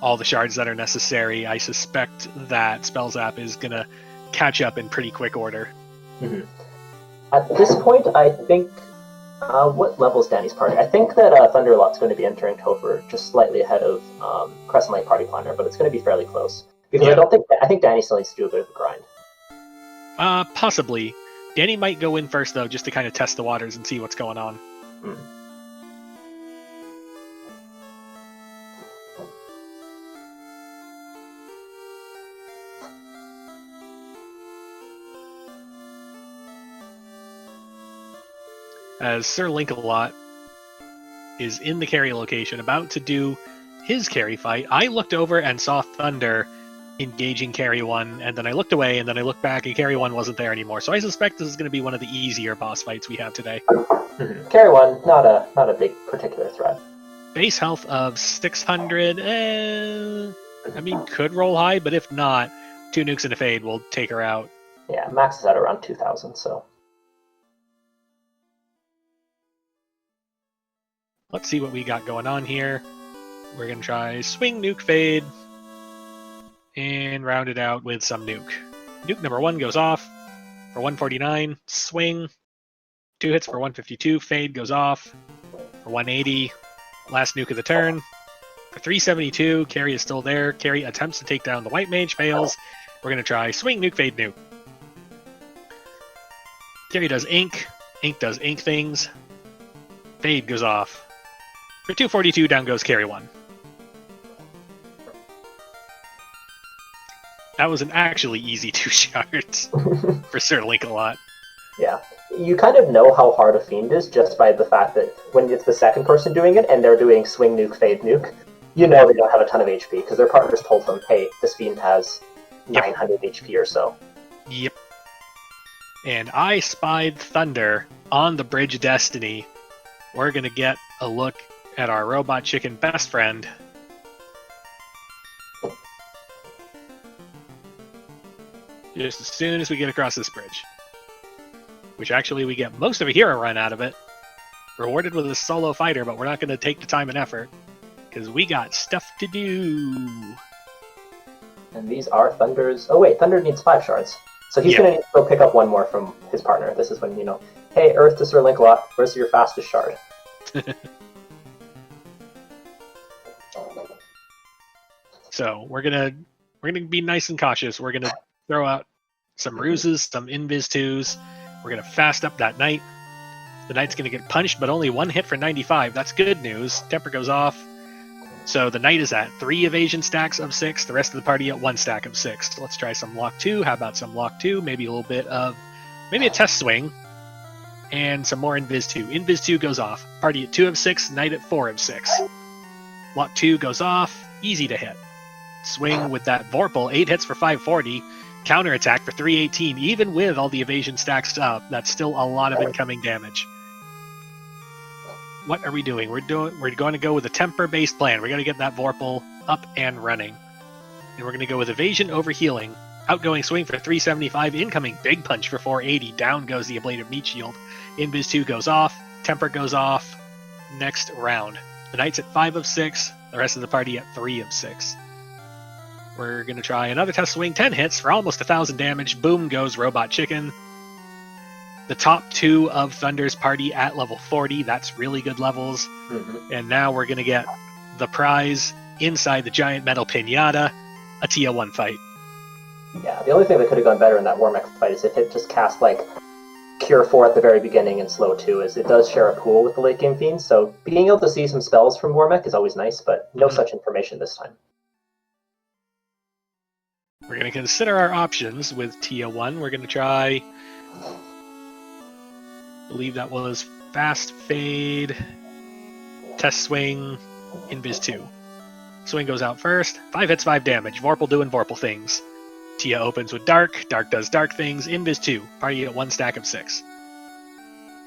all the shards that are necessary, I suspect that Spell Zap is going to catch up in pretty quick order. At this point, I think... what level is Danny's party? I think that Thunderalot's going to be entering Topher just slightly ahead of Crescent Lake Party Planner, but it's going to be fairly close. Because I think Danny still needs to do a bit of a grind. Possibly. Danny might go in first, though, just to kind of test the waters and see what's going on. As Sir Linkalot is in the carry location, about to do his carry fight, I looked over and saw Thunder engaging Carry 1, and then I looked away, and then I looked back, and Carry 1 wasn't there anymore. So I suspect this is going to be one of the easier boss fights we have today. Carry 1, not a big particular threat. Base health of 600, I mean, could roll high, but if not, 2 nukes and a fade will take her out. Yeah, max is at around 2,000, so... Let's see what we got going on here. We're going to try swing, nuke, fade, and round it out with some nuke. Nuke number 1 goes off for 149, swing, 2 hits for 152, fade goes off for 180, last nuke of the turn, For 372, Carry is still there. Carry attempts to take down the White Mage, fails. We're going to try Swing, Nuke, Fade, Nuke. Carry does Ink. Ink does Ink things. Fade goes off. For 242, down goes Carry 1. That was an actually easy 2 shards for Sir Link-a-Lot. Yeah. You kind of know how hard a Fiend is just by the fact that when it's the second person doing it and they're doing Swing, Nuke, Fade, Nuke, you know they don't have a ton of HP because their partners told them, hey, this Fiend has 900 HP or so. Yep. And I spied Thunder on the Bridge of Destiny. We're going to get a look at our Robot Chicken best friend. Just as soon as we get across this bridge. Which actually we get most of a hero run out of it. Rewarded with a solo fighter, but we're not going to take the time and effort. Because we got stuff to do. And these are Thunder's... Oh wait, Thunder needs 5 shards. So he's going to need to go pick up one more from his partner. This is when, you know, hey, Earth to Sir Link-a-Lot, where's your fastest shard? So we're gonna be nice and cautious. We're gonna throw out some ruses, some invis 2s. We're gonna fast up that knight. The knight's gonna get punched, but only 1 hit for 95. That's good news. Temper goes off. So the knight is at 3 evasion stacks of 6. The rest of the party at 1 stack of 6. Let's try some lock 2. How about some lock 2? Maybe a little bit of, maybe a test swing, and some more invis 2. Invis 2 goes off. Party at 2 of 6. Knight at 4 of 6. Lock 2 goes off. Easy to hit. Swing with that Vorpal, 8 hits for 540, counterattack for 318, even with all the evasion stacks up, that's still a lot of incoming damage. What are we doing? We're going to go with a temper-based plan. We're going to get that Vorpal up and running. And we're going to go with evasion over healing. Outgoing swing for 375, incoming big punch for 480, down goes the ablative meat shield. Invis 2 goes off, temper goes off, next round. The knight's at 5 of 6, the rest of the party at 3 of 6. We're going to try another test swing, 10 hits for almost 1,000 damage. Boom goes Robot Chicken. The top 2 of Thunder's party at level 40. That's really good levels. Mm-hmm. And now we're going to get the prize inside the giant metal pinata, a Tia 1 fight. Yeah, the only thing that could have gone better in that Warmech fight is if it just cast, like, Cure 4 at the very beginning and Slow 2, is it does share a pool with the late game Fiends, so being able to see some spells from Warmech is always nice, but no such information this time. We're going to consider our options with Tia 1. We're going to try... I believe that was Fast Fade, Test Swing, Invis 2. Swing goes out first. 5 hits, 5 damage. Vorpal doing Vorpal things. Tia opens with Dark. Dark does Dark things. Invis 2. Party at 1 stack of 6.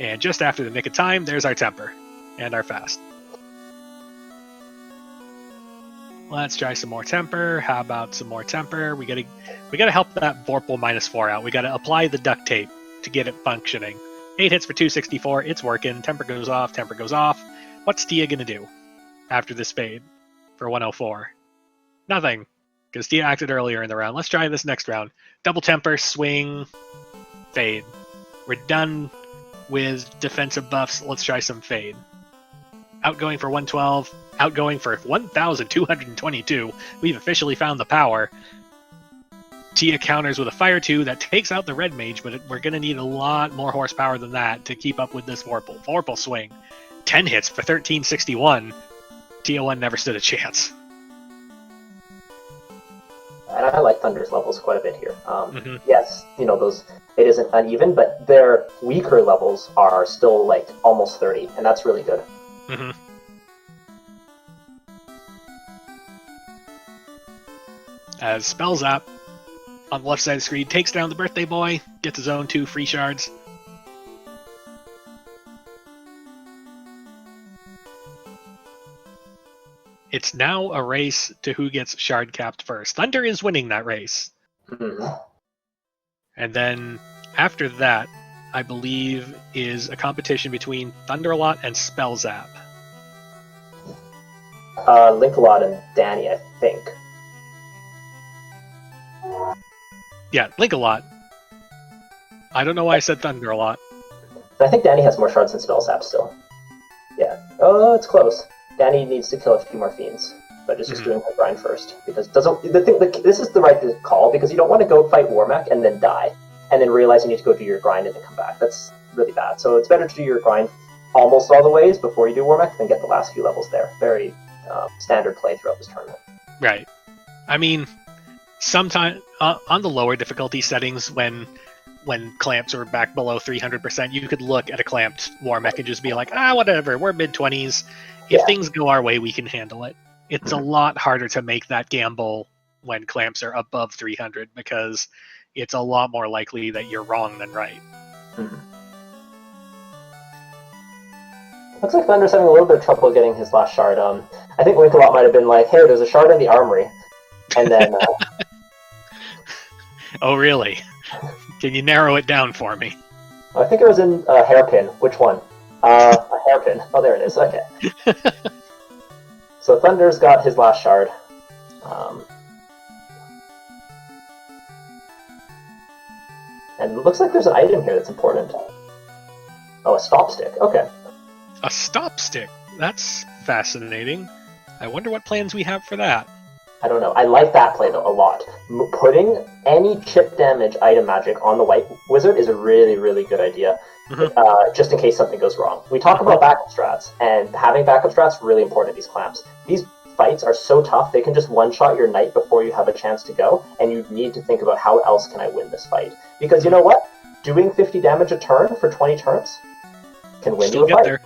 And just after the nick of time, there's our Temper. And our Fast. Let's try some more Temper. How about some more Temper? We gotta help that Vorpal -4 out. We gotta apply the duct tape to get it functioning. 8 hits for 264. It's working. Temper goes off. Temper goes off. What's Tia gonna do after this fade for 104? Nothing, because Tia acted earlier in the round. Let's try this next round. Double Temper, swing, fade. We're done with defensive buffs. Let's try some fade. Outgoing for 112. Outgoing for 1,222. We've officially found the power. Tia counters with a Fire 2 that takes out the Red Mage, but we're going to need a lot more horsepower than that to keep up with this Vorpal. Vorpal swing. 10 hits for 1361. Tia 1 never stood a chance. And I like Thunder's levels quite a bit here. Yes, you know, it isn't uneven, but their weaker levels are still like almost 30, and that's really good. Mm-hmm. As Spell Zap on the left side of the screen takes down the birthday boy, gets his own 2 free shards. It's now a race to who gets shard capped first. Thunder is winning that race. Mm-hmm. And then after that, I believe, is a competition between Thunderalot and Spell Zap. Link-a-Lot and Danny, I think. Yeah, Link-a-Lot. I don't know why I said Thunderalot. I think Danny has more shards than Spell Zap still. Yeah. Oh, it's close. Danny needs to kill a few more Fiends. but it's just doing her grind first because this is the right call because you don't want to go fight Warmech and then die and then realize you need to go do your grind and then come back. That's really bad. So it's better to do your grind almost all the ways before you do Warmech than get the last few levels there. Very standard play throughout this tournament. Right. I mean, sometimes on the lower difficulty settings, when clamps are back below 300%, you could look at a clamped Warmech and just be like, whatever, we're mid-20s. If things go our way, we can handle it. It's a lot harder to make that gamble when clamps are above 300 because it's a lot more likely that you're wrong than right. Mm-hmm. Looks like Thunder's having a little bit of trouble getting his last shard. I think Winkalot might have been like, hey, there's a shard in the armory. And then... Oh, really? Can you narrow it down for me? I think it was in a hairpin. Which one? A hairpin. Oh, there it is. Okay. So Thunder's got his last shard. And it looks like there's an item here that's important. Oh, a stop stick. Okay. A stop stick? That's fascinating. I wonder what plans we have for that. I don't know. I like that play, though, a lot. Putting any chip damage item magic on the white wizard is a really, really good idea, just in case something goes wrong. We talk about backup strats, and having backup strats really important in these clamps. These fights are so tough, they can just one-shot your knight before you have a chance to go, and you need to think about how else can I win this fight. Because you know what? Doing 50 damage a turn for 20 turns can win you a fight. There.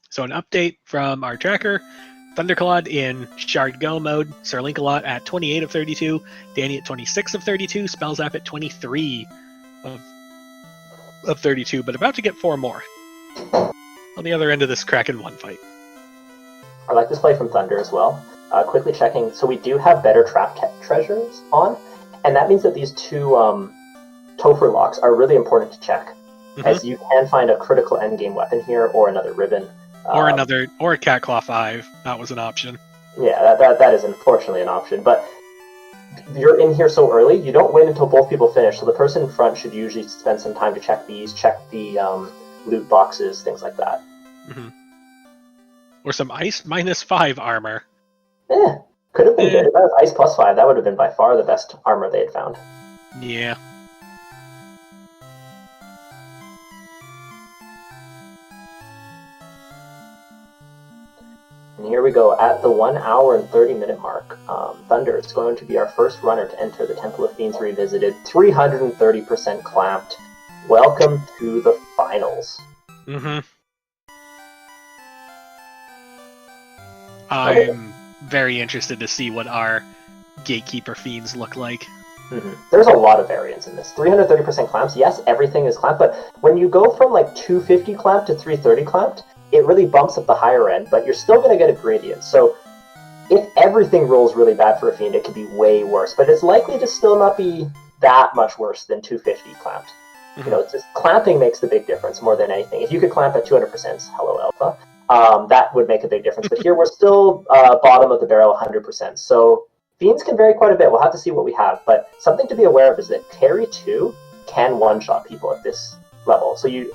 So an update from our tracker, Thunderclad in Shard Go mode, Sirlinkalot at 28 of 32, Danny at 26 of 32, Spellzap at 23 of 32, but about to get 4 more on the other end of this Kraken 1 fight. I like this play from Thunder as well. Quickly checking, so we do have better trap treasures on, and that means that these two Topher locks are really important to check, as you can find a critical endgame weapon here or another ribbon. Or a Catclaw 5. That was an option. Yeah, that is unfortunately an option. But you're in here so early, you don't win until both people finish. So the person in front should usually spend some time to check these, check the loot boxes, things like that. Or some Ice -5 armor. Could have been good. If that was Ice +5, that would have been by far the best armor they had found. Yeah. And here we go, at the 1 hour and 30 minute mark. Thunder is going to be our first runner to enter the Temple of Fiends Revisited, 330% clamped. Welcome to the finals. I'm very interested to see what our Gatekeeper Fiends look like. There's a lot of variance in this. 330% clamps, yes, everything is clamped, but when you go from like 250 clamped to 330 clamped, it really bumps up the higher end, but you're still going to get a gradient. So if everything rolls really bad for a Fiend, it could be way worse, but it's likely to still not be that much worse than 250 clamped. You know, it's just clamping makes the big difference more than anything. If you could clamp at 200%, hello Alpha, that would make a big difference. But here we're still bottom of the barrel 100%. So Fiends can vary quite a bit. We'll have to see what we have. But something to be aware of is that Carry 2 can one-shot people at this level. So you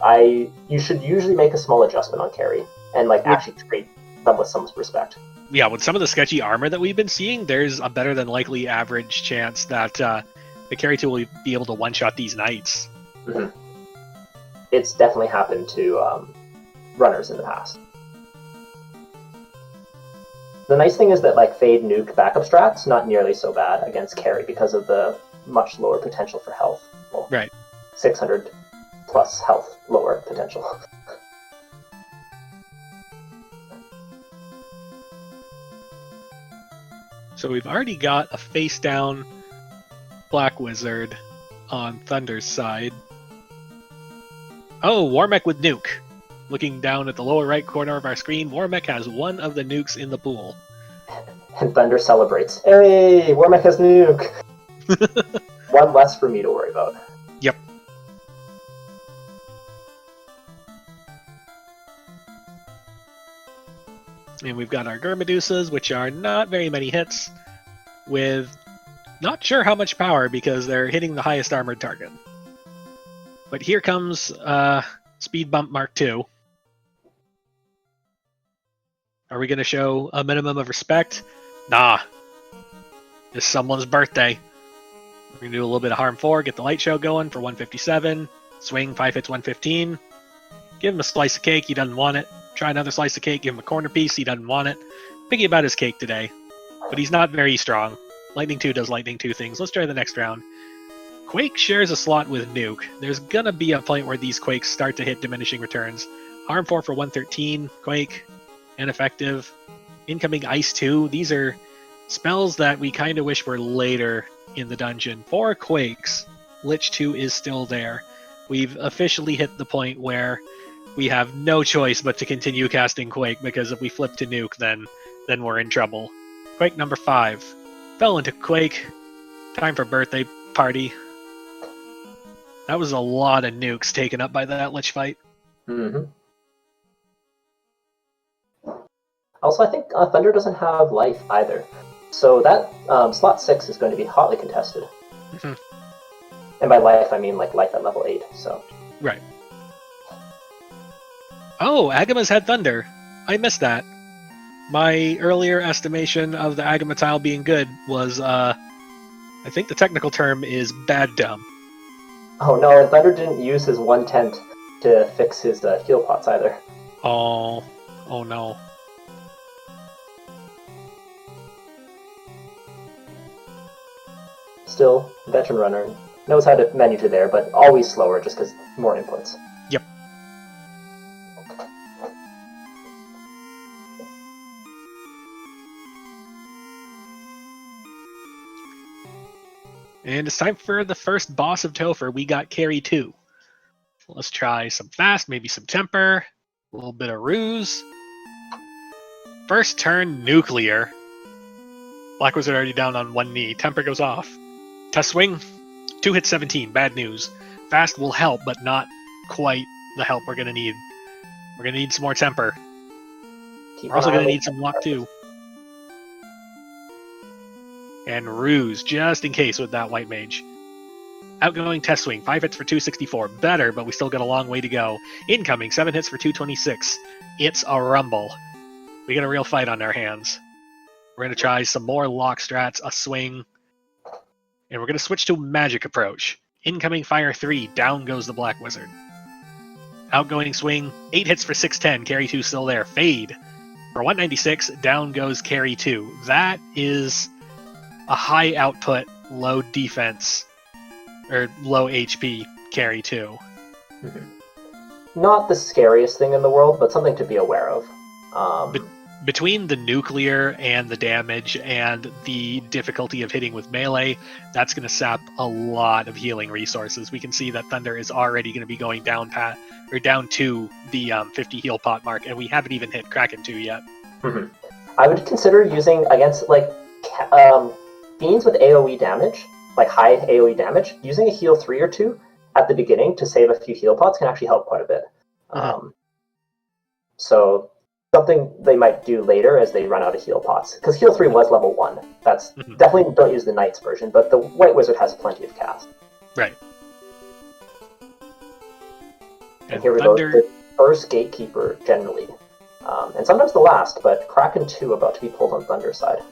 should usually make a small adjustment on Carry and actually treat them with some respect. Yeah, with some of the sketchy armor that we've been seeing, there's a better than likely average chance that the Carry 2 will be able to one-shot these knights. It's definitely happened to runners in the past. The nice thing is that Fade Nuke backup strats, not nearly so bad against Carry because of the much lower potential for health. Well, right. 600 plus health lower potential. So we've already got a face down Black Wizard on Thunder's side. Oh, Warmech with nuke. Looking down at the lower right corner of our screen, Warmech has one of the nukes in the pool. And Thunder celebrates. Hey, Warmech has nuke! One less for me to worry about. Yep. And we've got our Gurmedusas, which are not very many hits, with not sure how much power because they're hitting the highest armored target. But here comes Speed Bump Mark II. Are we going to show a minimum of respect? Nah. It's someone's birthday. We're going to do a little bit of Harm 4, get the light show going for 157. Swing, 5 hits, 115. Give him a slice of cake, he doesn't want it. Try another slice of cake, give him a corner piece, he doesn't want it. Picky about his cake today. But he's not very strong. Lightning 2 does Lightning 2 things. Let's try the next round. Quake shares a slot with Nuke. There's gonna be a point where these Quakes start to hit diminishing returns. Harm 4 for 113. Quake. Ineffective. Incoming Ice 2. These are spells that we kind of wish were later in the dungeon. 4 Quakes. Lich 2 is still there. We've officially hit the point where we have no choice but to continue casting Quake, because if we flip to Nuke, then we're in trouble. Quake number 5. Fell into Quake. Time for birthday party. That was a lot of nukes taken up by that Lich fight. Mm-hmm. Also, I think Thunder doesn't have life either. So that slot 6 is going to be hotly contested. Mm-hmm. And by life, I mean like life at level 8. So right. Oh, Agama's had Thunder. I missed that. My earlier estimation of the Agama tile being good was, I think the technical term is bad dumb. Oh no, and Thunder didn't use his 1/10 to fix his heal pots either. Oh no. Still, veteran runner. Knows how to menu to there, but always slower just because more inputs. Yep. And it's time for the first boss of Topher. We got Carry 2. Let's try some fast, maybe some temper, a little bit of ruse. First turn, nuclear. Black Wizard already down on one knee. Temper goes off. Test swing, 2 hits 17. Bad news. Fast will help, but not quite the help we're going to need. We're going to need some more temper. We're also going to need some lock too. And ruse, just in case with that white mage. Outgoing test swing, 5 hits for 264. Better, but we still got a long way to go. Incoming, 7 hits for 226. It's a rumble. We got a real fight on our hands. We're going to try some more lock strats, a swing. And we're going to switch to magic approach. Incoming fire 3, down goes the Black Wizard. Outgoing swing, 8 hits for 610. Carry 2 still there. Fade. For 196, down goes Carry 2. That is a high output, low defense, or low HP Carry 2. Mm-hmm. Not the scariest thing in the world, but something to be aware of. Between the nuclear and the damage and the difficulty of hitting with melee, that's going to sap a lot of healing resources. We can see that Thunder is already going to be going down to the 50 heal pot mark, and we haven't even hit Kraken 2 yet. Mm-hmm. I would consider using against like fiends with AoE damage, like high AoE damage, using a heal 3 or 2 at the beginning to save a few heal pots can actually help quite a bit. So something they might do later as they run out of heal pots. Because heal 3 was level 1. That's definitely don't use the Knight's version, but the White Wizard has plenty of cast. Right. And here we go. The first Gatekeeper, generally. And sometimes the last, but Kraken 2 about to be pulled on Thunder's side.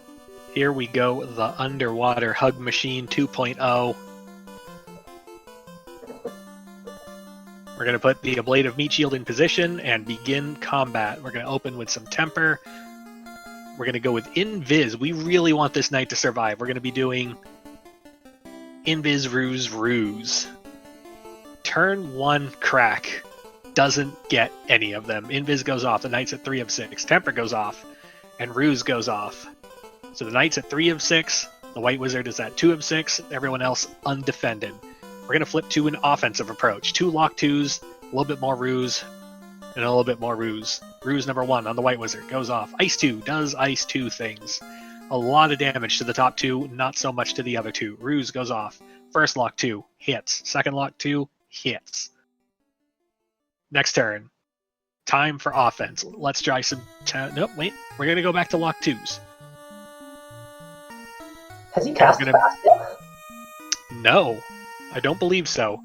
Here we go, the Underwater Hug Machine 2.0. We're going to put the Ablative Meat Shield in position and begin combat. We're going to open with some Temper. We're going to go with Invis. We really want this knight to survive. We're going to be doing Invis, Ruse. Turn 1 crack. Doesn't get any of them. Invis goes off. The knight's at 3 of 6. Temper goes off. And Ruse goes off. So the knight's at 3 of 6. The White Wizard is at 2 of 6. Everyone else undefended. We're going to flip to an offensive approach. 2 lock 2s, a little bit more ruse, and a little bit more ruse. Ruse number 1 on the White Wizard goes off. Ice 2 does Ice 2 things. A lot of damage to the top 2, not so much to the other 2. Ruse goes off. First lock 2 hits. Second lock 2 hits. Next turn. Time for offense. Let's try some... Nope, wait. We're going to go back to lock 2s. Has he cast fast yet? No. I don't believe so.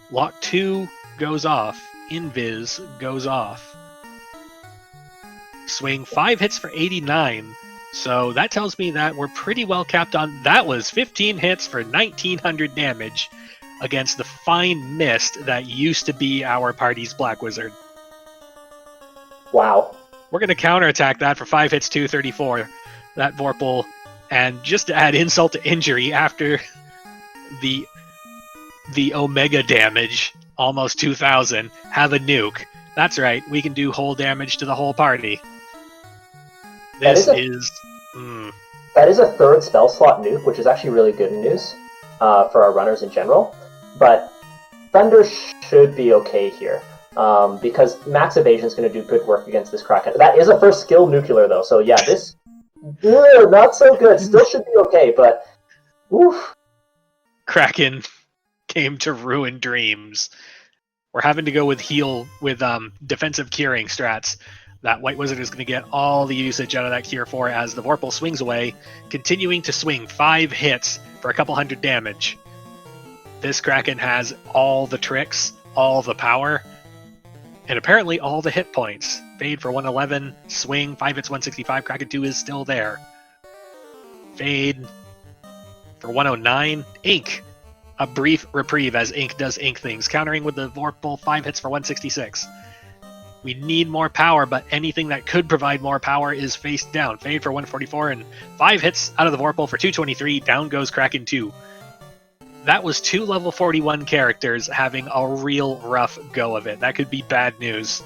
Lock 2 goes off. Invis goes off. Swing 5 hits for 89. So that tells me that we're pretty well capped on. That was 15 hits for 1900 damage against the fine mist that used to be our party's Black Wizard. Wow. We're going to counterattack that for 5 hits, 234. That Vorpal. And just to add insult to injury, after the Omega damage, almost 2000, have a nuke. That's right, we can do whole damage to the whole party. That is a third spell slot nuke, which is actually really good news for our runners in general. But Thunder should be okay here, because Max Evasion is going to do good work against this Kraken. That is a first skill nuclear, though, so yeah, this not so good. Still should be okay, but oof. Kraken came to ruin dreams. We're having to go with defensive curing strats. That White Wizard is going to get all the usage out of that Cure 4 as the Vorpal swings away, continuing to swing 5 hits for a couple hundred damage. This Kraken has all the tricks, all the power, and apparently all the hit points. Fade for 111, swing, 5 hits, 165, Kraken 2 is still there. Fade for 109, Ink. A brief reprieve as Ink does Ink things, countering with the Vorpal 5 hits for 166. We need more power, but anything that could provide more power is face down. Fade for 144 and 5 hits out of the Vorpal for 223. Down goes Kraken 2. That was 2 level 41 characters having a real rough go of it. That could be bad news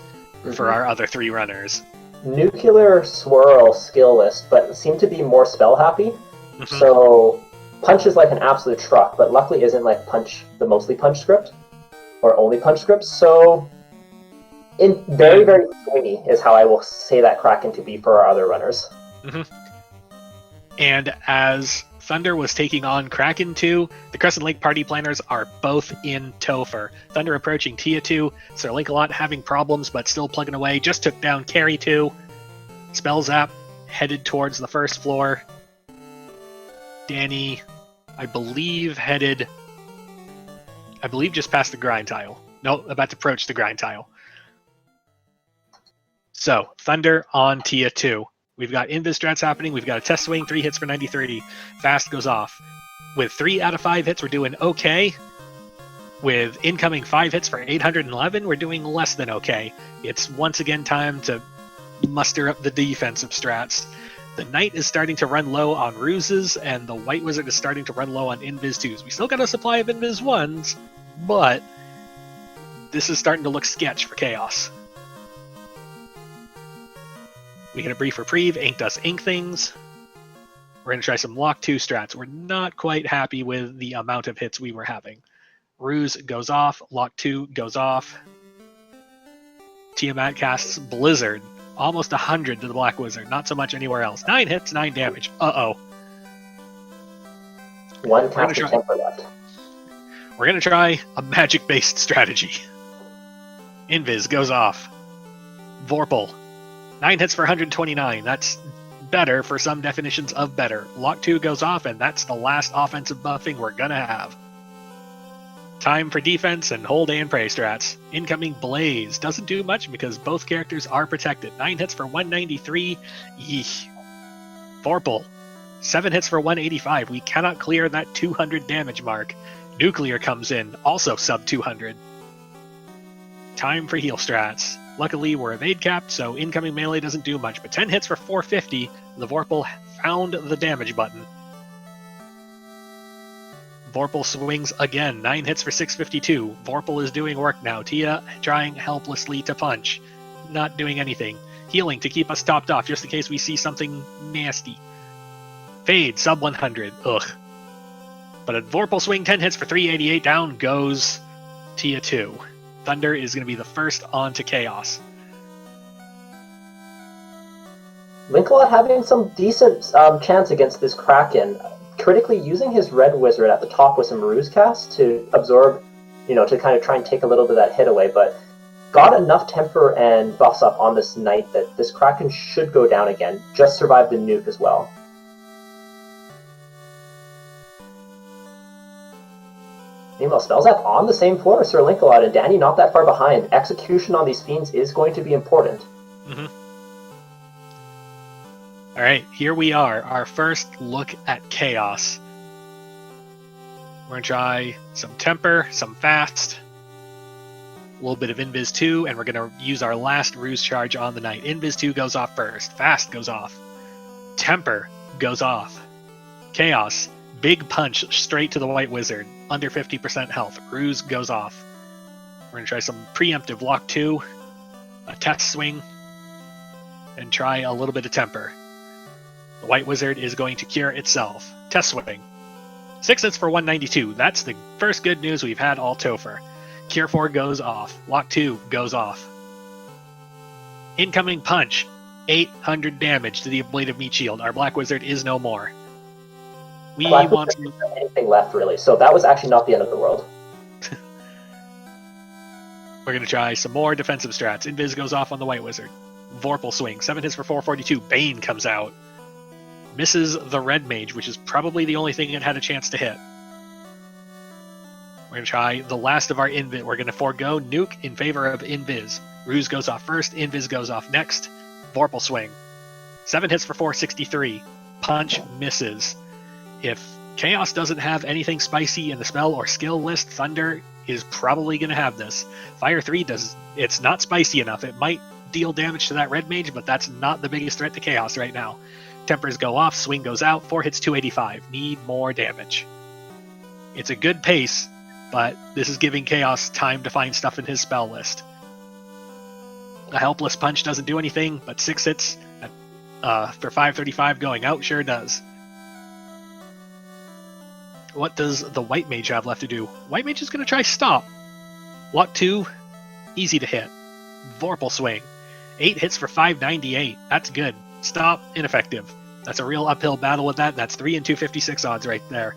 for our other 3 runners. Nuclear Swirl skill list, but seem to be more spell happy. So Punch is like an absolute truck, but luckily isn't like Punch the mostly Punch script or only Punch script. So very, very swingy is how I will say that Kraken to be for our other runners. And as Thunder was taking on Kraken 2, the Crescent Lake party planners are both in Topher. Thunder approaching Tia 2, Sir Linkalot having problems but still plugging away, just took down Carry 2. Spell Zap headed towards the first floor. Danny, I believe just past the grind tile. No, about to approach the grind tile. So, Thunder on Tia 2. We've got Invis strats happening. We've got a test swing, 3 hits for 93. Fast goes off. With 3 out of 5 hits, we're doing okay. With incoming 5 hits for 811, we're doing less than okay. It's once again time to muster up the defensive strats. The Knight is starting to run low on ruses, and the White Wizard is starting to run low on Invis 2s. We still got a supply of Invis 1s, but this is starting to look sketch for Chaos. We get a brief reprieve. Ink does Ink things. We're going to try some Lock 2 strats. We're not quite happy with the amount of hits we were having. Ruse goes off. Lock 2 goes off. Tiamat casts Blizzard. Almost 100 to the Black Wizard. Not so much anywhere else. 9 hits, 9 damage. Uh-oh. One caster temper left. We're going to try a magic-based strategy. Invis goes off. Vorpal. 9 hits for 129. That's better for some definitions of better. Lock 2 goes off, and that's the last offensive buffing we're gonna have. Time for defense and hold and pray strats. Incoming Blaze. Doesn't do much because both characters are protected. 9 hits for 193. Yeesh. Vorpal. 7 hits for 185. We cannot clear that 200 damage mark. Nuclear comes in, also sub 200. Time for heal strats. Luckily, we're evade capped, so incoming melee doesn't do much, but 10 hits for 450, the Vorpal found the damage button. Vorpal swings again, 9 hits for 652. Vorpal is doing work now. Tia trying helplessly to punch. Not doing anything. Healing to keep us topped off, just in case we see something nasty. Fade, sub 100. Ugh. But a Vorpal swing, 10 hits for 388, down goes Tia 2. Thunder is going to be the first on to Chaos. Linkalot having some decent chance against this Kraken. Critically using his Red Wizard at the top with some Ruse cast to absorb, to kind of try and take a little bit of that hit away, but got enough temper and buffs up on this Knight that this Kraken should go down again. Just survived the nuke as well. Meanwhile, spells up on the same floor as Sir Linkalot, and Danny not that far behind. Execution on these fiends is going to be important. Mm-hmm. All right, here we are. Our first look at Chaos. We're going to try some Temper, some Fast, a little bit of Invis 2, and we're going to use our last Ruse charge on the night. Invis 2 goes off first. Fast goes off. Temper goes off. Chaos, big punch straight to the White Wizard, under 50% health. Ruse goes off. We're going to try some preemptive Lock 2, a Test Swing, and try a little bit of Temper. The White Wizard is going to cure itself. Test Swing. 6 hits for 192. That's the first good news we've had all Topher. Cure 4 goes off. Lock 2 goes off. Incoming Punch. 800 damage to the Ablative Meat Shield. Our Black Wizard is no more. We Black want to have anything left, really. So that was actually not the end of the world. We're going to try some more defensive strats. Invis goes off on the White Wizard. Vorpal Swing. 7 hits for 442. Bane comes out. Misses the Red Mage, which is probably the only thing it had a chance to hit. We're going to try the last of our Invis. We're going to forego Nuke in favor of Invis. Ruse goes off first. Invis goes off next. Vorpal Swing. 7 hits for 463. Punch misses. If Chaos doesn't have anything spicy in the spell or skill list, Thunder is probably going to have this. Fire 3 does. It's not spicy enough. It might deal damage to that Red Mage, but that's not the biggest threat to Chaos right now. Tempers go off, Swing goes out, 4 hits 285. Need more damage. It's a good pace, but this is giving Chaos time to find stuff in his spell list. A Helpless Punch doesn't do anything, but 6 hits for 535 going out sure does. What does the White Mage have left to do? White Mage is going to try Stop. Lock 2, easy to hit. Vorpal Swing. 8 hits for 598. That's good. Stop, ineffective. That's a real uphill battle with that. That's 3 and 256 odds right there.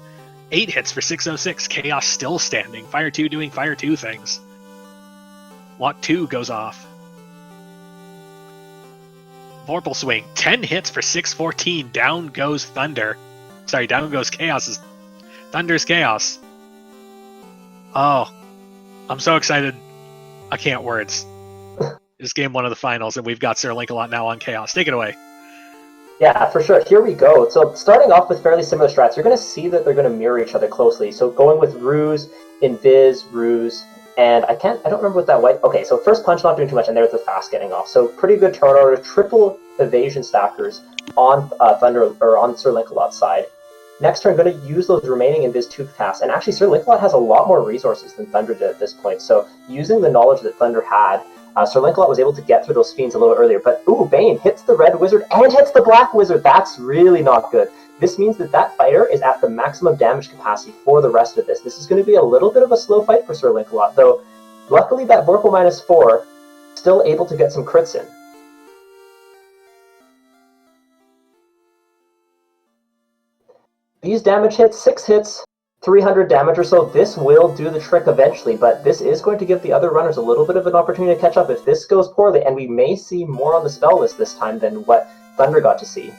8 hits for 606. Chaos still standing. Fire 2 doing Fire 2 things. Lock 2 goes off. Vorpal Swing. 10 hits for 614. Down goes Thunder. Sorry, down goes Chaos. Thunder's Chaos. Oh, I'm so excited. I can't words. This game one of the finals, and we've got Sir Linkalot now on Chaos. Take it away. Yeah, for sure. Here we go. So starting off with fairly similar strats, you're going to see that they're going to mirror each other closely. So going with Ruse, Invis, Ruse, and I don't remember what that white... Okay, so first punch not doing too much, and there's the fast getting off. So pretty good turn order, triple evasion stackers on Thunder or on Sir Linkalot's side. Next turn, going to use those remaining Invis 2 casts, and actually Sir Linkalot has a lot more resources than Thunder did at this point. So using the knowledge that Thunder had, Sir Linkalot was able to get through those fiends a little earlier, but Bane hits the Red Wizard and hits the Black Wizard. That's really not good. This means that that fighter is at the maximum damage capacity for the rest of this. This is going to be a little bit of a slow fight for Sir Linkalot, though luckily that Vorpal -4 still able to get some crits in. These damage hits, 6 hits, 300 damage or so. This will do the trick eventually, but this is going to give the other runners a little bit of an opportunity to catch up if this goes poorly, and we may see more on the spell list this time than what Thunder got to see.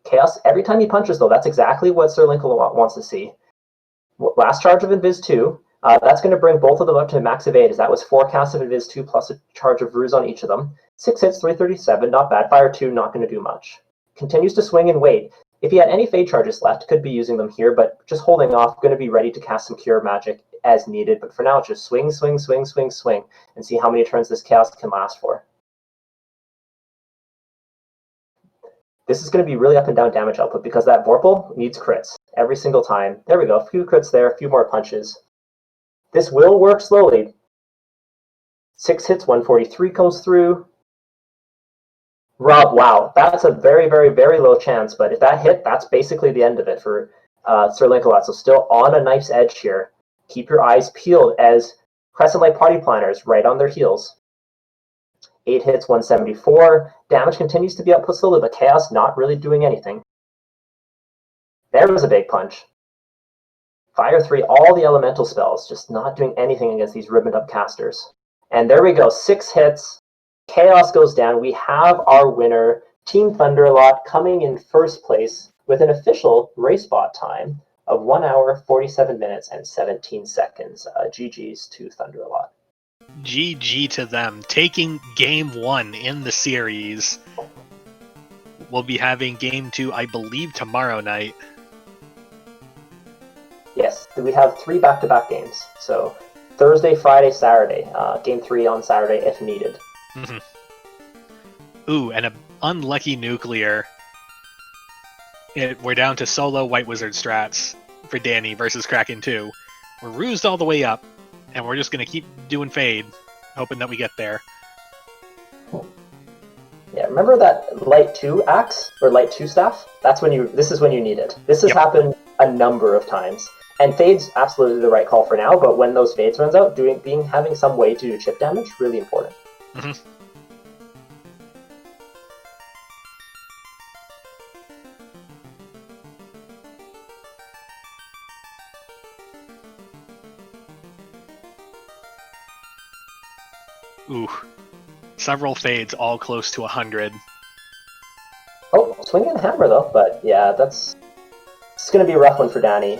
Chaos, every time he punches though, that's exactly what Sir Linkalot wants to see. Last charge of Invis 2, that's going to bring both of them up to max evade, as that was 4 casts of Invis 2 plus a charge of Ruse on each of them. 6 hits, 337, not bad. Fire 2, not going to do much. Continues to swing and wait. If he had any fade charges left, could be using them here, but just holding off, going to be ready to cast some Cure Magic as needed. But for now, just swing, swing, swing, swing, swing, and see how many turns this Chaos can last for. This is going to be really up and down damage output because that Vorpal needs crits every single time. There we go, a few crits there, a few more punches. This will work slowly. 6 hits, 143 comes through. Rob, wow, that's a very, very, very low chance, but if that hit, that's basically the end of it for Sir Linkalot. So still on a knife's edge here. Keep your eyes peeled as Crescent Light Party Planners right on their heels. 8 hits, 174. Damage continues to be output slowly, but Chaos not really doing anything. There was a big punch. Fire 3, all the elemental spells, just not doing anything against these ribboned up casters. And there we go, 6 hits. Chaos goes down. We have our winner, Team Thunderalot, coming in first place with an official race bot time of 1 hour, 47 minutes, and 17 seconds. GG's to Thunderalot. GG to them. Taking game 1 in the series. We'll be having game 2, I believe, tomorrow night. Yes, we have 3 back-to-back games. So Thursday, Friday, Saturday. Game 3 on Saturday if needed. Mm-hmm. Ooh, and an unlucky nuclear. We're down to solo White Wizard strats for Danny versus Kraken 2. We're rused all the way up, and we're just going to keep doing Fade, hoping that we get there. Yeah, remember that Light 2 axe, or Light 2 staff? This is when you need it. This has happened a number of times. And Fade's absolutely the right call for now, but when those Fades runs out, having some way to do chip damage, really important. Mm-hmm. Ooh. Several Fades, all close to 100. Oh, swing and hammer though, but yeah, it's going to be a rough one for Danny.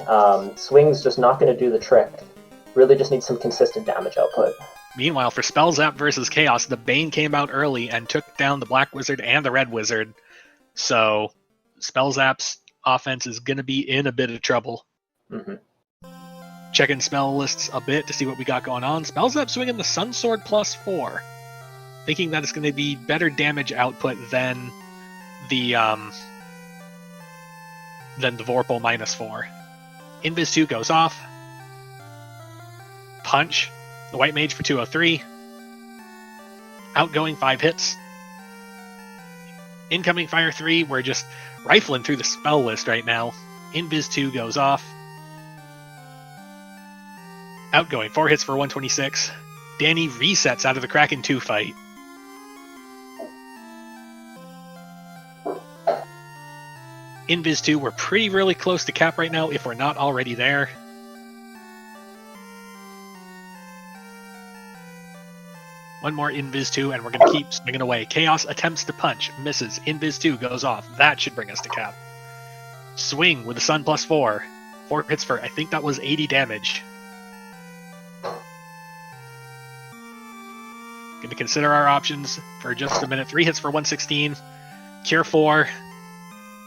Swing's just not going to do the trick. Really just needs some consistent damage output. Meanwhile, for Spell Zap versus Chaos, the Bane came out early and took down the Black Wizard and the Red Wizard. So, Spell Zap's offense is going to be in a bit of trouble. Mm-hmm. Checking spell lists a bit to see what we got going on. Spell Zap swinging the Sun Sword +4. Thinking that it's going to be better damage output than the Vorpal -4. Invis 2 goes off. Punch. The White Mage for 203. Outgoing 5 hits. Incoming Fire 3. We're just rifling through the spell list right now. Invis 2 goes off. Outgoing 4 hits for 126. Danny resets out of the Kraken 2 fight. Invis 2, we're really close to cap right now, if we're not already there. One more Invis 2, and we're going to keep swinging away. Chaos attempts to punch, misses. Invis 2 goes off. That should bring us to cap. Swing with the Sun +4. 4 hits for, I think that was 80 damage. Going to consider our options for just a minute. 3 hits for 116. Cure 4.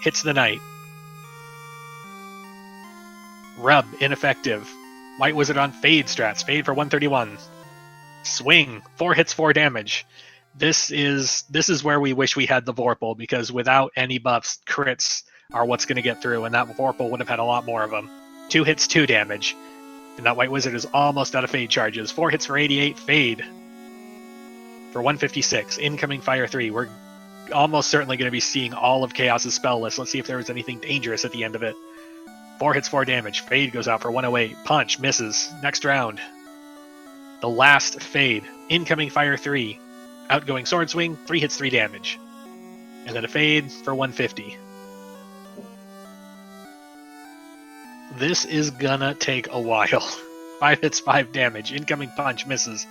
Hits the Knight. Rub, ineffective. White Wizard on Fade strats. Fade for 131. Swing, 4 hits, 4 damage. This is where we wish we had the Vorpal, because without any buffs, crits are what's going to get through, and that Vorpal would have had a lot more of them. 2 hits, 2 damage. And that White Wizard is almost out of Fade charges. 4 hits for 88, Fade for 156. Incoming Fire 3. We're almost certainly going to be seeing all of Chaos's spell list. Let's see if there was anything dangerous at the end of it. 4 hits, 4 damage. Fade goes out for 108. Punch, misses. Next round. The last Fade. Incoming Fire 3. Outgoing Sword Swing. 3 hits, 3 damage. And then a Fade for 150. This is gonna take a while. 5 hits, 5 damage. Incoming Punch, misses.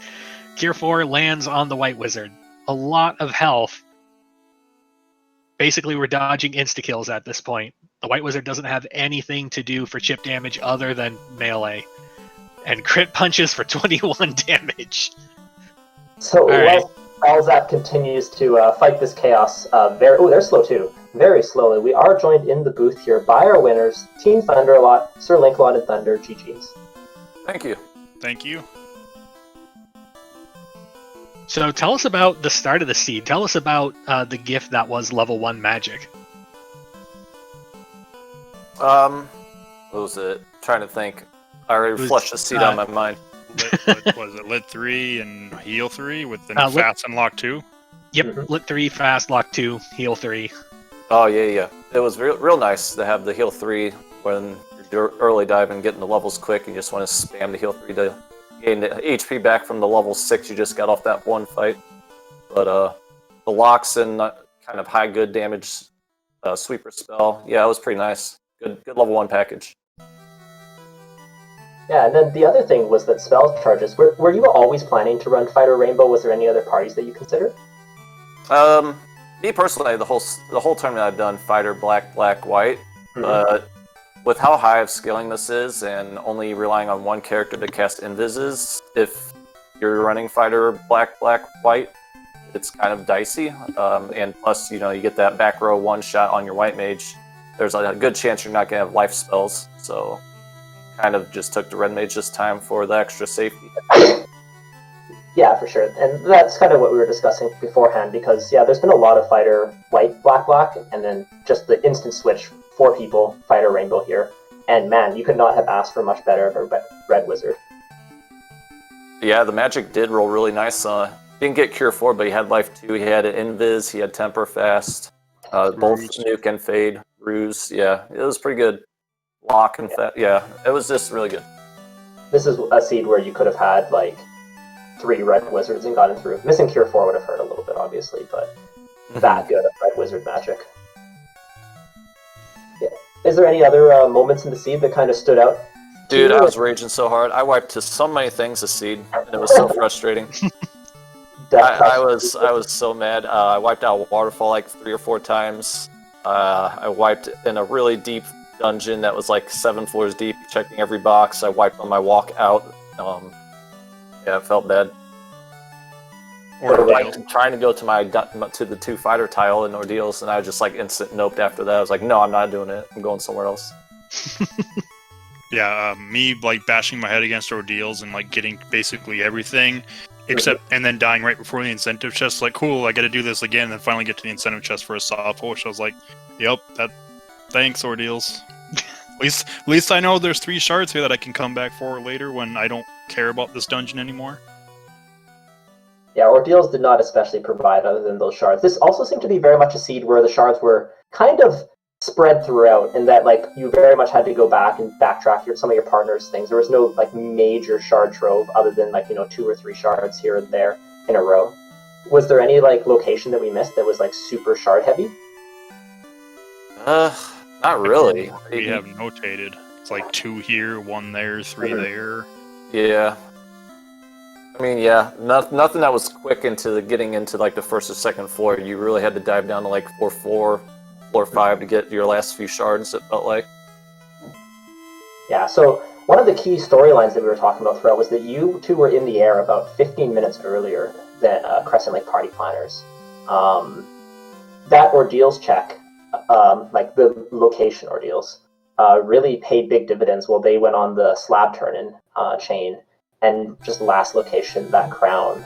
Cure 4 lands on the White Wizard. A lot of health. Basically, we're dodging insta-kills at this point. The White Wizard doesn't have anything to do for chip damage other than melee. And crit punches for 21 damage. So while Zap continues to fight this Chaos, they're slow too. Very slowly. We are joined in the booth here by our winners, Team Thunderalot, Sir Linkalot, and Thunder. GG's. Thank you. Thank you. So tell us about the start of the seed. Tell us about the gift that was level 1 magic. What was it? Trying to think. I already flushed the seed out of my mind. Was it Lit 3 and Heal 3 with the Fast and Lock 2? Yep, Mhm. Lit 3, Fast, Lock 2, Heal 3. Oh, yeah. It was real nice to have the Heal 3 when you're early diving, getting the levels quick, and you just want to spam the Heal 3 to gain the HP back from the level 6 you just got off that one fight. But the locks and kind of high good damage sweeper spell, yeah, it was pretty nice. Good level 1 package. Yeah, and then the other thing was that spell charges. Were you always planning to run Fighter Rainbow? Was there any other parties that you considered? Me personally, the whole tournament I've done Fighter Black, White, Mhm. but with how high of scaling this is, and only relying on one character to cast invises, if you're running fighter black, white, it's kind of dicey. And plus, you get that back row one shot on your white mage. There's a good chance you're not gonna have life spells. So, kind of just took the red mage this time for the extra safety. Yeah, for sure. And that's kind of what we were discussing beforehand, because, yeah, there's been a lot of fighter white, black, and then just the instant switch, 4 people, fighter rainbow here. And man, you could not have asked for much better of a red wizard. Yeah, the magic did roll really nice. Didn't get Cure 4, but he had Life 2, he had Invis, he had Temper Fast, both Nuke and Fade, Ruse. Yeah, it was pretty good. Lock and Fast, yeah, it was just really good. This is a seed where you could have had, like, 3 red wizards and gotten through. Missing Cure 4 would have hurt a little bit, obviously, but that good of red wizard magic. Yeah. Is there any other moments in the seed that kind of stood out? Dude, I was raging so hard. I wiped to so many things this seed, and it was so frustrating. I was so mad. I wiped out Waterfall like 3 or 4 times. I wiped in a really deep dungeon that was like 7 floors deep, checking every box. I wiped on my walk out. Yeah, it felt bad. Trying to go to the 2 fighter tile in Ordeals, and I just like instant noped after that. I was like, no, I'm not doing it. I'm going somewhere else. Yeah, me like bashing my head against Ordeals and like getting basically everything, except and then dying right before the incentive chest. Like, cool, I got to do this again, and then finally get to the incentive chest for a soft push. I was like, yep, thanks Ordeals. At least I know there's 3 shards here that I can come back for later when I don't care about this dungeon anymore. Yeah, Ordeals did not especially provide other than those shards. This also seemed to be very much a seed where the shards were kind of spread throughout, in that like you very much had to go back and backtrack some of your partner's things. There was no like major shard trove other than like 2 or 3 shards here and there in a row. Was there any like location that we missed that was like super shard heavy? Not really. We have notated. It's like 2 here, 1 there, 3 there. Yeah. I mean, yeah, nothing that was quick into getting into like the 1st or 2nd floor. You really had to dive down to like floor 4, floor 5 to get your last few shards, it felt like. Yeah, so one of the key storylines that we were talking about throughout was that you 2 were in the air about 15 minutes earlier than Crescent Lake Party Planners. That Ordeals check, like the location Ordeals, really paid big dividends while they went on the slab turn-in chain, and just last location, that crown.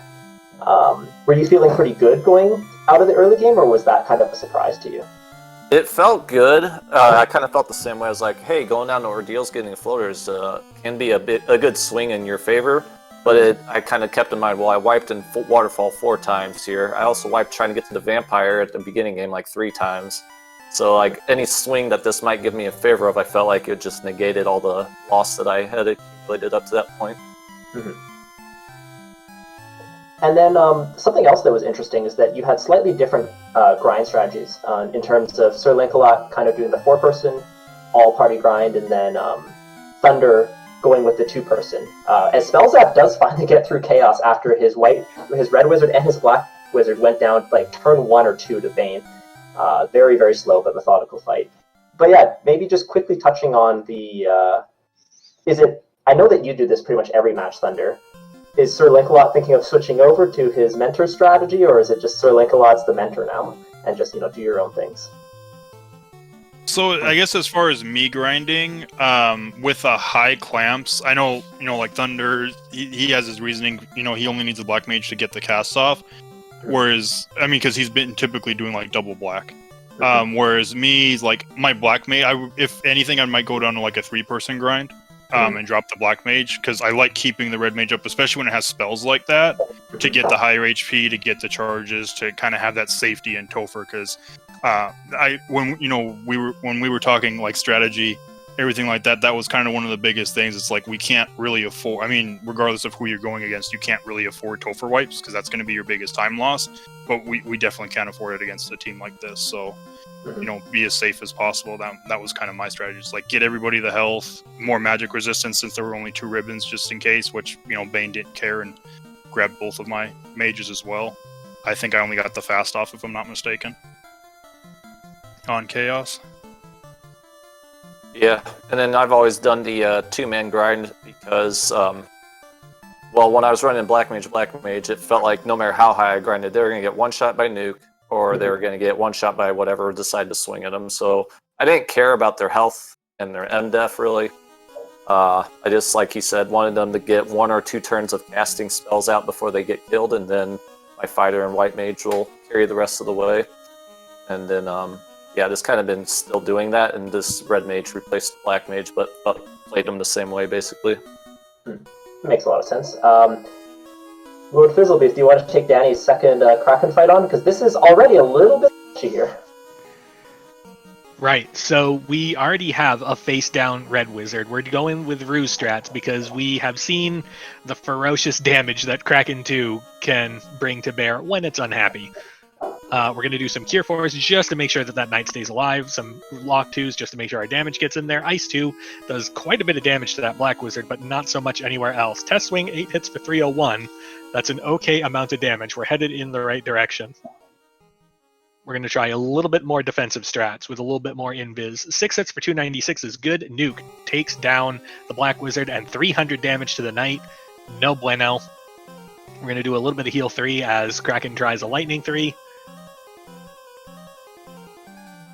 Were you feeling pretty good going out of the early game, or was that kind of a surprise to you? It felt good. I kind of felt the same way. I was like, hey, going down to Ordeals, getting floaters can be a good swing in your favor. But I kind of kept in mind, well, I wiped in Waterfall 4 times here. I also wiped trying to get to the Vampire at the beginning game like 3 times. So like any swing that this might give me a favor of, I felt like it just negated all the loss that I had accumulated up to that point. Mm-hmm. And then something else that was interesting is that you had slightly different grind strategies in terms of Sir Lancelot kind of doing the 4-person all-party grind, and then Thunder going with the 2-person. As Spellzap does finally get through Chaos after his red wizard and his black wizard went down like turn 1 or 2 to Bane. Very, very slow but methodical fight. But yeah, maybe just quickly touching on the... I know that you do this pretty much every match, Thunder. Is Sir Lancelot thinking of switching over to his mentor strategy, or is it just Sir Lancelot's the mentor now and just do your own things? So I guess as far as me grinding, with high clamps, I know like Thunder, he has his reasoning. He only needs a black mage to get the cast off, whereas because he's been typically doing like double black. Whereas me, like my black mage, if anything, I might go down to like a 3-person grind. And drop the black mage, because I like keeping the red mage up, especially when it has spells like that, to get the higher HP, to get the charges, to kind of have that safety in Topher. Because when we were talking like strategy, everything like that, that was kind of one of the biggest things. It's like we can't really afford. I mean, regardless of who you're going against, you can't really afford Topher wipes, because that's going to be your biggest time loss. But we definitely can't afford it against a team like this. So. Be as safe as possible. That was kind of my strategy. Just like get everybody the health, more magic resistance since there were only 2 ribbons just in case, which Bane didn't care and grabbed both of my mages as well. I think I only got the fast off if I'm not mistaken on Chaos. Yeah, and then I've always done the two-man grind because, well, when I was running Black Mage, it felt like no matter how high I grinded, they were going to get one shot by nuke, or they were going to get one shot by whatever decided to swing at them. So I didn't care about their health and their MDef, really. I just, like he said, wanted them to get 1 or 2 turns of casting spells out before they get killed, and then my fighter and white mage will carry the rest of the way. And then, yeah, just kind of been still doing that, and this red mage replaced black mage, but played them the same way, basically. Makes a lot of sense. Lord Fizzlebeef, do you want to take Danny's second Kraken fight on? Because this is already a little bit sketchy here. Right, so we already have a face-down red wizard. We're going with ruse strats because we have seen the ferocious damage that Kraken 2 can bring to bear when it's unhappy. We're going to do some Cure 4s just to make sure that that knight stays alive, some Lock 2s just to make sure our damage gets in there. Ice 2 does quite a bit of damage to that black wizard, but not so much anywhere else. Test Swing, 8 hits for 301. That's an okay amount of damage. We're headed in the right direction. We're going to try a little bit more defensive strats with a little bit more invis. 6 hits for 296 is good. Nuke takes down the black wizard and 300 damage to the knight. No bueno. We're going to do a little bit of heal 3 as Kraken tries a lightning 3.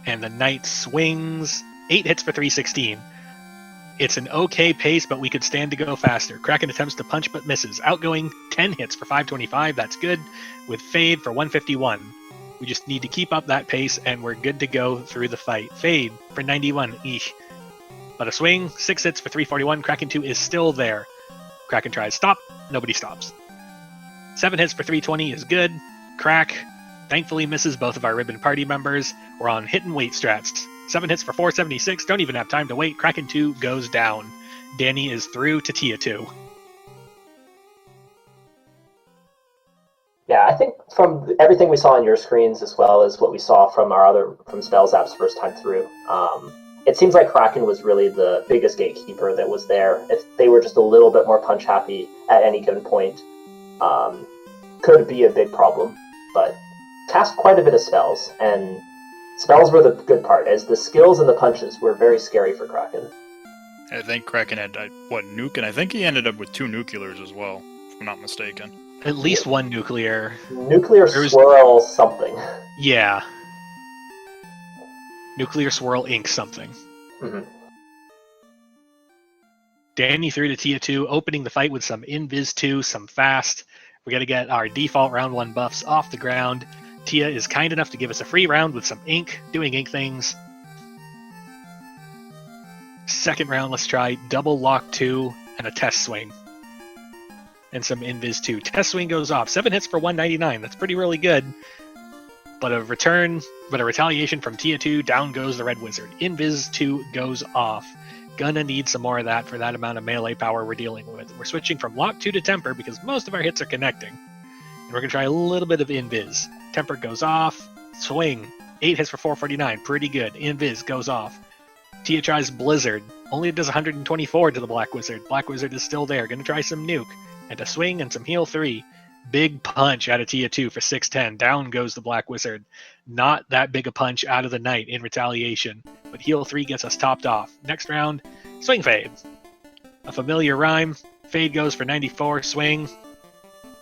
And the knight swings 8 hits for 316. It's an okay pace, but we could stand to go faster. Kraken attempts to punch but misses. Outgoing 10 hits for 525. That's good. With Fade for 151. We just need to keep up that pace, and we're good to go through the fight. Fade for 91. Eesh. But a swing, 6 hits for 341. Kraken 2 is still there. Kraken tries stop. Nobody stops. 7 hits for 320 is good. Crack thankfully misses both of our ribbon party members. We're on hit and wait strats. 7 hits for 476. Don't even have time to wait. Kraken 2 goes down. Danny is through to Tia 2. Yeah, I think from everything we saw on your screens as well as what we saw from Spellzap's first time through, it seems like Kraken was really the biggest gatekeeper that was there. If they were just a little bit more punch happy at any given point, could be a big problem. But cast quite a bit of spells, and spells were the good part, as the skills and the punches were very scary for Kraken. I think Kraken had, nuke, and I think he ended up with 2 nuclears as well, if I'm not mistaken. At least 1 nuclear. Nuclear swirl something. Yeah. Nuclear swirl ink something. Mm-hmm. Danny through to Tia 2, opening the fight with some Invis 2, some fast. We got to get our default round 1 buffs off the ground. Tia is kind enough to give us a free round with some ink, doing ink things. Second round, let's try double lock 2 and a test swing. And some Invis 2. Test swing goes off. 7 hits for 199. That's really good. But a retaliation from Tia 2, down goes the red wizard. Invis 2 goes off. Gonna need some more of that for that amount of melee power we're dealing with. We're switching from lock 2 to temper because most of our hits are connecting. And we're gonna try a little bit of Invis. Temper goes off. Swing. 8 hits for 449. Pretty good. Invis goes off. Tia tries Blizzard. Only does 124 to the Black Wizard. Black Wizard is still there. Gonna try some Nuke. And a swing and some heal 3. Big punch out of Tia 2 for 610. Down goes the Black Wizard. Not that big a punch out of the Knight in retaliation. But heal 3 gets us topped off. Next round, Swing Fade. A familiar rhyme. Fade goes for 94. Swing.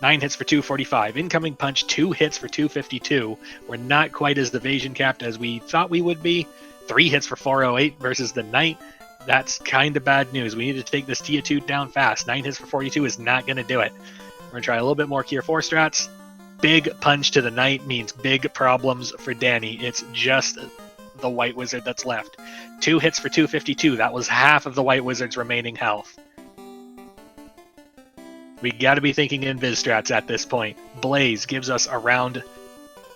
9 hits for 245. Incoming punch, 2 hits for 252. We're not quite as evasion capped as we thought we would be. 3 hits for 408 versus the Knight. That's kind of bad news. We need to take this Tia 2 down fast. 9 hits for 42 is not going to do it. We're going to try a little bit more Cure 4 strats. Big punch to the Knight means big problems for Danny. It's just the White Wizard that's left. 2 hits for 252. That was half of the White Wizard's remaining health. We got to be thinking Invis strats at this point. Blaze gives us a round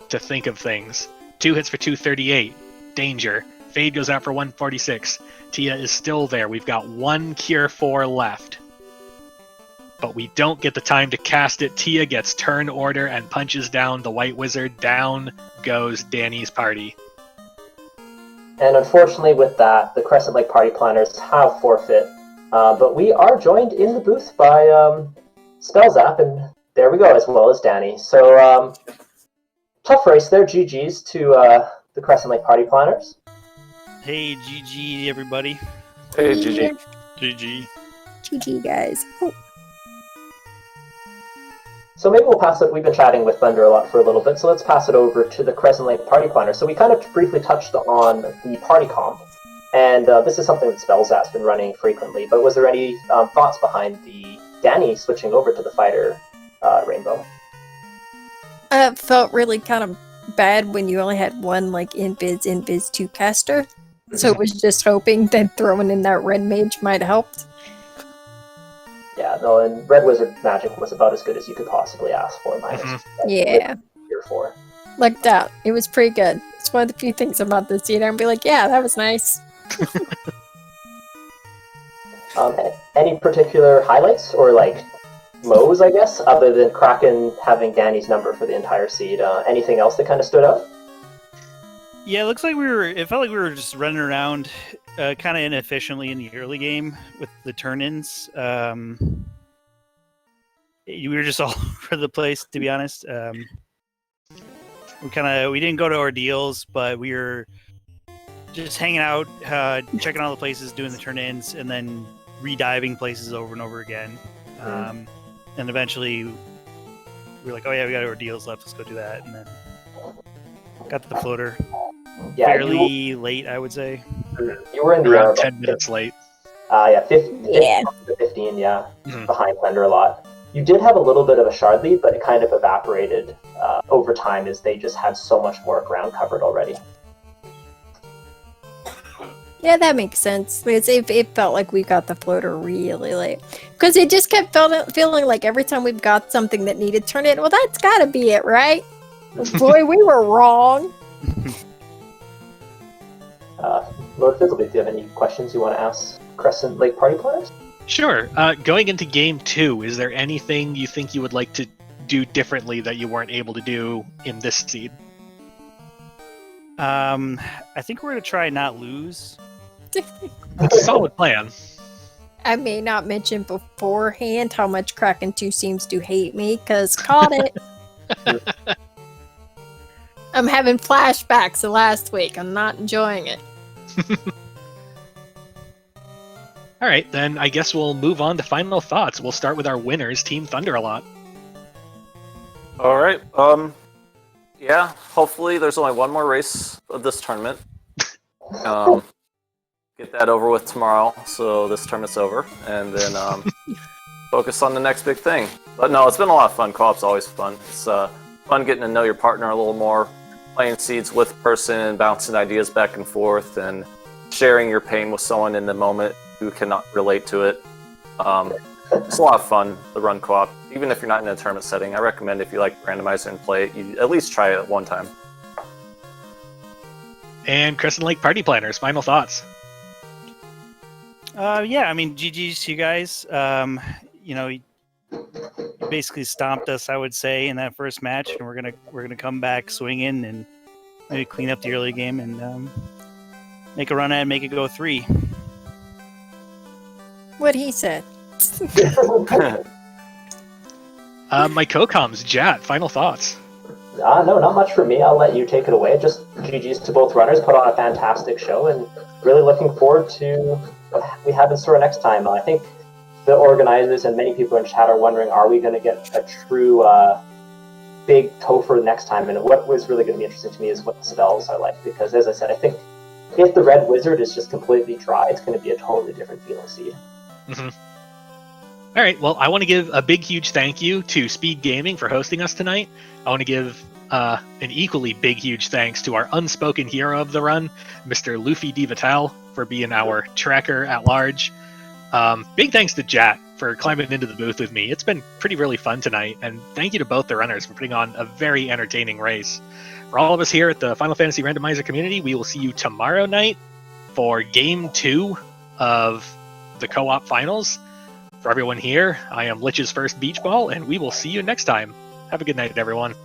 to think of things. 2 hits for 238. Danger. Fade goes out for 146. Tia is still there. We've got 1 Cure 4 left. But we don't get the time to cast it. Tia gets turn order and punches down the White Wizard. Down goes Danny's party. And unfortunately with that, the Crescent Lake party planners have forfeit. But we are joined in the booth by Spellzap, and there we go, as well as Danny. So, tough race there. GG's to the Crescent Lake party planners. Hey, GG everybody. Hey, GG. GG. GG, guys. Oh, So maybe we'll pass it. We've been chatting with Thunderalot for a little bit, so let's pass it over to the Crescent Lake Party Planner. So we kind of briefly touched on the party comp, and this is something that Spellzat's been running frequently. But was there any thoughts behind the Danny switching over to the fighter Rainbow? it felt really kind of bad when you only had one like Invis 2 caster. So it was just hoping that throwing in that red mage might have helped. Yeah, no, and Red Wizard Magic was about as good as you could possibly ask for. Yeah. Year 4. Lucked out. It was pretty good. It's one of the few things about this year. I'd be like, yeah, that was nice. Any particular highlights or like lows, I guess, other than Kraken having Danny's number for the entire seed? Anything else that kind of stood out? Yeah, it looks like it felt like we were just running around kind of inefficiently in the early game with the turn-ins. We were just all over the place, to be honest. We didn't go to ordeals, but we were just hanging out, checking all the places, doing the turn-ins, and then re-diving places over and over again. And eventually, we were like, oh yeah, we got ordeals left, let's go do that. And then got to the floater. Yeah, fairly late, I would say. You were in the Around 10 minutes late. 15, Yeah. 15, yeah, behind Thunderalot. You did have a little bit of a shard lead, but it kind of evaporated over time as they just had so much more ground covered already. Yeah, that makes sense. It felt like we got the floater really late. Because it just kept feeling like every time we've got something that needed turn in, well, that's got to be it, right? Boy, we were wrong. Lord Fizzleby, do you have any questions you want to ask Crescent Lake Party players? Sure. Going into game 2, is there anything you think you would like to do differently that you weren't able to do in this seed? I think we're going to try not lose. That's a solid plan. I may not mention beforehand how much Kraken 2 seems to hate me, because caught it. I'm having flashbacks of last week. I'm not enjoying it. All right, then I guess we'll move on to final thoughts. We'll start with our winners, Team Thunderalot. All right. Yeah. Hopefully, there's only one more race of this tournament. Get that over with tomorrow, so this tournament's over, and then focus on the next big thing. But no, it's been a lot of fun. Co-op's always fun. It's fun getting to know your partner a little more, playing seeds with a person, bouncing ideas back and forth, and sharing your pain with someone in the moment who cannot relate to it. It's a lot of fun to run co-op. Even if you're not in a tournament setting, I recommend if you like Randomizer and play it, you at least try it one time. And Crescent Lake Party Planners, final thoughts. Yeah, I mean, GG's to you guys. You basically stomped us, I would say, in that first match, and we're gonna come back swinging and maybe clean up the early game and make a run at it, make it go 3. What he said. My co-coms, Jat, final thoughts. No, not much for me. I'll let you take it away. Just GG's to both runners, put on a fantastic show, and really looking forward to what we have in store next time. I think the organizers and many people in chat are wondering, are we going to get a true big Topher next time? And what was really going to be interesting to me is what the spells are like, because as I said, I think if the Red Wizard is just completely dry, it's going to be a totally different feeling seed. Mm-hmm. All right, well, I want to give a big, huge thank you to Speed Gaming for hosting us tonight. I want to give an equally big, huge thanks to our unspoken hero of the run, Mr. Luffy D. Vitale, for being our tracker at large. Big thanks to Jat for climbing into the booth with me. It's been really fun tonight, and thank you to both the runners for putting on a very entertaining race. For all of us here at the Final Fantasy Randomizer community, we will see you tomorrow night for Game 2 of the co-op finals. For everyone here, I am Lich's first beach ball, and we will see you next time. Have a good night, everyone.